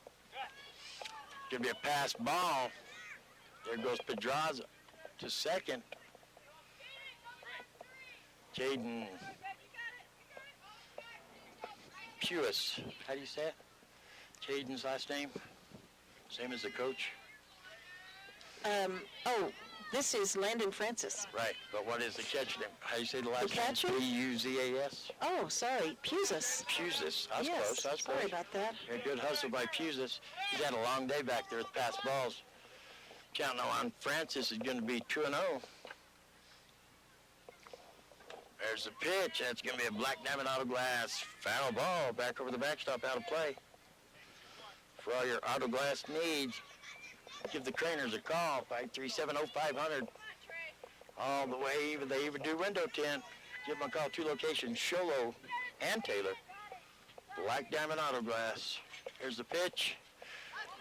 Going to be a pass ball. There goes Pedraza to second. Jaden Pewis. How do you say it? Jaden's last name? Same as the coach? This is Landon Francis. Right, but what is the catch name? How do you say the last The catcher? name? P-U-Z-A-S? Oh, sorry, Pusis. Pusis. That's Yes, close. That's sorry close. about that. A good hustle by Pusis. He's had a long day back there with pass balls. Counting on Francis is going to be 2-0. There's the pitch. That's going to be a black diamond auto glass foul ball back over the backstop, out of play. For all your auto glass needs, give the Craners a call, 537-0500. All the way, they even do window tint. Give them a call, 2 locations, Sholo and Taylor. Black diamond auto glass. Here's the pitch.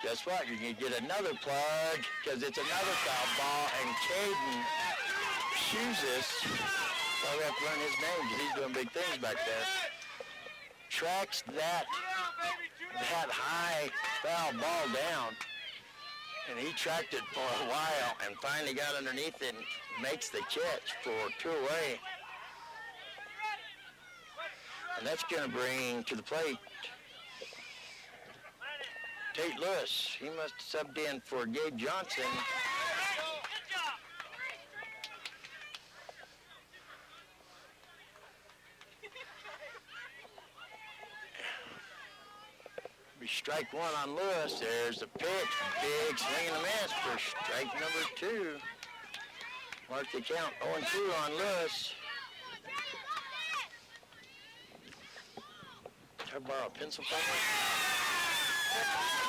Guess what? You can get another plug because it's another foul ball, and Caden Shoes, well, we have to learn his name because he's doing big things back there. Tracks that high foul ball down, and he tracked it for a while and finally got underneath it and makes the catch for 2 away. And that's going to bring to the plate Tate Lewis. He must have subbed in for Gabe Johnson. Strike one on Lewis. There's the pitch. Big swing and a miss for strike number 2. Mark the count 0-2 on Lewis. Can I borrow a pencil from me?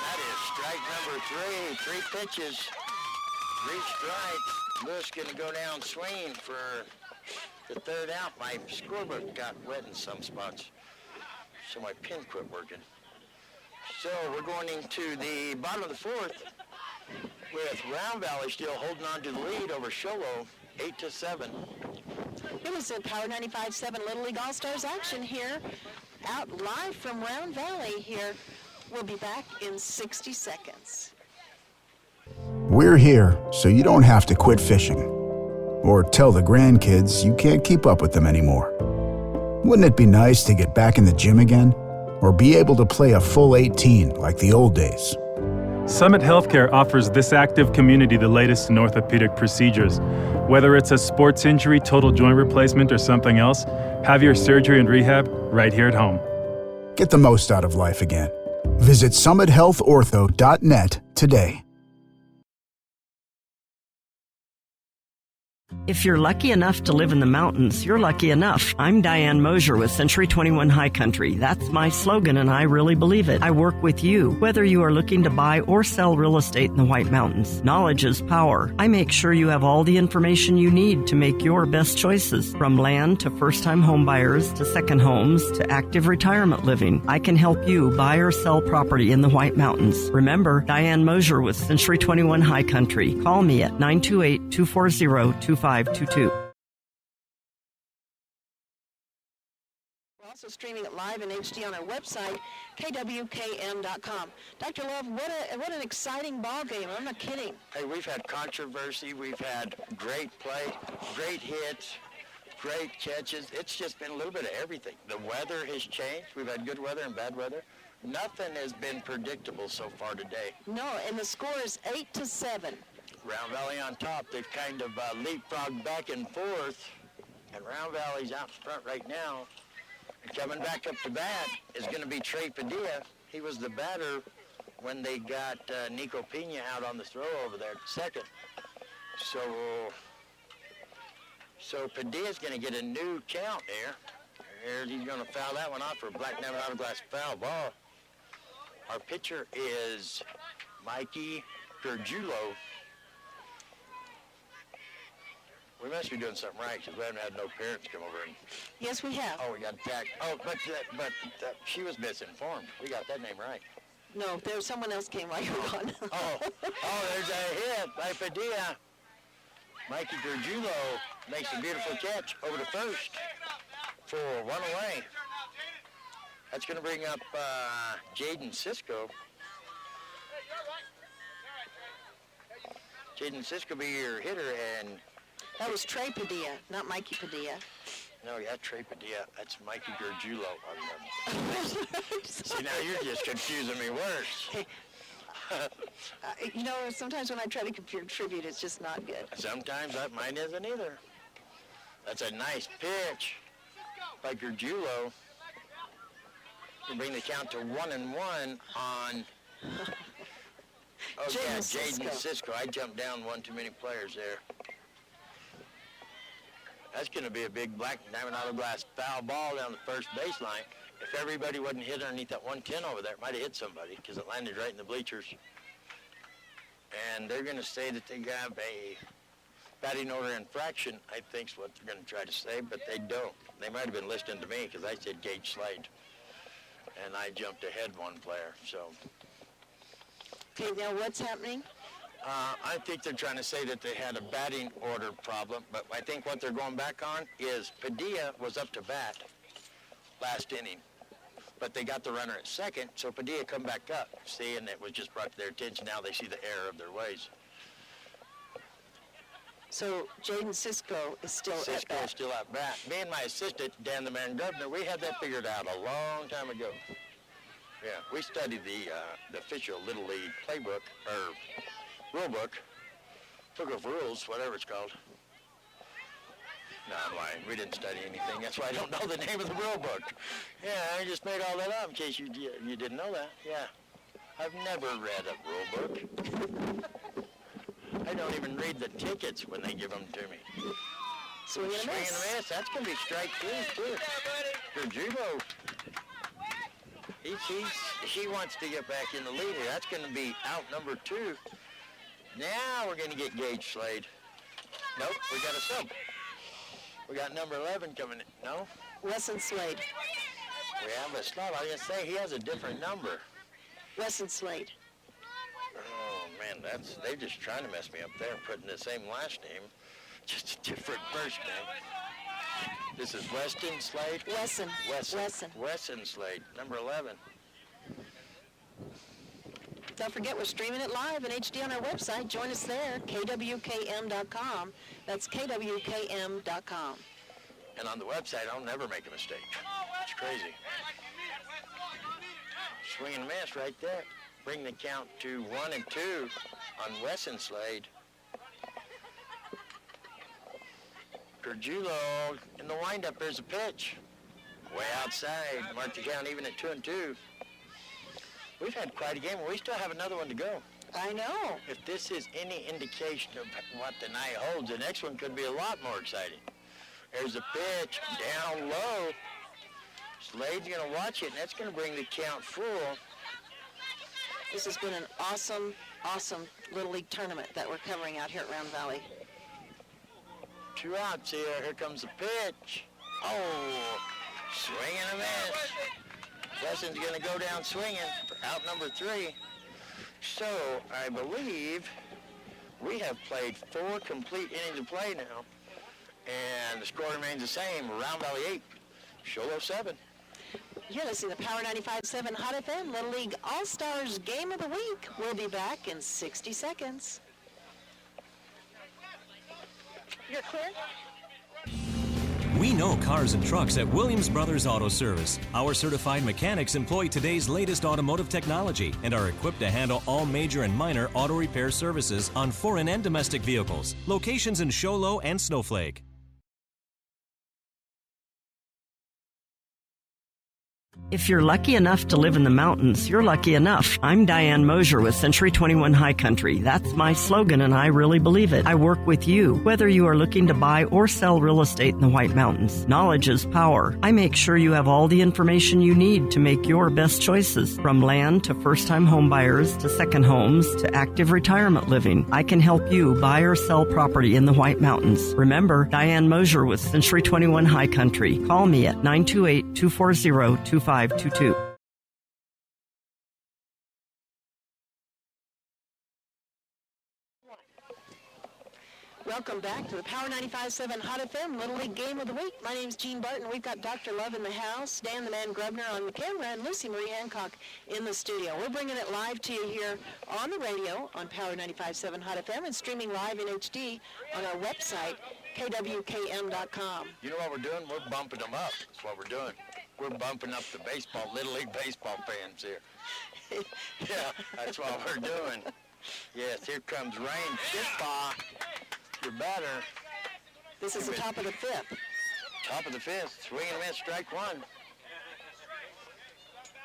That is strike number 3. 3 pitches, 3 strikes. Lewis going to go down swinging for the 3rd out. My scorebook got wet in some spots, so my pen quit working. So we're going into the bottom of the 4th with Round Valley still holding on to the lead over Sholo, 8-7. It was a Power 95.7 Little League All-Stars action here, out live from Round Valley here. We'll be back in 60 seconds. We're here so you don't have to quit fishing or tell the grandkids you can't keep up with them anymore. Wouldn't it be nice to get back in the gym again? Or be able to play a full 18 like the old days? Summit Healthcare offers this active community the latest in orthopedic procedures. Whether it's a sports injury, total joint replacement, or something else, have your surgery and rehab right here at home. Get the most out of life again. Visit summithealthortho.net today. If you're lucky enough to live in the mountains, you're lucky enough. I'm Diane Mosier with Century 21 High Country. That's my slogan, and I really believe it. I work with you, whether you are looking to buy or sell real estate in the White Mountains. Knowledge is power. I make sure you have all the information you need to make your best choices. From land to first-time home buyers to second homes to active retirement living, I can help you buy or sell property in the White Mountains. Remember, Diane Mosier with Century 21 High Country. Call me at 928-240-2522. We're also streaming it live in HD on our website, kwkm.com. Dr. Love, what an exciting ball game. I'm not kidding. Hey, we've had controversy. We've had great play, great hits, great catches. It's just been a little bit of everything. The weather has changed. We've had good weather and bad weather. Nothing has been predictable so far today. No, and the score is 8-7. Round Valley on top. They've kind of leapfrogged back and forth, and Round Valley's out front right now. And coming back up to bat is going to be Trey Padilla. He was the batter when they got Nico Pena out on the throw over there at second. So Padilla's going to get a new count there. He's going to foul that one off for a black diamond autoglass foul ball. Our pitcher is Mikey Gergiulo. We must be doing something right because we haven't had no parents come over and... Yes, we have. Oh, we got tagged. Oh, but she was misinformed. We got that name right. No, there's someone else came while you were gone. There's a hit by Padilla. Mikey Gergiulo makes a beautiful catch over to first for 1 away. That's going to bring up Jaden Cisco. Jaden Cisco will be your hitter, and... That was Trey Padilla, not Mikey Padilla. No, yeah, Trey Padilla. That's Mikey Gergiulo on them. See, now you're just confusing me worse. Sometimes when I try to contribute, it's just not good. Sometimes mine isn't either. That's a nice pitch by Gergiulo. You bring the count to 1-1 on... Jaden Cisco. I jumped down one too many players there. That's going to be a big black diamond autoglass foul ball down the first baseline. If everybody wasn't hit underneath that 110 over there, it might have hit somebody because it landed right in the bleachers. And they're going to say that they have a batting order infraction, I think is what they're going to try to say, but they don't. They might have been listening to me because I said Gage Slade, and I jumped ahead one player. So Okay, now what's happening? I think they're trying to say that they had a batting order problem, but I think what they're going back on is Padilla was up to bat last inning, but they got the runner at second, so Padilla come back up, see, and it was just brought to their attention. Now they see the error of their ways. So Jaden Cisco is still at Cisco bat. is still at bat. Me and my assistant, Dan the Man Governor, we had that figured out a long time ago. Yeah, we studied the official Little League playbook, or rule book, book of rules, whatever it's called. No, I'm lying. We didn't study anything. That's why I don't know the name of the rule book. Yeah, I just made all that up in case you didn't know that. Yeah. I've never read a rule book. I don't even read the tickets when they give them to me. Swing and a Swing and miss. a miss. That's going to be strike two, too. For Jubo. He wants to get back in the lead here. That's going to be out number 2. Now we're going to get Gage Slade. Nope, we got a sub. We got number 11 coming in. No? Wesson Slade. We have a snub. I was going to say he has a different number. Wesson Slade. Oh, man, they're just trying to mess me up there, putting the same last name, just a different first name. This is Weston Slade? Wesson. Wesson Slade, number 11. Don't forget, we're streaming it live in HD on our website. Join us there, kwkm.com. That's kwkm.com. And on the website, I'll never make a mistake. It's crazy. Swing and miss right there. Bring the count to 1 and 2 on Wesson Slade. Perjulo in the windup. There's a pitch. Way outside. Mark the count even at 2 and 2. We've had quite a game. We still have another one to go. I know. If this is any indication of what the night holds, the next one could be a lot more exciting. There's a pitch down low. Slade's going to watch it, and that's going to bring the count full. This has been an awesome, awesome Little League tournament that we're covering out here at Round Valley. 2 outs here. Here comes the pitch. Oh, swing and a miss. Wesson's going to go down swinging for out number 3. So I believe we have played 4 complete innings of play now, and the score remains the same. Round Valley 8, Sholo 7. You're listening to Power 95.7 Hot FM Little League All-Stars Game of the Week. We'll be back in 60 seconds. You're clear? We know cars and trucks at Williams Brothers Auto Service. Our certified mechanics employ today's latest automotive technology and are equipped to handle all major and minor auto repair services on foreign and domestic vehicles. Locations in Sholo and Snowflake. If you're lucky enough to live in the mountains, you're lucky enough. I'm Diane Mosier with Century 21 High Country. That's my slogan, and I really believe it. I work with you, whether you are looking to buy or sell real estate in the White Mountains. Knowledge is power. I make sure you have all the information you need to make your best choices. From land to first-time home buyers to second homes to active retirement living, I can help you buy or sell property in the White Mountains. Remember, Diane Mosier with Century 21 High Country. Call me at 928-240-2522. Welcome back to the Power 95.7 Hot FM Little League Game of the Week. My name's Jean Barton. We've got Dr. Love in the house, Dan the Man Grubner on the camera, and Lucy Marie Hancock in the studio. We're bringing it live to you here on the radio on Power 95.7 Hot FM and streaming live in HD on our website, kwkm.com. You know what we're doing? We're bumping them up. That's what we're doing. We're bumping up the Little League baseball fans here. Yeah, that's what we're doing. Yes, here comes Rain Chippa, your batter. This is the top of the 5th. Top of the 5th, swing and miss, strike 1.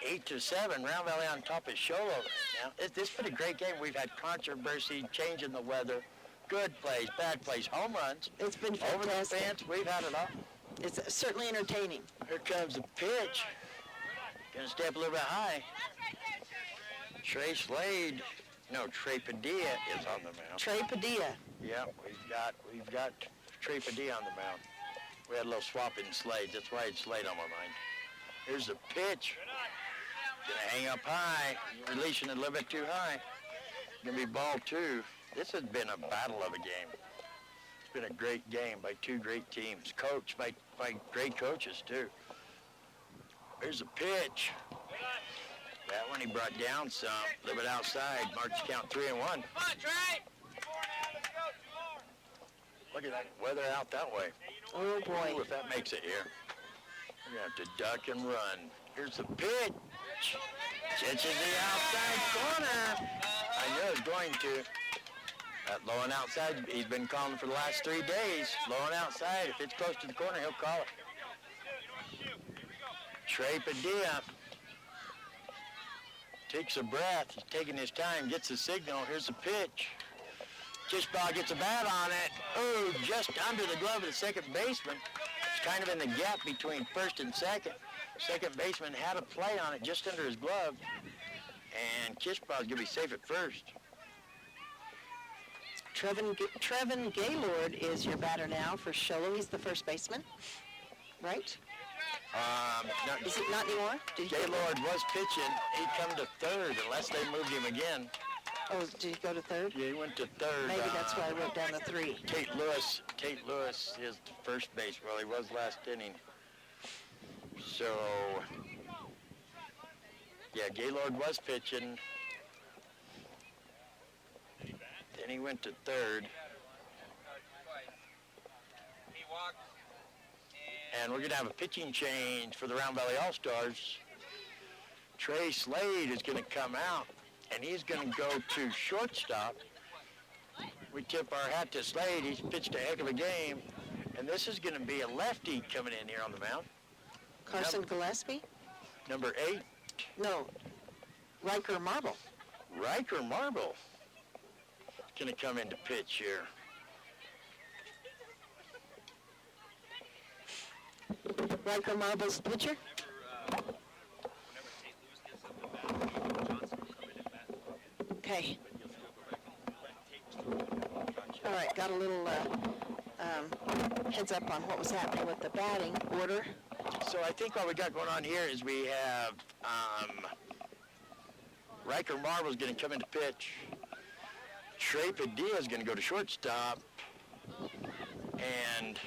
8-7, Round Valley on top of Sholo. Now, this has been a great game. We've had controversy, changing the weather, good plays, bad plays, home runs. It's been Over the fantastic. fence, we've had it all. It's certainly entertaining. Here comes the pitch. Gonna step a little bit high. Trey Padilla is on the mound. Trey Padilla. Yeah, we've got Trey Padilla on the mound. We had a little swap in Slade. That's why it's Slade on my mind. Here's the pitch. Gonna hang up high. Releasing it a little bit too high. going to be ball 2. This has been a battle of a game. It's been a great game by 2 great teams, coached by great coaches, too. Here's a pitch. That one he brought down some, a little bit outside, marks count 3-1. Come on, Trey! Look at that weather out that way. Oh, boy. Ooh, if that makes it here. We're going to have to duck and run. Here's the pitch. Catches the outside corner. I knew it was going to. That low and outside, he's been calling for the last 3 days. Low and outside. If it's close to the corner, he'll call it. Trey Padilla takes a breath. He's taking his time, gets the signal. Here's the pitch. Kishbaugh gets a bat on it. Oh, just under the glove of the second baseman. It's kind of in the gap between first and second. Second baseman had a play on it just under his glove. And Kishbaugh's going to be safe at first. Trevin Gaylord is your batter now for Sholo. He's the first baseman, right? No, Is it not anymore? Gaylord was pitching. He'd come to third unless they moved him again. Oh, did he go to third? Yeah, he went to third. Maybe that's why I wrote down the 3. Tate Lewis is the first base. Well, he was last inning. So, yeah, Gaylord was pitching. Then he went to third. And we're going to have a pitching change for the Round Valley All-Stars. Trey Slade is going to come out, and he's going to go to shortstop. We tip our hat to Slade. He's pitched a heck of a game. And this is going to be a lefty coming in here on the mound. Carson Gillespie? Number 8. No, Riker Marble. Riker Marble going to come in to pitch here. Riker Marble's pitcher. Okay. All right, got a little heads up on what was happening with the batting order. So I think what we got going on here is we have Riker Marble's going to come in to pitch. Trey Padilla is going to go to shortstop. And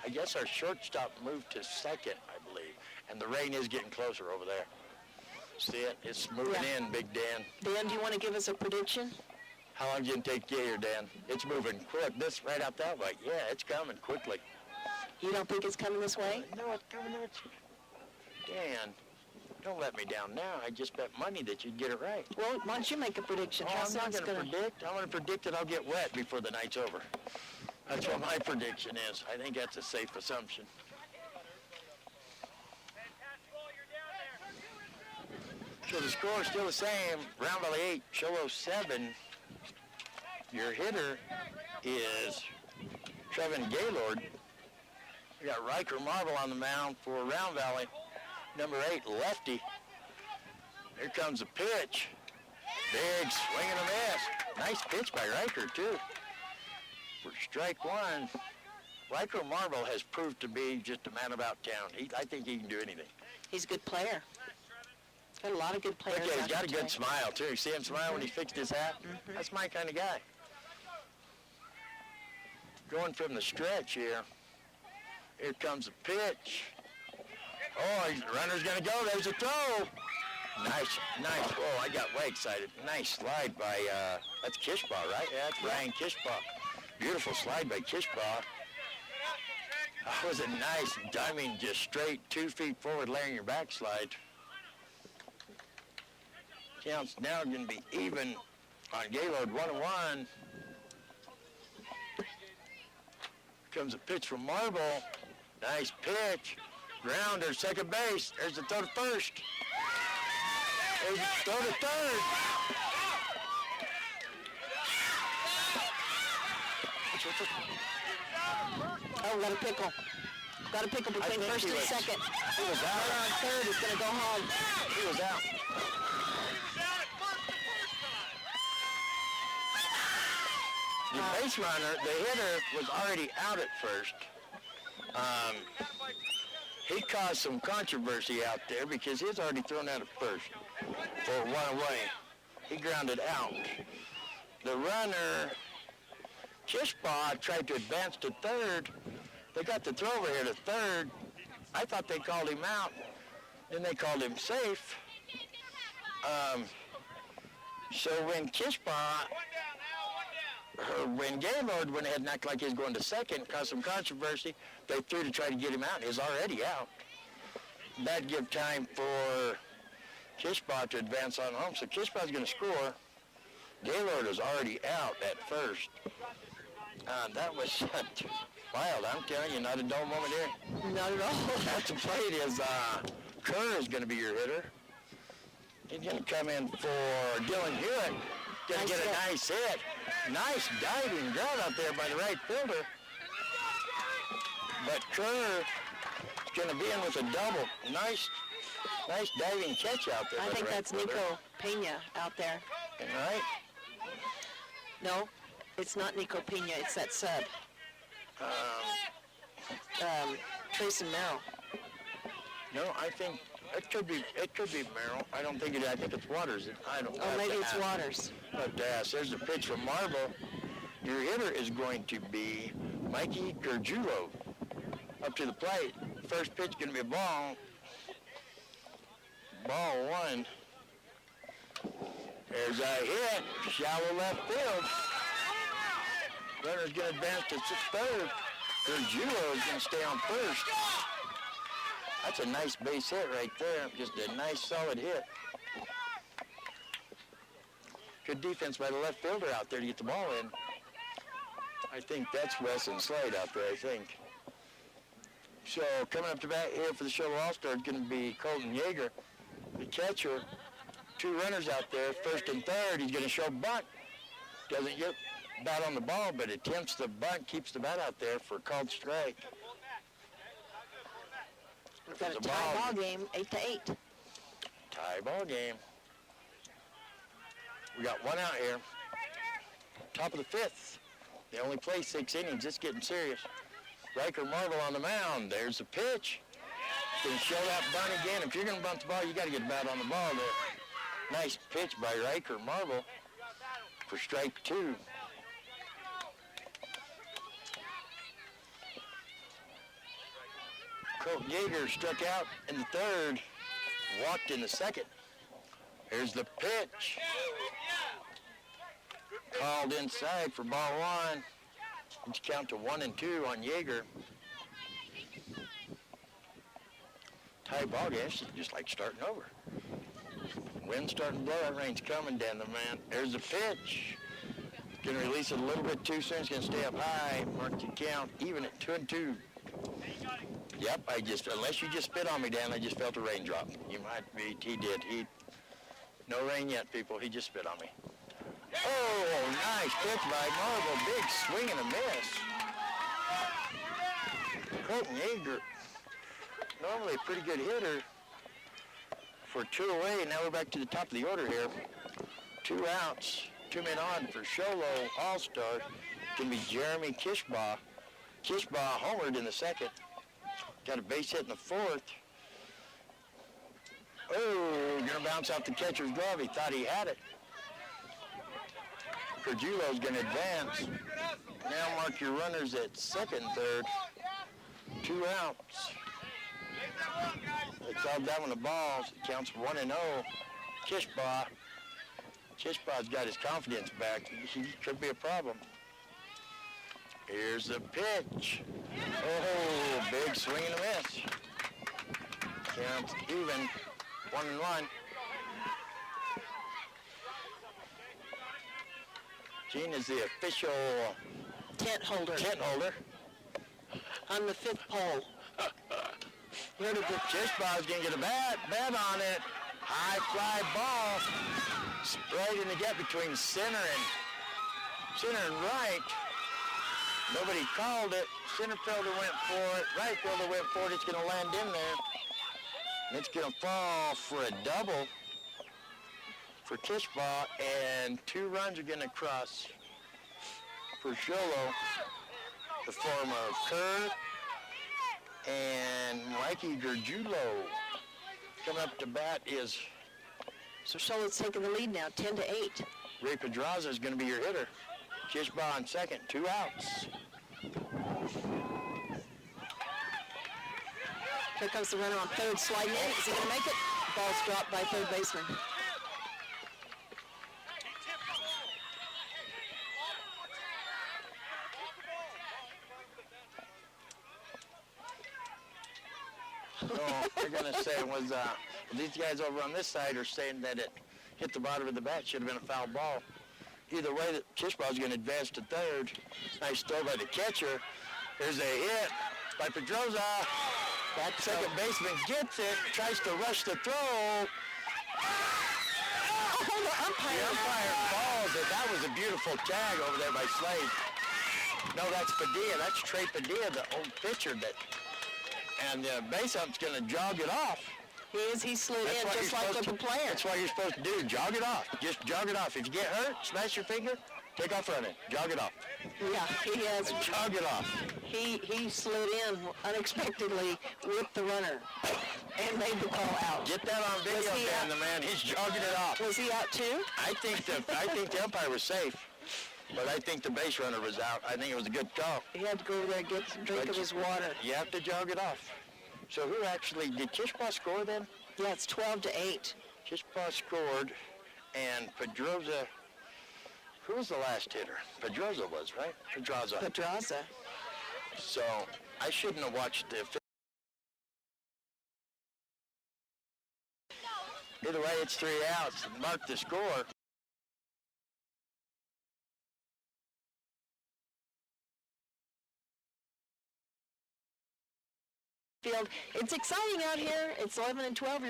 I guess our shortstop moved to second, I believe. And the rain is getting closer over there. See it? It's moving in, Big Dan. Dan, do you want to give us a prediction? How long is it going to take to get here, Dan? It's moving quick. This right out that way. Yeah, it's coming quickly. You don't think it's coming this way? No, it's coming. Dan, don't let me down now. I just bet money that you'd get it right. Well, why don't you make a prediction? Oh, I'm not going to predict. I'm going to predict that I'll get wet before the night's over. That's what my prediction is. I think that's a safe assumption. So the score is still the same. Round Valley 8, Sholo 7. Your hitter is Trevin Gaylord. We got Riker Marble on the mound for Round Valley. Number 8, lefty. Here comes a pitch. Big swing and a miss. Nice pitch by Riker, too. For strike 1. Riker Marble has proved to be just a man about town. I think he can do anything. He's a good player. Got a lot of good players. Look, he's got a good smile, too. You see him smile when he fixed his hat? Mm-hmm. That's my kind of guy. Going from the stretch here. Here comes a pitch. Oh, the runner's going to go. There's a throw. Nice. Oh, I got way excited. Nice slide by, that's Kishbaugh, right? Yeah, that's Ryan Kishbaugh. Beautiful slide by Kishbaugh. That was a nice diming, just straight 2 feet forward, laying your backslide. Counts now going to be even on Gaylord, 1-1. Comes a pitch from Marble. Nice pitch. Grounder, second base. There's the throw to first. There's the throw to third. Oh, got a pickle. Got a pickle between first and second. He was out. Runner on third is going to go home. He was out. The base runner, the hitter, was already out at first. He caused some controversy out there because he's already thrown out at first for 1 away. He grounded out. the runner, Kishbaugh, tried to advance to third. They got the throw over here to third. I thought they called him out. Then they called him safe. So when Kishbaugh, when Gaylord went ahead and acted like he was going to second, caused some controversy, they threw to try to get him out. He was already out. That'd give time for Kishbaugh to advance on home. So Kishbaugh's going to score. Gaylord is already out at first. That was wild. I'm telling you, not a dull moment here. Not at all. At the plate is Kerr is going to be your hitter. He's going to come in for Dylan Hewitt. Going to get a nice hit. Nice diving ground out there by the right fielder. But Kerr is going to be in with a double. Nice diving catch out there. I think that's Nico Pena out there. Right? No, it's not Nico Pena. It's that sub. Trace and Merrill. No, I think it could be Merrill. I don't think it. I think it's Waters. I don't. Oh, maybe it's Waters. But there's the pitch from Marble. Your hitter is going to be Mikey Gerjulo. Up to the plate. First pitch going to be a ball. Ball one. There's a hit. Shallow left field. Runner's going to advance to third. Gerjulo is going to stay on first. That's a nice base hit right there. Just a nice solid hit. Good defense by the left fielder out there to get the ball in. I think that's Wesson Slade out there, I think. So coming up to bat here for the Show All-Star is going to be Colton Yeager, the catcher. Two runners out there, first and third. He's going to show bunt. Doesn't get bat on the ball, but attempts the bunt, keeps the bat out there for a called strike. We've got a tie ball game, 8-8. Tie ball game. We got one out here. Top of the fifth. They only play 6 innings. It's getting serious. Riker Marble on the mound. There's the pitch. Going to show that bunt again. If you're going to bunt the ball, you got to get the bat on the ball there. Nice pitch by Riker Marble for strike 2. Colton Yeager struck out in the third, walked in the second. Here's the pitch. Called inside for ball one. Let's count to 1 and 2 on Yeager. Tie ball game, just like starting over. Wind starting to blow, that rain's coming down the man. There's the pitch. Gonna release it a little bit too soon. It's gonna stay up high. Mark the count, even at 2 and 2. Yep, unless you just spit on me, Dan, I just felt a raindrop. You might be, he did. No rain yet, people. He just spit on me. Oh, nice pitch by Marble. Big swing and a miss. Colton Yeager, normally a pretty good hitter for 2 away. Now we're back to the top of the order here. 2 outs, 2 men on for Sholo All-Star. Can be Jeremy Kishbaugh. Kishbaugh homered in the second. Got a base hit in the fourth. Oh, gonna bounce off the catcher's glove. He thought he had it. Gerjulo's gonna advance. Now mark your runners at second, third. 2 outs. They called that one a ball. It counts 1 and 0. Kishbaugh. Kishbaugh's got his confidence back. He could be a problem. Here's the pitch. Oh, big swing and a miss. Counts even, 1 and 1. Gene is the official tent holder. On the 5th pole. Here to the Kishbaugh's gonna get a bat on it. High fly ball. Right in the gap between center and right. Nobody called it. Center fielder went for it. Right fielder went for it. It's going to land in there. And it's going to fall for a double for Kishbaugh. And 2 runs are going to cross for Sholo. The form of Kerr and Mikey Gerjulo. Coming up to bat is... So Sholo's taking the lead now, 10-8. Ray Pedraza is going to be your hitter. Chishbaugh on second, 2 outs. Here comes the runner on third, sliding in. Is he going to make it? Ball's dropped by third baseman. So they're going to say it was, these guys over on this side are saying that it hit the bottom of the bat, should have been a foul ball. Either way, the Chishbaugh's going to advance to third. Nice throw by the catcher. There's a hit by Pedroza. That second baseman gets it, tries to rush the throw. Oh, the umpire. The umpire calls it. That was a beautiful tag over there by Slade. No, that's Padilla. That's Trey Padilla, the old pitcher. And the base ump's going to jog it off. He slid in just like the player. That's what you're supposed to do. Jog it off. Just jog it off. If you get hurt, smash your finger, take off running. Jog it off. Yeah, he has. Jog it off. He slid in unexpectedly with the runner and made the call out. Get that on video, Dan, the man. He's jogging it off. Was he out too? I think the umpire was safe, but I think the base runner was out. I think it was a good call. He had to go over there and get some drink of his water. You have to jog it off. So who actually, did Chishbaugh score then? Yeah, it's 12-8. Chishbaugh scored, and Pedroza, who was the last hitter? Pedroza was, right? Pedraza. So I shouldn't have watched the. Either way, it's 3 outs. Mark the score. Field. It's exciting out here. It's 11 and 12.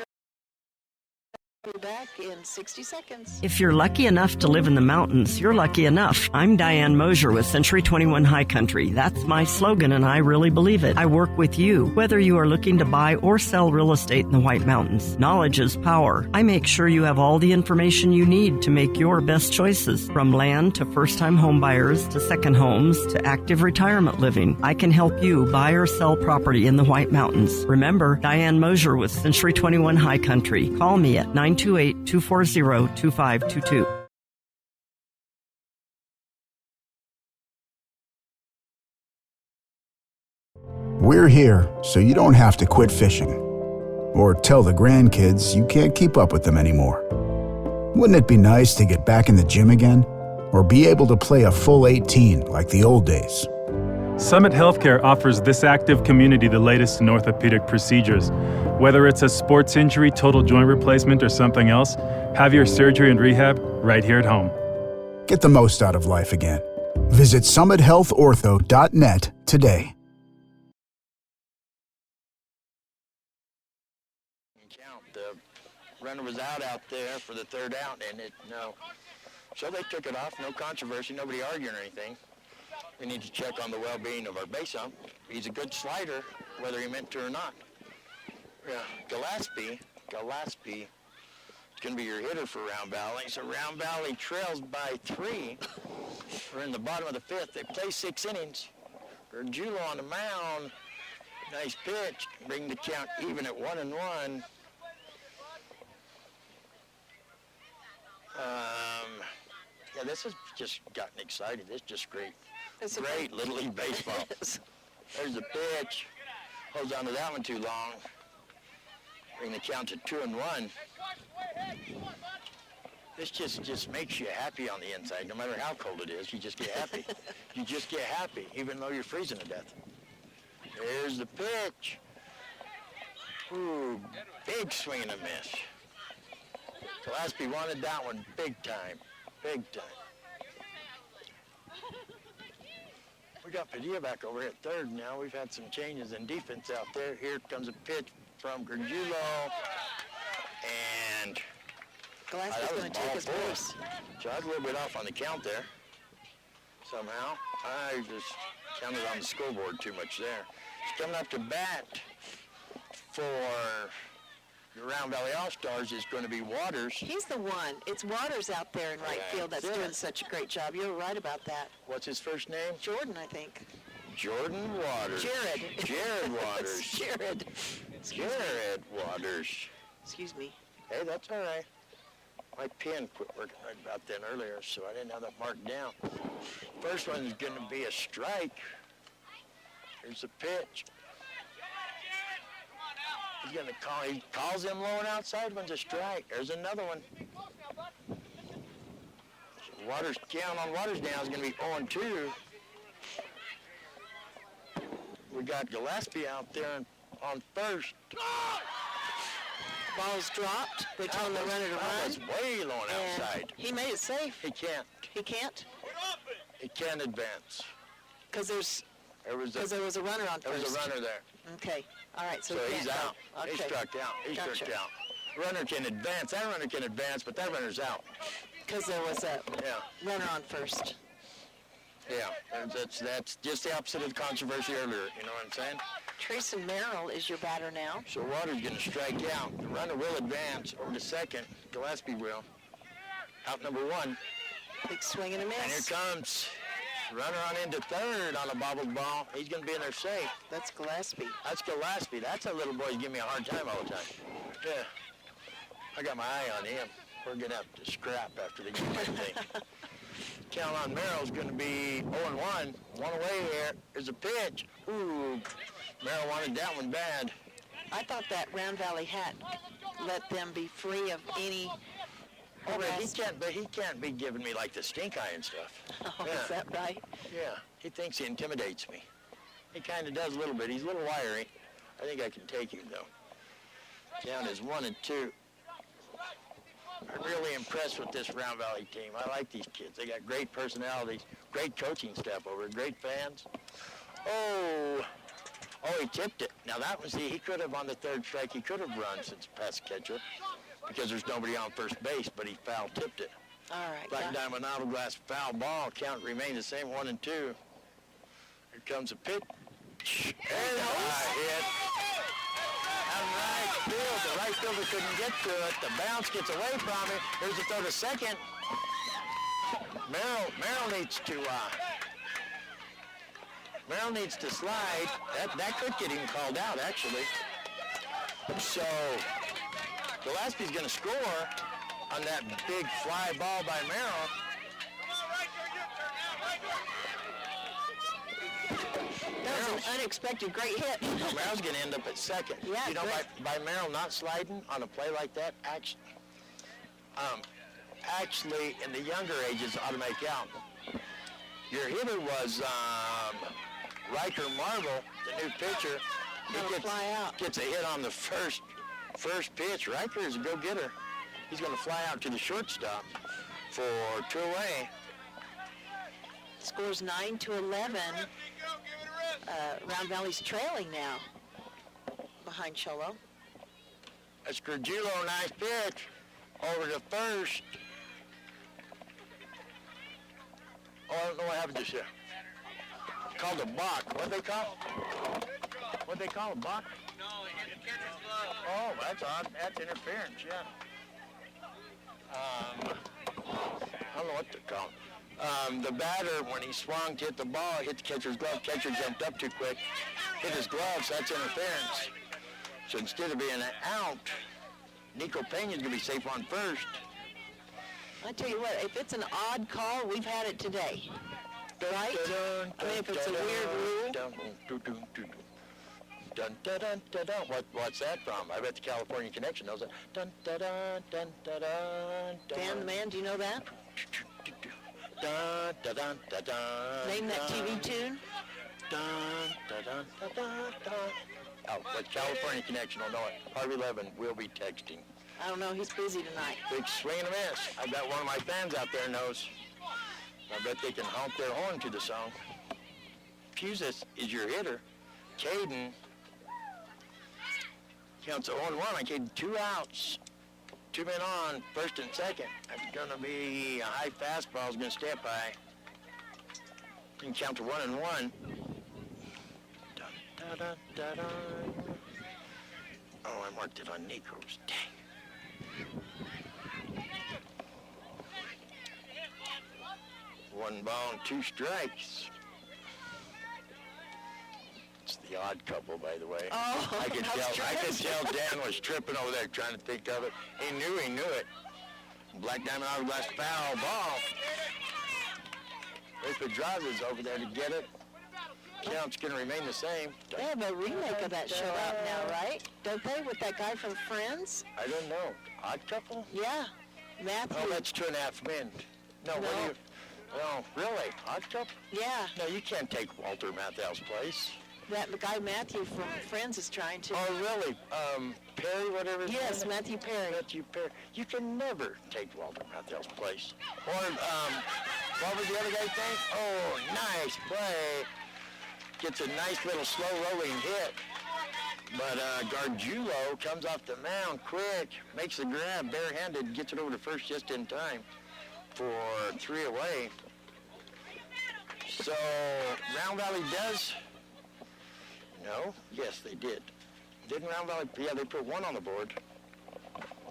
We'll be back in 60 seconds. If you're lucky enough to live in the mountains, you're lucky enough. I'm Diane Mosier with Century 21 High Country. That's my slogan, and I really believe it. I work with you, whether you are looking to buy or sell real estate in the White Mountains. Knowledge is power. I make sure you have all the information you need to make your best choices. From land to first-time home buyers to second homes to active retirement living, I can help you buy or sell property in the White Mountains. Remember, Diane Mosier with Century 21 High Country. Call me at 928-240-2522. We're here so you don't have to quit fishing or tell the grandkids you can't keep up with them anymore. Wouldn't it be nice to get back in the gym again or be able to play a full 18 like the old days? Summit Healthcare offers this active community the latest in orthopedic procedures. Whether it's a sports injury, total joint replacement, or something else, have your surgery and rehab right here at home. Get the most out of life again. Visit summithealthortho.net today. The runner was out there for the 3rd out, and so they took it off. No controversy, nobody arguing or anything. We need to check on the well-being of our base ump. He's a good slider, whether he meant to or not. Yeah, Gillespie is going to be your hitter for Round Valley. So Round Valley trails by 3. We're in the bottom of the 5th. They play 6 innings. Gerjulo on the mound. Nice pitch. Bring the count even at 1-1. Yeah, this has just gotten exciting. This is just great. It's great Little League baseball. There's the pitch. Holds on to that one too long. Bring the count to 2-1. This just makes you happy on the inside. No matter how cold it is, you just get happy. You just get happy, even though you're freezing to death. There's the pitch. Ooh, big swing and a miss. Gillespie wanted that one big time. Big time. We got Padilla back over at 3rd now. We've had some changes in defense out there. Here comes a pitch from Gerjulo. And Gillespie's going to take his place. So I was a little bit off on the count there. Somehow. I just counted on the scoreboard too much there. He's coming up to bat for the Round Valley Allstars is going to be Waters. He's the one. It's Waters out there in right field that's doing such a great job. You're right about that. What's his first name? Jordan, I think. Jordan Waters. Jared Waters. Jared. Jared Waters. Excuse me. Hey, that's all right. My pen quit working right about then earlier, so I didn't have that marked down. First one is going to be a strike. Here's the pitch. He's going to call. He calls him low and outside. One's a strike. There's another one. Waters count on Waters down is going to be 0-2. We got Gillespie out there on first. Ball's dropped. They told him to run it That's around. way low and outside. He made it safe. He can't. He can't? He can't advance. Because there was a runner on first. There was a runner there. Okay. All right. So, he's can't out. go. Okay. He's struck out. He's Gotcha. struck out. Runner can advance. That runner can advance, but that runner's out. Because there was a Yeah. runner on first. Yeah. And that's just the opposite of the controversy earlier. You know what I'm saying? Trayson Merrill is your batter now. So Waters going to strike out. The runner will advance over to second. Gillespie will. Out number one. Big swing and a And here miss. comes runner on into third on a bobbled ball. He's going to be in there safe. That's Gillespie. That's Gillespie. That's a little boy who's giving me a hard time all the time. Yeah. I got my eye on him. We're going to have to scrap after the game, I think. Count on Merrill's going to be 0-1. One away here. There's a pitch. Ooh. Merrill wanted that one bad. I thought that Round Valley hat let them be free of any Oh, arrest. but he can't be giving me like the stink eye and stuff. Oh, Yeah. is that right? Yeah, he thinks he intimidates me. He kind of does a little bit. He's a little wiry. I think I can take him, though. Count is 1-2. I'm really impressed with this Round Valley team. I like these kids. They got great personalities, great coaching staff over, great fans. Oh, he tipped it. Now that was he could have on the third strike, he could have run since past catcher because there's nobody on first base, but he foul tipped it. All right. Black Diamond Hourglass foul ball. Count remains the same, 1-2. Here comes a pitch. There's a high hit. Out in right field. The right fielder couldn't get to it. The bounce gets away from it. Here's the throw to second. Merrill needs to slide. That could get him called out, actually. So Gillespie's going to score on that big fly ball by Merrill. That was an unexpected great hit. Merrill's going to end up at second. Yeah, you know, great. by Merrill not sliding on a play like that, actually in the younger ages ought to make out. Your hitter was Riker Marble, the new pitcher. Gonna fly out. Gets a hit on the first pitch. Riker is a go-getter. He's going to fly out to the shortstop for 2 away. Scores 9-11. Round Valley's trailing now behind Cholo. That's Gergillo, nice pitch. Over to first. Oh, I don't know what happened just here. Called a balk. What'd they call? What'd they call a balk? No, it catches glove. Oh, that's odd. That's interference, yeah. I don't know what they're called. The batter, when he swung to hit the ball, hit the catcher's glove. Catcher jumped up too quick, hit his glove, so that's interference. So instead of being an out, Nico Pena's going to be safe on first. I tell you what, if it's an odd call, we've had it today. Right? I mean, if it's a weird rule. What's that from? I bet the California Connection knows that. Dun, dun, dun, dun, dun, dun, Dan the Man, do you know that? Dun, dun, dun, dun, dun, Name that TV tune. Dun, dun, dun, dun, dun, dun. Oh, but California Connection will know it. Harvey Levin will be texting. I don't know, he's busy tonight. Big swing and a miss. I bet one of my fans out there knows. I bet they can honk their horn to the song. Pusis is your hitter. Caden counts 0-1 on Caden. 2 outs. 2 men on, first and second. That's going to be a high fastball. Is going to stay up high. You can count to 1-1. Dun, dun, dun, dun, dun. Oh, I marked it on Nico's. Dang. One ball and 2 strikes. It's the odd couple, by the way. Oh, I could tell Dan was tripping over there trying to think of it. He knew it. Black Diamond Hourglass foul ball. Ray Pedraza's over there to get it. Count's going to remain the same. They have a remake of that show out now, right? Don't they, with that guy from Friends? I don't know. Odd Couple? Yeah, Matthew. Oh, that's 2.5 Men. No, what do you... Oh, really? Odd Couple? Yeah, No, you can't take Walter Matthau's place. that guy Matthew from Friends is trying to. Oh, really? Perry, whatever his Yes, name is? Matthew Perry. Matthew Perry. You can never take Walter Matthau's place. Or, what was the other guy's name? Oh, nice play. Gets a nice little slow rolling hit. But Gargiulo comes off the mound quick, makes the grab barehanded, gets it over to first just in time for 3 away. So Round Valley does. No? Yes, they did. Didn't Round Valley? Yeah, they put 1 on the board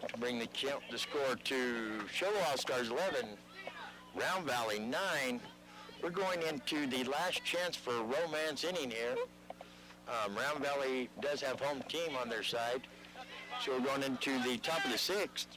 to bring the score to Show Allstars 11, Round Valley 9. We're going into the last chance for a romance inning here. Round Valley does have home team on their side, so we're going into the top of the 6th.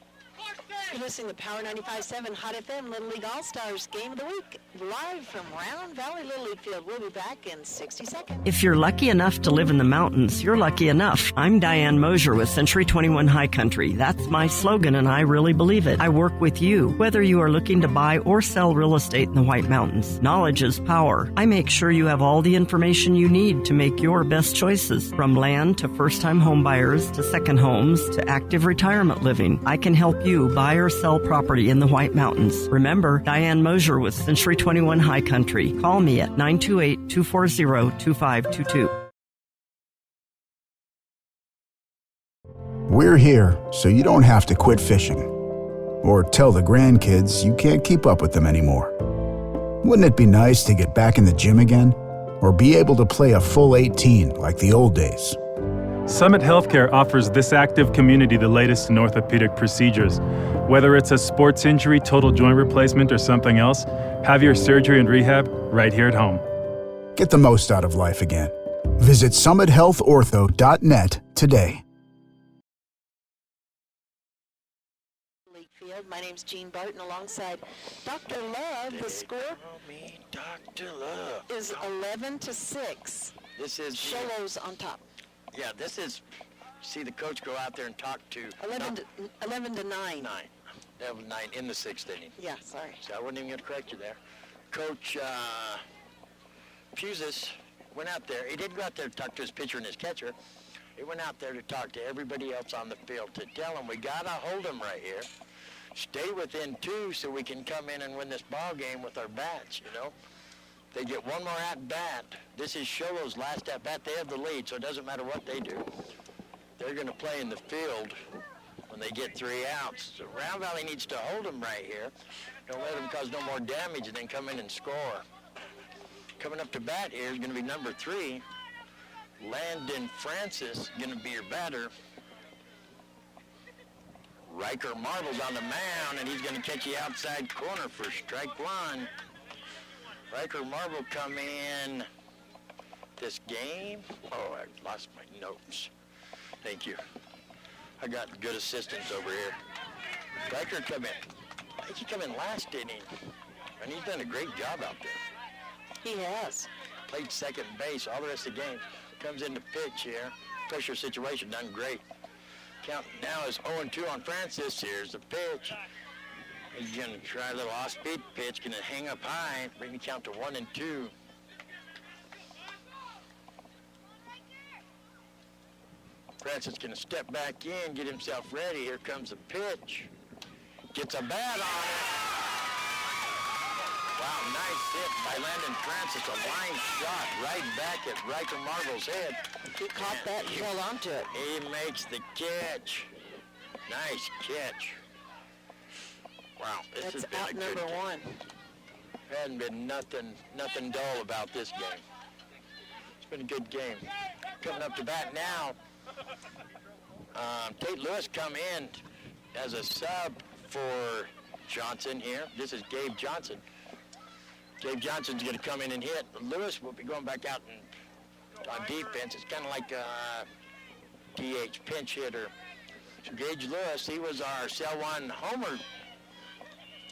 You're listening to Power 95.7 Hot FM Little League All-Stars Game of the Week, live from Round Valley Little League Field. We'll be back in 60 seconds. If you're lucky enough to live in the mountains, you're lucky enough. I'm Diane Mosier with Century 21 High Country. That's my slogan, and I really believe it. I work with you, whether you are looking to buy or sell real estate in the White Mountains. Knowledge is power. I make sure you have all the information you need to make your best choices. From land to first-time home buyers to second homes to active retirement living, I can help you buy or sell property in the White Mountains. Remember, Diane Mosier with Century 21 High Country. Call me at 928-240-2522. We're here so you don't have to quit fishing or tell the grandkids you can't keep up with them anymore. Wouldn't it be nice to get back in the gym again or be able to play a full 18 like the old days? Summit Healthcare offers this active community the latest in orthopedic procedures. Whether it's a sports injury, total joint replacement, or something else, have your surgery and rehab right here at home. Get the most out of life again. Visit summithealthortho.net today. League Field. My name's Jean Barton alongside Dr. Love. The score Call me Dr. Love. is 11-6. This is... Sholo's on top. Yeah, this is... See the coach go out there and talk to... 11 to 9. 9. That was 9 in the 6th inning. Yeah, sorry. So I wasn't even going to correct you there. Coach Pusis went out there. He didn't go out there to talk to his pitcher and his catcher. He went out there to talk to everybody else on the field to tell them, we got to hold them right here. Stay within 2 so we can come in and win this ball game with our bats, you know. They get one more at-bat. This is Sholo's last at-bat. They have the lead, so it doesn't matter what they do. They're going to play in the field when they get 3 outs. So Round Valley needs to hold them right here. Don't let them cause no more damage and then come in and score. Coming up to bat here is going to be number 3. Landon Francis going to be your batter. Riker Marvel's on the mound, and he's going to catch the outside corner for strike 1. Riker Marvel come in this game. Oh, I lost my notes. Thank you. I got good assistance over here. Riker come in. I think he come in last inning, and he's done a great job out there. He has. Played second base all the rest of the game. Comes in to pitch here. Pressure situation, done great. Count now is 0-2 on Francis. Here's the pitch. He's going to try a little off-speed pitch. Going to hang up high, bring the count to 1-2. Francis going to step back in, get himself ready. Here comes the pitch. Gets a bat on it. Wow, nice hit by Landon Francis. A line shot right back at Riker Marvel's head. He caught that and held on to it. He makes the catch. Nice catch. Wow, this That's has been out a number good 1. Hadn't been nothing dull about this game. It's been a good game. Coming up to bat now, Tate Lewis come in as a sub for Johnson here. This is Gabe Johnson. Gabe Johnson's going to come in and hit. Lewis will be going back out on defense. It's kind of like a DH pinch hitter. So Gage Lewis, he was our cell 1 homer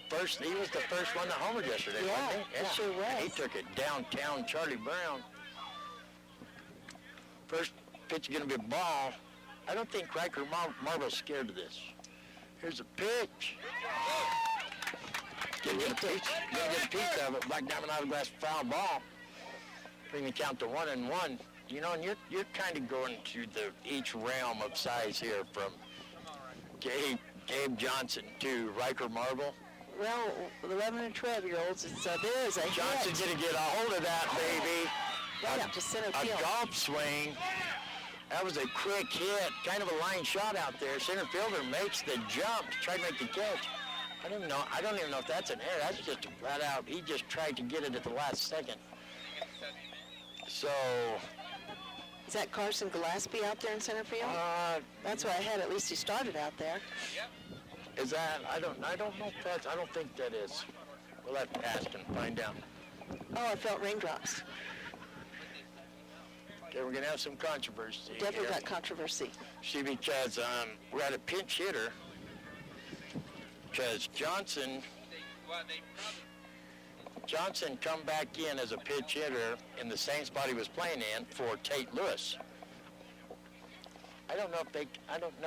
He was the first one to homer yesterday, Yeah, wasn't he? he sure was. He took it downtown Charlie Brown. First pitch is going to be a ball. I don't think Riker Marble's scared of this. Here's a pitch. Gonna get a piece of it. Black Diamond Hourglass foul ball. Bring the count to 1-1. You know, and you're kind of going to each realm of size here, from Gabe Johnson to Riker Marble. Well, 11 and 12-year-olds, there is a Johnson's hit. going to get a hold of that, baby. Right up to center A field. golf swing. That was a quick hit, kind of a line shot out there. Center fielder makes the jump to try to make the catch. I don't even know if that's an error. That's just a flat out. He just tried to get it at the last second. So, Is that Carson Gillespie out there in center field? That's what I had. At least he started out there. is that? I don't know if that's. I don't think that is. We'll have to ask and find out. Oh, I felt raindrops. Okay, we're gonna have some controversy. Definitely here. got controversy. See, because we're at a pinch hitter. Because Johnson come back in as a pinch hitter in the same spot he was playing in for Tate Lewis. I don't know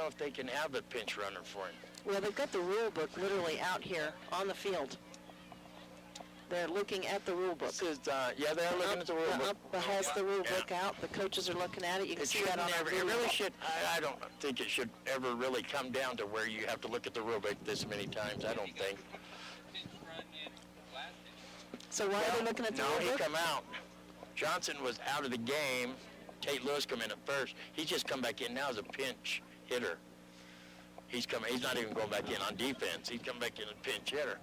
if they can have a pinch runner for him. Well, they've got the rule book literally out here on the field. They're looking at the rule book. This is, yeah, they're looking at the rule book. Up has the rule book out. The coaches are looking at it. You can see that on the It rule really book. should. I don't think it should ever really come down to where you have to look at the rule book this many times. I don't think. So why are they looking at the No, rule he book? come out. Johnson was out of the game. Tate Lewis come in at first. He's just come back in now as a pinch hitter. He's not even going back in on defense. He's come back in as a pinch hitter.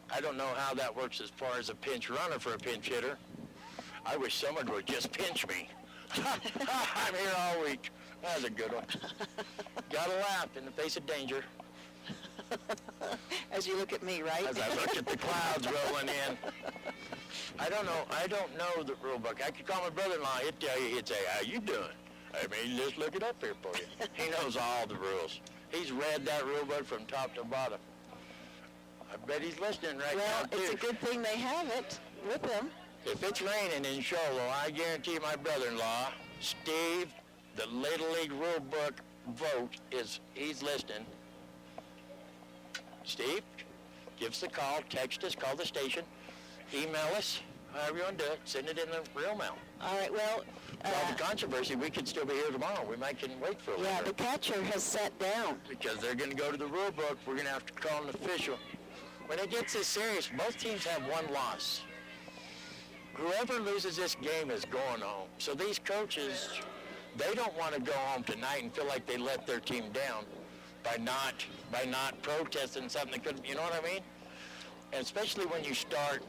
I don't know how that works as far as a pinch runner for a pinch hitter. I wish someone would just pinch me. I'm here all week. That was a good one. Gotta laugh in the face of danger. As you look at me, right? As I look at the clouds rolling in. I don't know the rule book. I could call my brother-in-law. He'd tell you, he'd say, how you doing? I mean, just look it up here for you. He knows all the rules. He's read that rule book from top to bottom. I bet he's listening right Well, now, too. it's a good thing they have it with them. If it's raining in Sholo, I guarantee my brother-in-law, Steve, the Little League rule book vote he's listening. Steve, give us a call, text us, call the station, email us, however you want to do it, send it in the real mail. All right, well, With all the controversy, we could still be here tomorrow. We might can wait for a yeah, little the bit. catcher has sat down. Because they're going to go to the rule book, we're going to have to call an official. When it gets this serious, both teams have one loss. Whoever loses this game is going home. So these coaches, they don't want to go home tonight and feel like they let their team down by not protesting something they couldn't, you know what I mean? And especially when you start,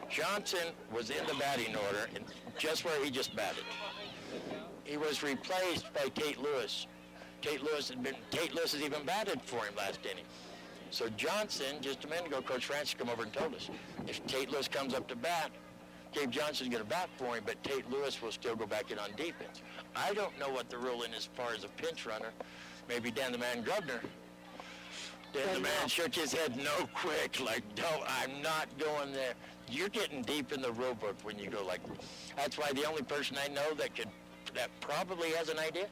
Johnson was in the batting order, and just where he just batted. He was replaced by Tate Lewis. Tate Lewis has even batted for him last inning. So Johnson, just a minute ago, Coach Francis come over and told us, if Tate Lewis comes up to bat, Gabe Johnson's going to bat for him, but Tate Lewis will still go back in on defense. I don't know what the rule is as far as a pinch runner. Maybe Dan the Man Grubner. Dan the Man shook his head no quick, like, no, I'm not going there. You're getting deep in the rule book when you go like, that's why the only person I know that probably has an idea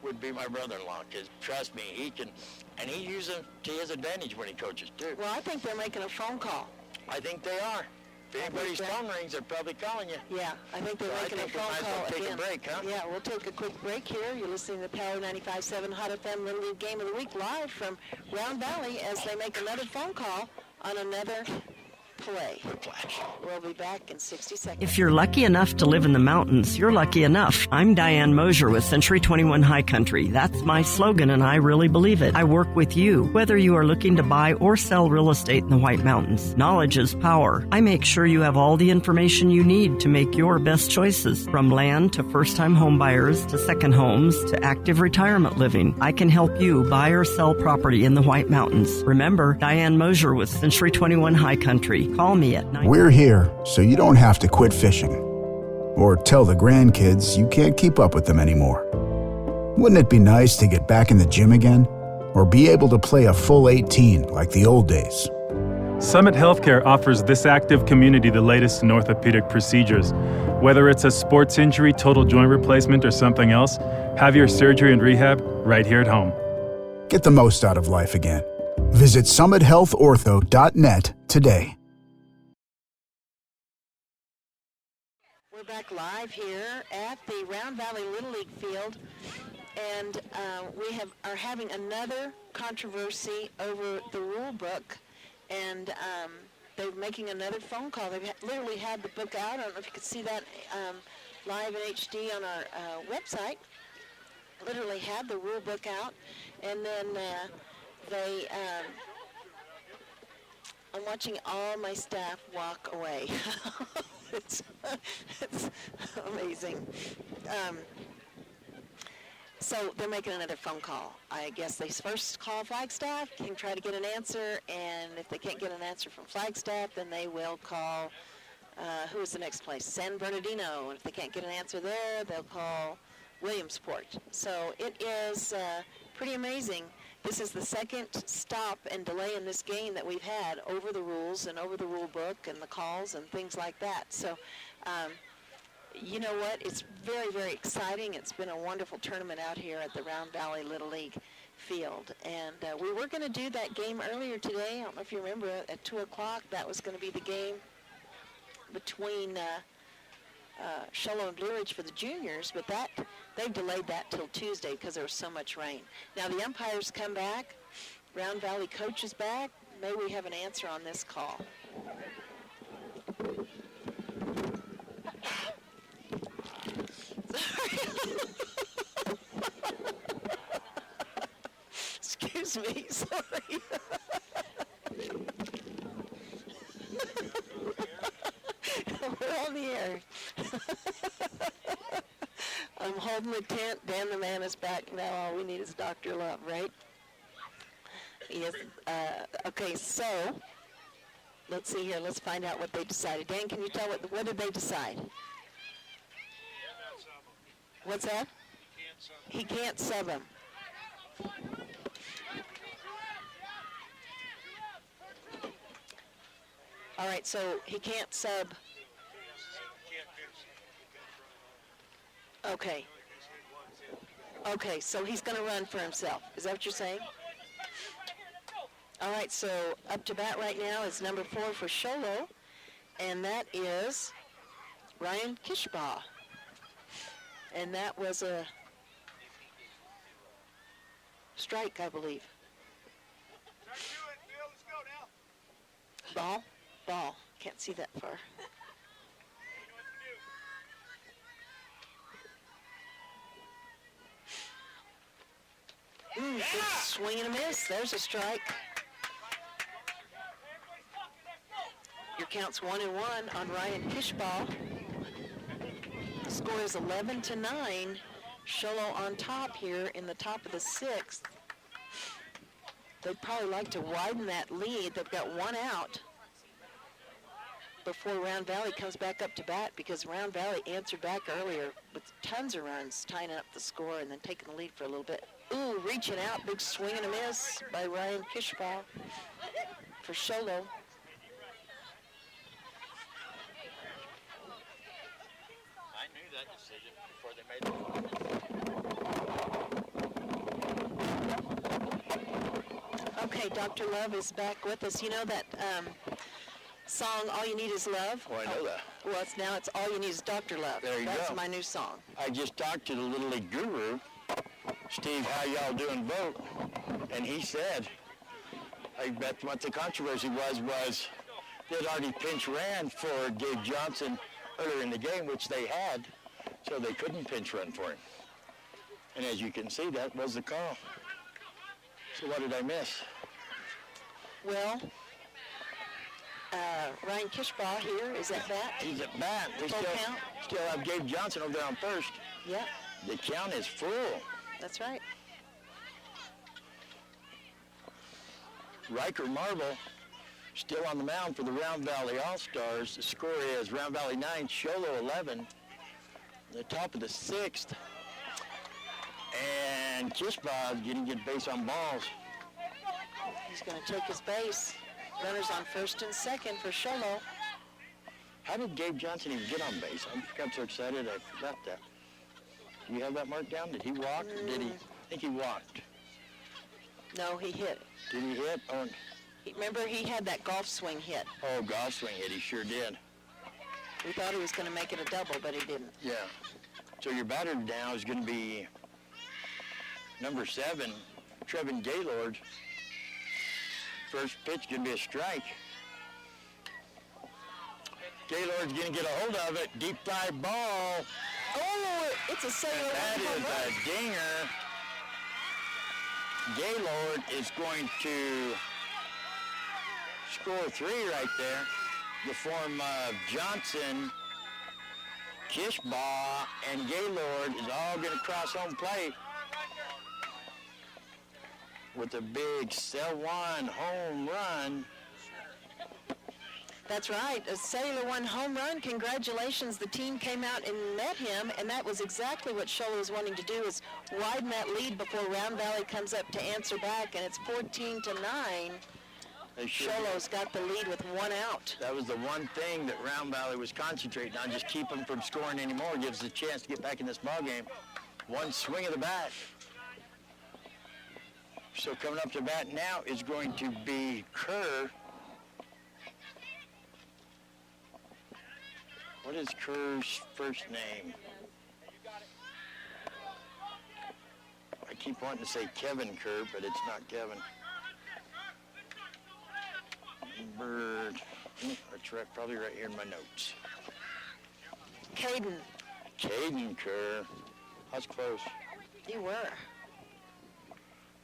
would be my brother-in-law, because trust me, he can, and he uses them to his advantage when he coaches too. Well, I think they're making a phone call. I think they are. If anybody's phone rings, they're probably calling you. Yeah, I think they're So I making think a we phone might as well call take a again. break, huh? Yeah, we'll take a quick break here. You're listening to Power 95.7 Hot FM Little League Game of the Week live from Round Valley as they make another phone call on another play. We'll be back in 60 seconds. If you're lucky enough to live in the mountains, you're lucky enough. I'm Diane Mosier with Century 21 High Country. That's my slogan, and I really believe it. I work with you, whether you are looking to buy or sell real estate in the White Mountains. Knowledge is power. I make sure you have all the information you need to make your best choices, from land to first-time home buyers to second homes to active retirement living. I can help you buy or sell property in the White Mountains. Remember, Diane Mosier with Century 21 High Country. Call me at 9. We're here so you don't have to quit fishing or tell the grandkids you can't keep up with them anymore. Wouldn't it be nice to get back in the gym again or be able to play a full 18 like the old days? Summit Healthcare offers this active community the latest in orthopedic procedures. Whether it's a sports injury, total joint replacement, or something else, have your surgery and rehab right here at home. Get the most out of life again. Visit summithealthortho.net today. We're back live here at the Round Valley Little League field, and we are having another controversy over the rule book, and they're making another phone call. They've literally had the book out. I don't know if you could see that live in HD on our website. Literally had the rule book out, and then they I'm watching all my staff walk away. it's amazing. So they're making another phone call. I guess they first call Flagstaff, can try to get an answer, and if they can't get an answer from Flagstaff, then they will call, who is the next place? San Bernardino. And if they can't get an answer there, they'll call Williamsport. So it is pretty amazing. This is the second stop and delay in this game that we've had over the rules and over the rule book and the calls and things like that. So, you know what? It's very, very exciting. It's been a wonderful tournament out here at the Round Valley Little League field. And we were going to do that game earlier today. I don't know if you remember, at 2 o'clock. That was going to be the game between Sholo and Blue Ridge for the juniors, but they've delayed that till Tuesday because there was so much rain. Now the umpires come back. Round Valley coach is back. May we have an answer on this call. Excuse me, sorry. We're on the air. I'm holding the tent. Dan the man is back now. All we need is Dr. Love, right? Yes. Okay, so let's see here. Let's find out what they decided. Dan, can you tell what did they decide? What's that? He can't sub him. All right, so he can't sub. Okay. Okay, so he's going to run for himself. Is that what you're saying? All right, so up to bat right now is number 4 for Sholo, and that is Ryan Kishbaugh. And that was a strike, I believe. Ball? Ball. Can't see that far. Good swing and a miss. There's a strike. Your count's 1-1 on Ryan Kishbaugh. The score is 11-9. Sholo on top here in the top of the 6th. They'd probably like to widen that lead. They've got one out before Round Valley comes back up to bat, because Round Valley answered back earlier with tons of runs, tying up the score and then taking the lead for a little bit. Ooh, reaching out, big swing and a miss by Ryan Kishbaugh for Sholo. I knew that decision before they made it. Okay, Dr. Love is back with us. You know that song, All You Need Is Love? Oh, I know that. Well, it's All You Need Is Dr. Love. There you go. That's my new song. I just talked to the Little League guru, Steve, how y'all doing vote? And he said, I bet what the controversy was they'd already pinch ran for Gabe Johnson earlier in the game, which they had, so they couldn't pinch run for him. And as you can see, that was the call. So what did I miss? Well, Ryan Kishbaugh here is at bat. He's at bat. They Full count. still have Gabe Johnson over there on first. Yep, The count is full. that's right. Riker Marble still on the mound for the Round Valley Allstars. The score is Round Valley 9, Sholo 11. The top of the 6th. And Kishbaugh getting good base on balls. He's going to take his base. Runners on first and second for Sholo. How did Gabe Johnson even get on base? I got so excited I forgot that. Do you have that marked down? Did he walk or did he? I think he walked. No, he hit. Did he hit? Oh, Remember, he had that golf swing hit. oh, golf swing hit. He sure did. We thought he was going to make it a double, but he didn't. Yeah. So your batter now is going to be number 7, Trevin Gaylord. First pitch going to be a strike. Gaylord's going to get a hold of it. Deep fly ball. Oh, it's a sailor. That is a dinger. Gaylord is going to score 3 right there. The form of Johnson, Kishbaugh, and Gaylord is all going to cross home plate with a big cell 1 home run. That's right. A Sailor 1 home run. Congratulations. The team came out and met him, and that was exactly what Sholo was wanting to do, is widen that lead before Round Valley comes up to answer back, and it's 14-9. Sholo's got the lead with 1 out. That was the one thing that Round Valley was concentrating on, just keep them from scoring anymore, gives us a chance to get back in this ball game. One swing of the bat. So coming up to bat now is going to be Kerr. What is Kerr's first name? I keep wanting to say Kevin Kerr, but it's not Kevin. Bird. That's right, probably right here in my notes. Caden Kerr. That's close. You were.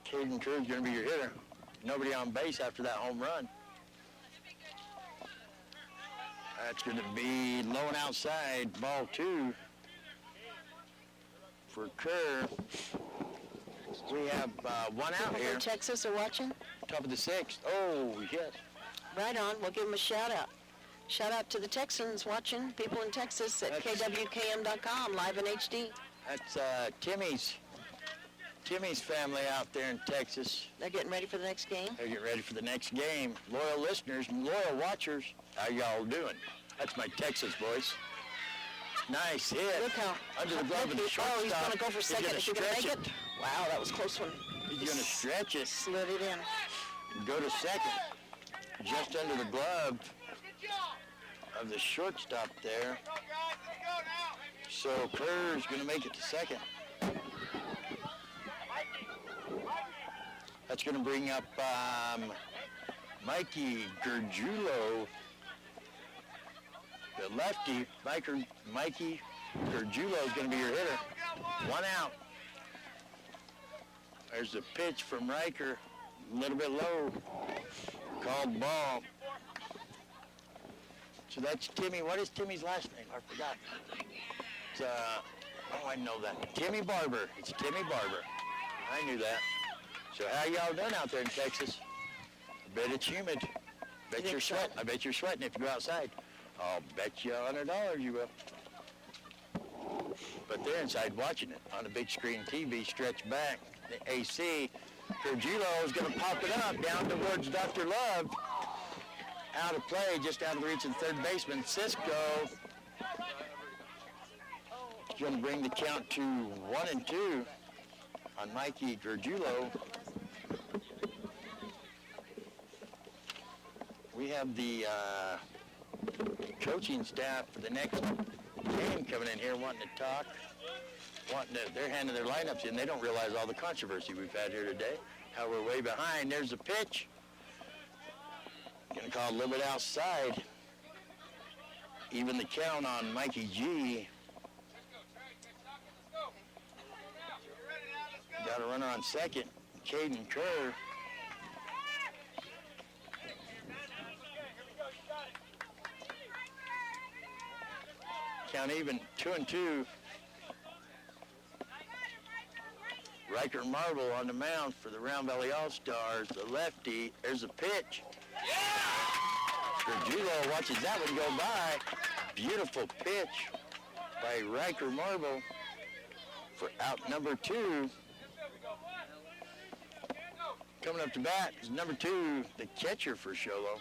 Caden Kerr is going to be your hitter. Nobody on base after that home run. That's going to be low and outside, ball 2 for Kerr. We have 1 out People here. from Texas are watching? Top of the 6th. Oh, yes. Right on. We'll give them a shout out. Shout out to the Texans watching, people in Texas at kwkm.com, live in HD. That's Timmy's family out there in Texas. They're getting ready for the next game. They're getting ready for the next game. Loyal listeners and loyal watchers, how y'all doing? That's my Texas voice. Nice hit. Look how under the glove of the shortstop. Oh, he's going to go for second. Is he going to make it? Wow, that was a close one. He's going to stretch it. Slid it in. Go to second. Just under the glove of the shortstop there. So Kerr's going to make it to second. That's going to bring up Mikey Gerjulo, the lefty. Mikey Gerjulo is going to be your hitter. 1 out. There's a pitch from Riker, a little bit low, called ball. So that's Timmy. What is Timmy's last name? I forgot. It's, oh, I know that. Timmy Barber. It's Timmy Barber. I knew that. So how y'all doing out there in Texas? I bet it's humid. Bet you're sweating. I bet you're sweating if you go outside. I'll bet you $100 you will. But they're inside watching it on a big screen TV stretched back. The AC. Gerjulo is going to pop it up down towards Dr. Love. Out of play, just out of the reach of the third baseman, Cisco. He's going to bring the count to 1-2 on Mikey Gerjulo. We have the coaching staff for the next game coming in here wanting to talk. They're handing their lineups in. They don't realize all the controversy we've had here today, how we're way behind. There's a pitch. Going to call a little bit outside. Even the count on Mikey G. Got a runner on second, Caden Kerr. Count even, 2-2. Riker Marble on the mound for the Round Valley Allstars, the lefty. There's a pitch. Gerjulo watches that one go by. Beautiful pitch by Riker Marble for out number 2. Coming up to bat is number 2, the catcher for Sholo.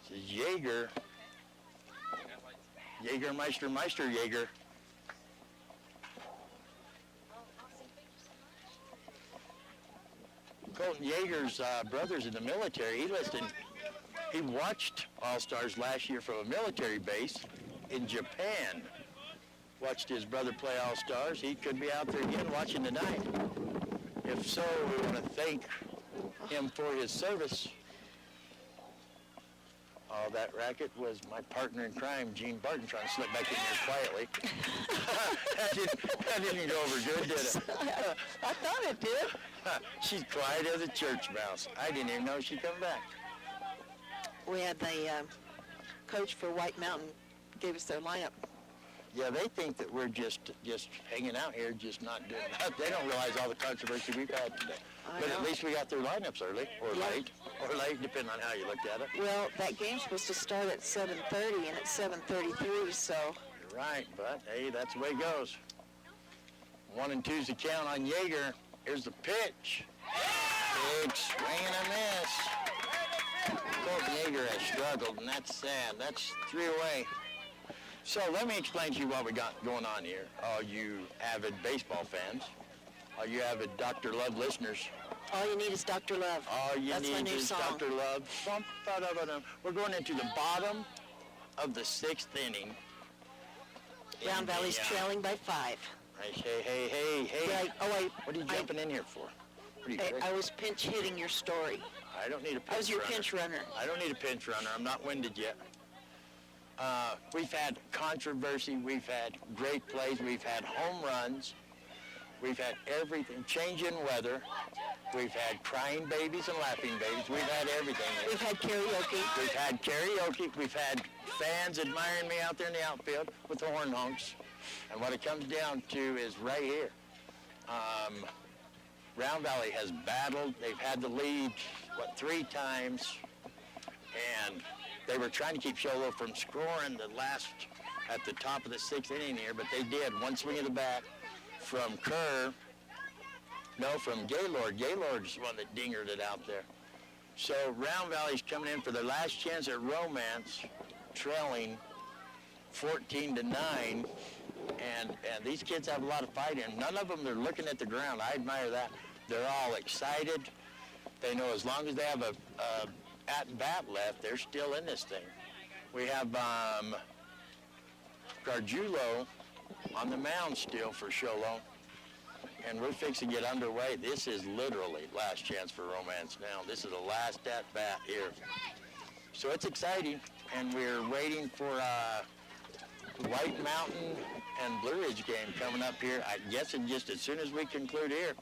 This is Yeager. Meister Yeager. Colton Yeager's brother's in the military. He watched All-Stars last year from a military base in Japan. Watched his brother play All-Stars. He could be out there again watching tonight. If so, we want to thank him for his service. Oh, that racket was my partner in crime, Gene Barton, trying to slip back in here quietly. that didn't go over good, did it? I thought it did. She's quiet as a church mouse. I didn't even know she'd come back. We had the coach for White Mountain gave us their lineup. Yeah, they think that we're just hanging out here, just not doing that. They don't realize all the controversy we've had today. But at least we got their lineups early, or late, depending on how you looked at it. Well, that game's supposed to start at 7:30, and it's 7:33, so. You're right, but hey, that's the way it goes. 1 and 2's the count on Yeager. Here's the pitch. Big swing and a miss. Colton Yeager has struggled, and that's sad. That's 3 away. So let me explain to you what we got going on here. All you avid baseball fans, all you avid Dr. Love listeners. All you need is Dr. Love. All you That's need my new is song. Dr. Love. We're going into the bottom of the 6th inning. Round Valley's trailing by 5. Hey. Right. Oh, wait. What are you jumping in here for? What are you Hey, crazy? I was pinch hitting your story. I don't need a pinch runner. I was your pinch runner. I don't need a pinch runner. I'm not winded yet. We've had controversy. We've had great plays. We've had home runs. We've had everything. Changing weather. We've had crying babies and laughing babies. We've had everything. We've had karaoke. We've had karaoke. We've had fans admiring me out there in the outfield with the horn honks. And what it comes down to is right here. Round Valley has battled. They've had the lead, 3 times. And they were trying to keep Sholo from scoring at the top of the 6th inning here, but they did. One swing of the bat from Gaylord. Gaylord's the one that dingered it out there. So Round Valley's coming in for their last chance at romance, trailing 14-9. And these kids have a lot of fight in them. None of them are looking at the ground. I admire that. They're all excited. They know as long as they have a at-bat left, they're still in this thing. We have Gargiulo on the mound still for Sholo, and we're fixing to get underway. This is literally last chance for romance now. This is the last at-bat here. So it's exciting, and we're waiting for White Mountain and Blue Ridge game coming up here. I guess just as soon as we conclude here.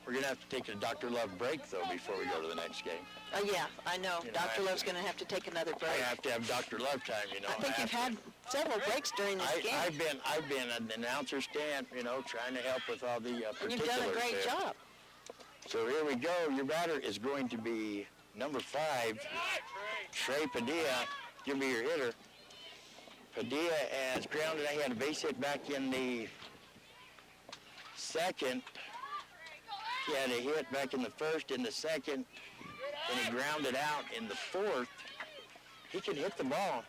We're going to have to take a Dr. Love break, though, before we go to the next game. Yeah, I know. Dr. Love's going to have to take another break. I have to have Dr. Love time, I think you've had several breaks during this game. I've been an announcer stand, trying to help with all the particulars. And you've done a great job. So here we go. Your batter is going to be number 5, Trey Padilla. Give me your hitter. Padilla has grounded. He had a base hit back in the 2nd. He had a hit back in the 1st, in the 2nd, and he grounded out in the 4th. He can hit the ball.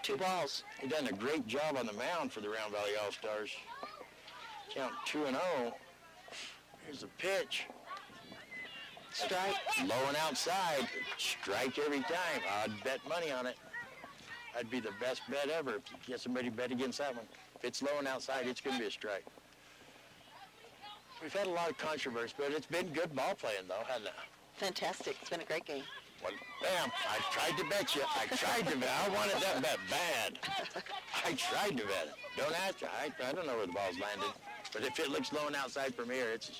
2 balls. He done a great job on the mound for the Round Valley All-Stars. Count 2-0. Here's the pitch. Strike. Low and outside. Strike every time. I'd bet money on it. That'd be the best bet ever if you get somebody to bet against that one. If it's low and outside, it's going to be a strike. We've had a lot of controversy, but it's been good ball playing, though, hasn't it? Fantastic. It's been a great game. Well, bam, I tried to bet you. I wanted that bet bad. I tried to bet it. Don't ask. I don't know where the ball's landed. But if it looks low and outside from here, it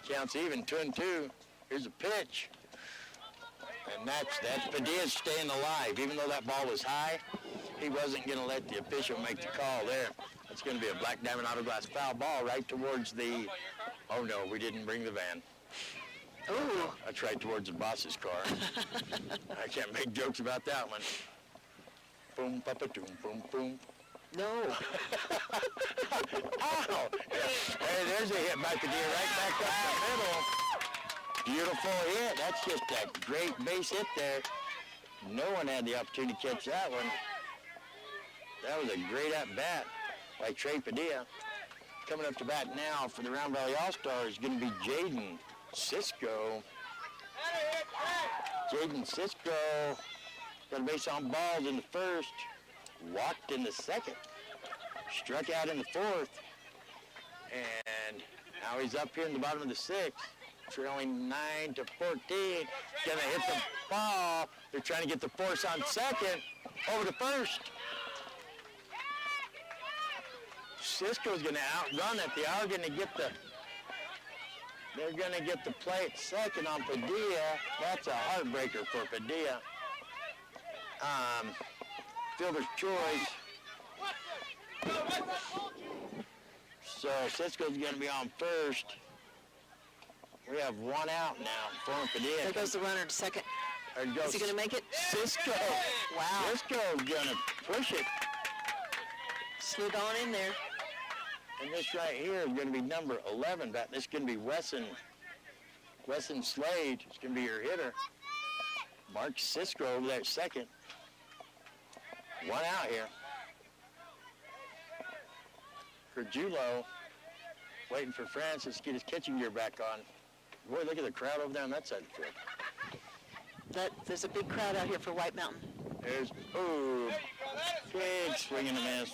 counts even. 2-2. Here's a pitch. And that's Padilla's staying alive. Even though that ball was high, he wasn't going to let the official make the call there. It's going to be a black diamond auto glass foul ball right towards the, oh no, we didn't bring the van. Ooh. That's right towards the boss's car. I can't make jokes about that one. Boom, papa, doom, boom, boom. No. Ow! Hey, there's a hit by Padilla right back up the middle. Beautiful hit. That's just a great base hit there. No one had the opportunity to catch that one. That was a great at-bat by Trey Padilla. Coming up to bat now for the Round Valley All-Stars is going to be Jaden Cisco. Jaden Cisco got a base on balls in the first, walked in the second, struck out in the fourth, and now he's up here in the bottom of the sixth, trailing 9-14. Gonna hit the ball. They're trying to get the force on second, over to first. Cisco's gonna outrun it. They are gonna get the They're going to get the play at second on Padilla. That's a heartbreaker for Padilla. Fielder's choice. So Cisco's going to be on first. We have one out now for Padilla. There goes the runner to second. Is he going to make it? Cisco. Wow. Cisco's going to push it. Slid on in there. And this right here is going to be number 11. This is going to be Wesson Slade. It's going to be your hitter. Mark Cisco over there at second. One out here. Perjulo waiting for Francis to get his catching gear back on. Boy, look at the crowd over there on that side of the field. There's a big crowd out here for White Mountain. There's, big swing and a miss.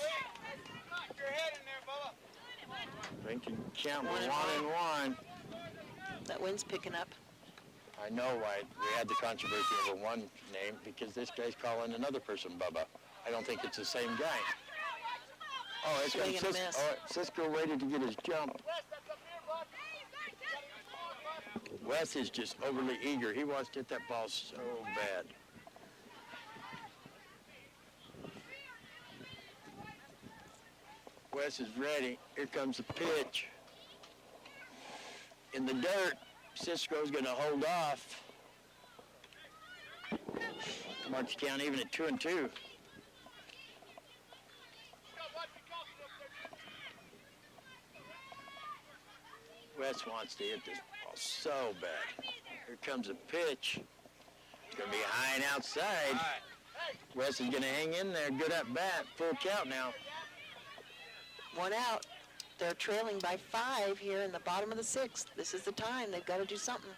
They can count 1-1. That wind's picking up. I know why we had the controversy over one name, because this guy's calling another person Bubba. I don't think it's the same guy. Oh, it's Swing and a miss. Cisco waited to get his jump. Wes is just overly eager. He wants to hit that ball so bad. Wes is ready. Here comes the pitch. In the dirt, Cisco's going to hold off. Marks count even at 2-2. Wes wants to hit this ball so bad. Here comes a pitch. It's going to be high and outside. Wes is going to hang in there. Good at bat. Full count now. One out. They're trailing by 5 here in the bottom of the 6th. This is the time. They've got to do something.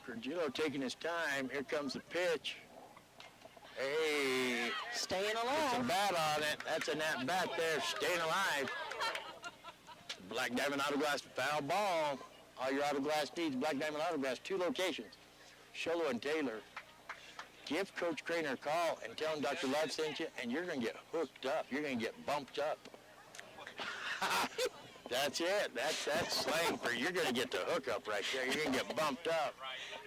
Perjulo taking his time. Here comes the pitch. Hey. Staying It's a alive. bat on it. That's a at bat there. Staying alive. Black Diamond Auto Glass foul ball. All your auto glass needs, Black Diamond Auto Glass, 2 locations, Sholo and Taylor. Give Coach Craner a call and tell him Dr. Love sent you, and you're going to get hooked up. You're going to get bumped up. That's it. That's slang for you're going to get the hookup right there. You're going to get bumped up.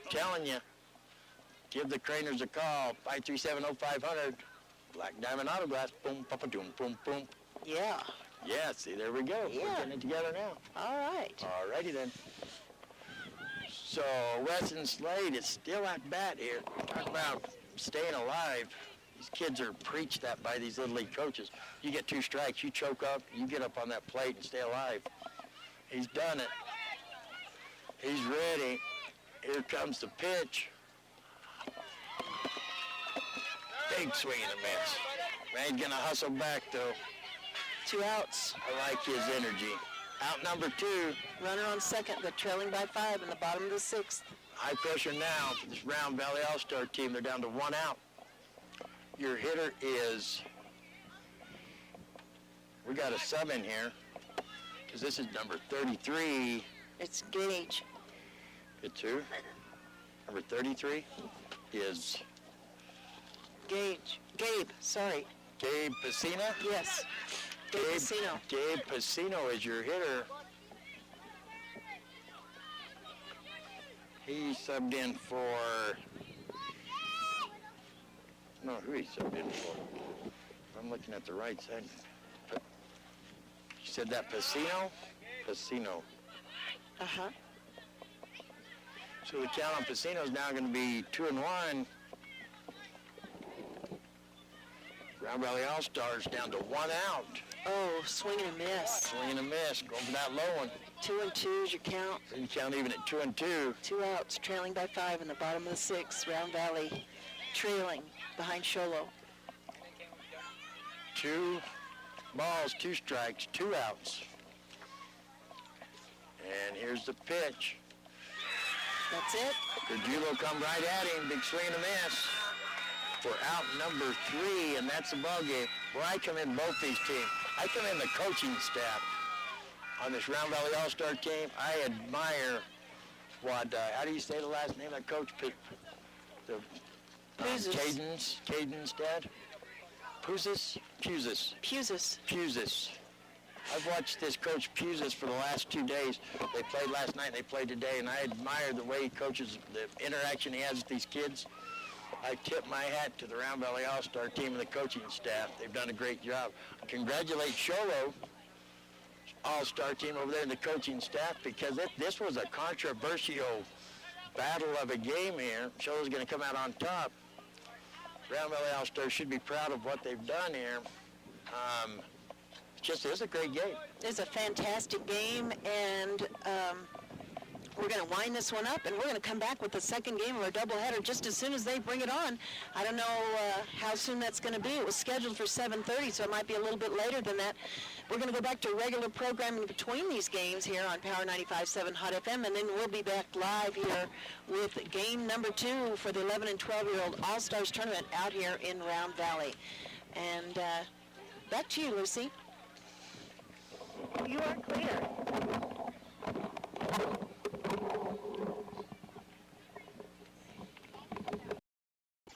I'm telling you. Give the Craners a call, 537-0500. Black Diamond Auto Glass, boom, papa-doom, boom, boom. Yeah. Yeah, see, there we go. Yeah. We're getting it together now. All right. All righty then. So Wesson Slade is still at bat here. Talk about staying alive. These kids are preached that by these Little League coaches. You get 2 strikes, you choke up, you get up on that plate and stay alive. He's done it. He's ready. Here comes the pitch. Big swing and a miss. Man, he's going to hustle back, though. 2 outs. I like his energy. Out number 2. Runner on second. They're trailing by 5 in the bottom of the 6th. High pressure now for this Round Valley All-Star team. They're down to 1 out. Your hitter is, we got a sub in here, because this is number 33. It's Gage. It's who? Number 33 is Gabe, sorry. Gabe Pacina? Yes. Gabe Pacino. Gabe Pacino is your hitter. He subbed in for, no, who he subbed in for? I'm looking at the right side. You said that Pacino? Pacino. Uh-huh. So the count on Pacino is now going to be 2-1. Round Valley All-Stars down to 1 out. Oh, swing and a miss. Swing and a miss. Going for that low one. 2 and 2 is your count. You count even at 2 and 2. 2 outs, trailing by 5 in the bottom of the 6th. Round Valley trailing behind Sholo. 2 balls, 2 strikes, 2 outs. And here's the pitch. That's it. Gerjulo come right at him. Big swing and a miss for out number 3, and that's the ball game. Well, I come in both these teams. I come in the coaching staff on this Round Valley All-Star team. I admire what, how do you say the last name of that coach? Caden's dad? Pusis. I've watched this coach Pusis for the last 2 days. They played last night, they played today, and I admire the way he coaches, the interaction he has with these kids. I tip my hat to the Round Valley All-Star team and the coaching staff. They've done a great job. Congratulate Sholo All-Star team over there and the coaching staff, because this was a controversial battle of a game here. Sholo's going to come out on top. Round Valley All-Stars should be proud of what they've done here. It's a great game. It's a fantastic game, and we're going to wind this one up, and we're going to come back with the second game of our doubleheader just as soon as they bring it on. I don't know how soon that's going to be. It was scheduled for 7:30, so it might be a little bit later than that. We're going to go back to regular programming between these games here on Power 95.7 Hot FM, and then we'll be back live here with game number 2 for the 11 and 12-year-old All-Stars tournament out here in Round Valley. And back to you, Lucy. You are clear.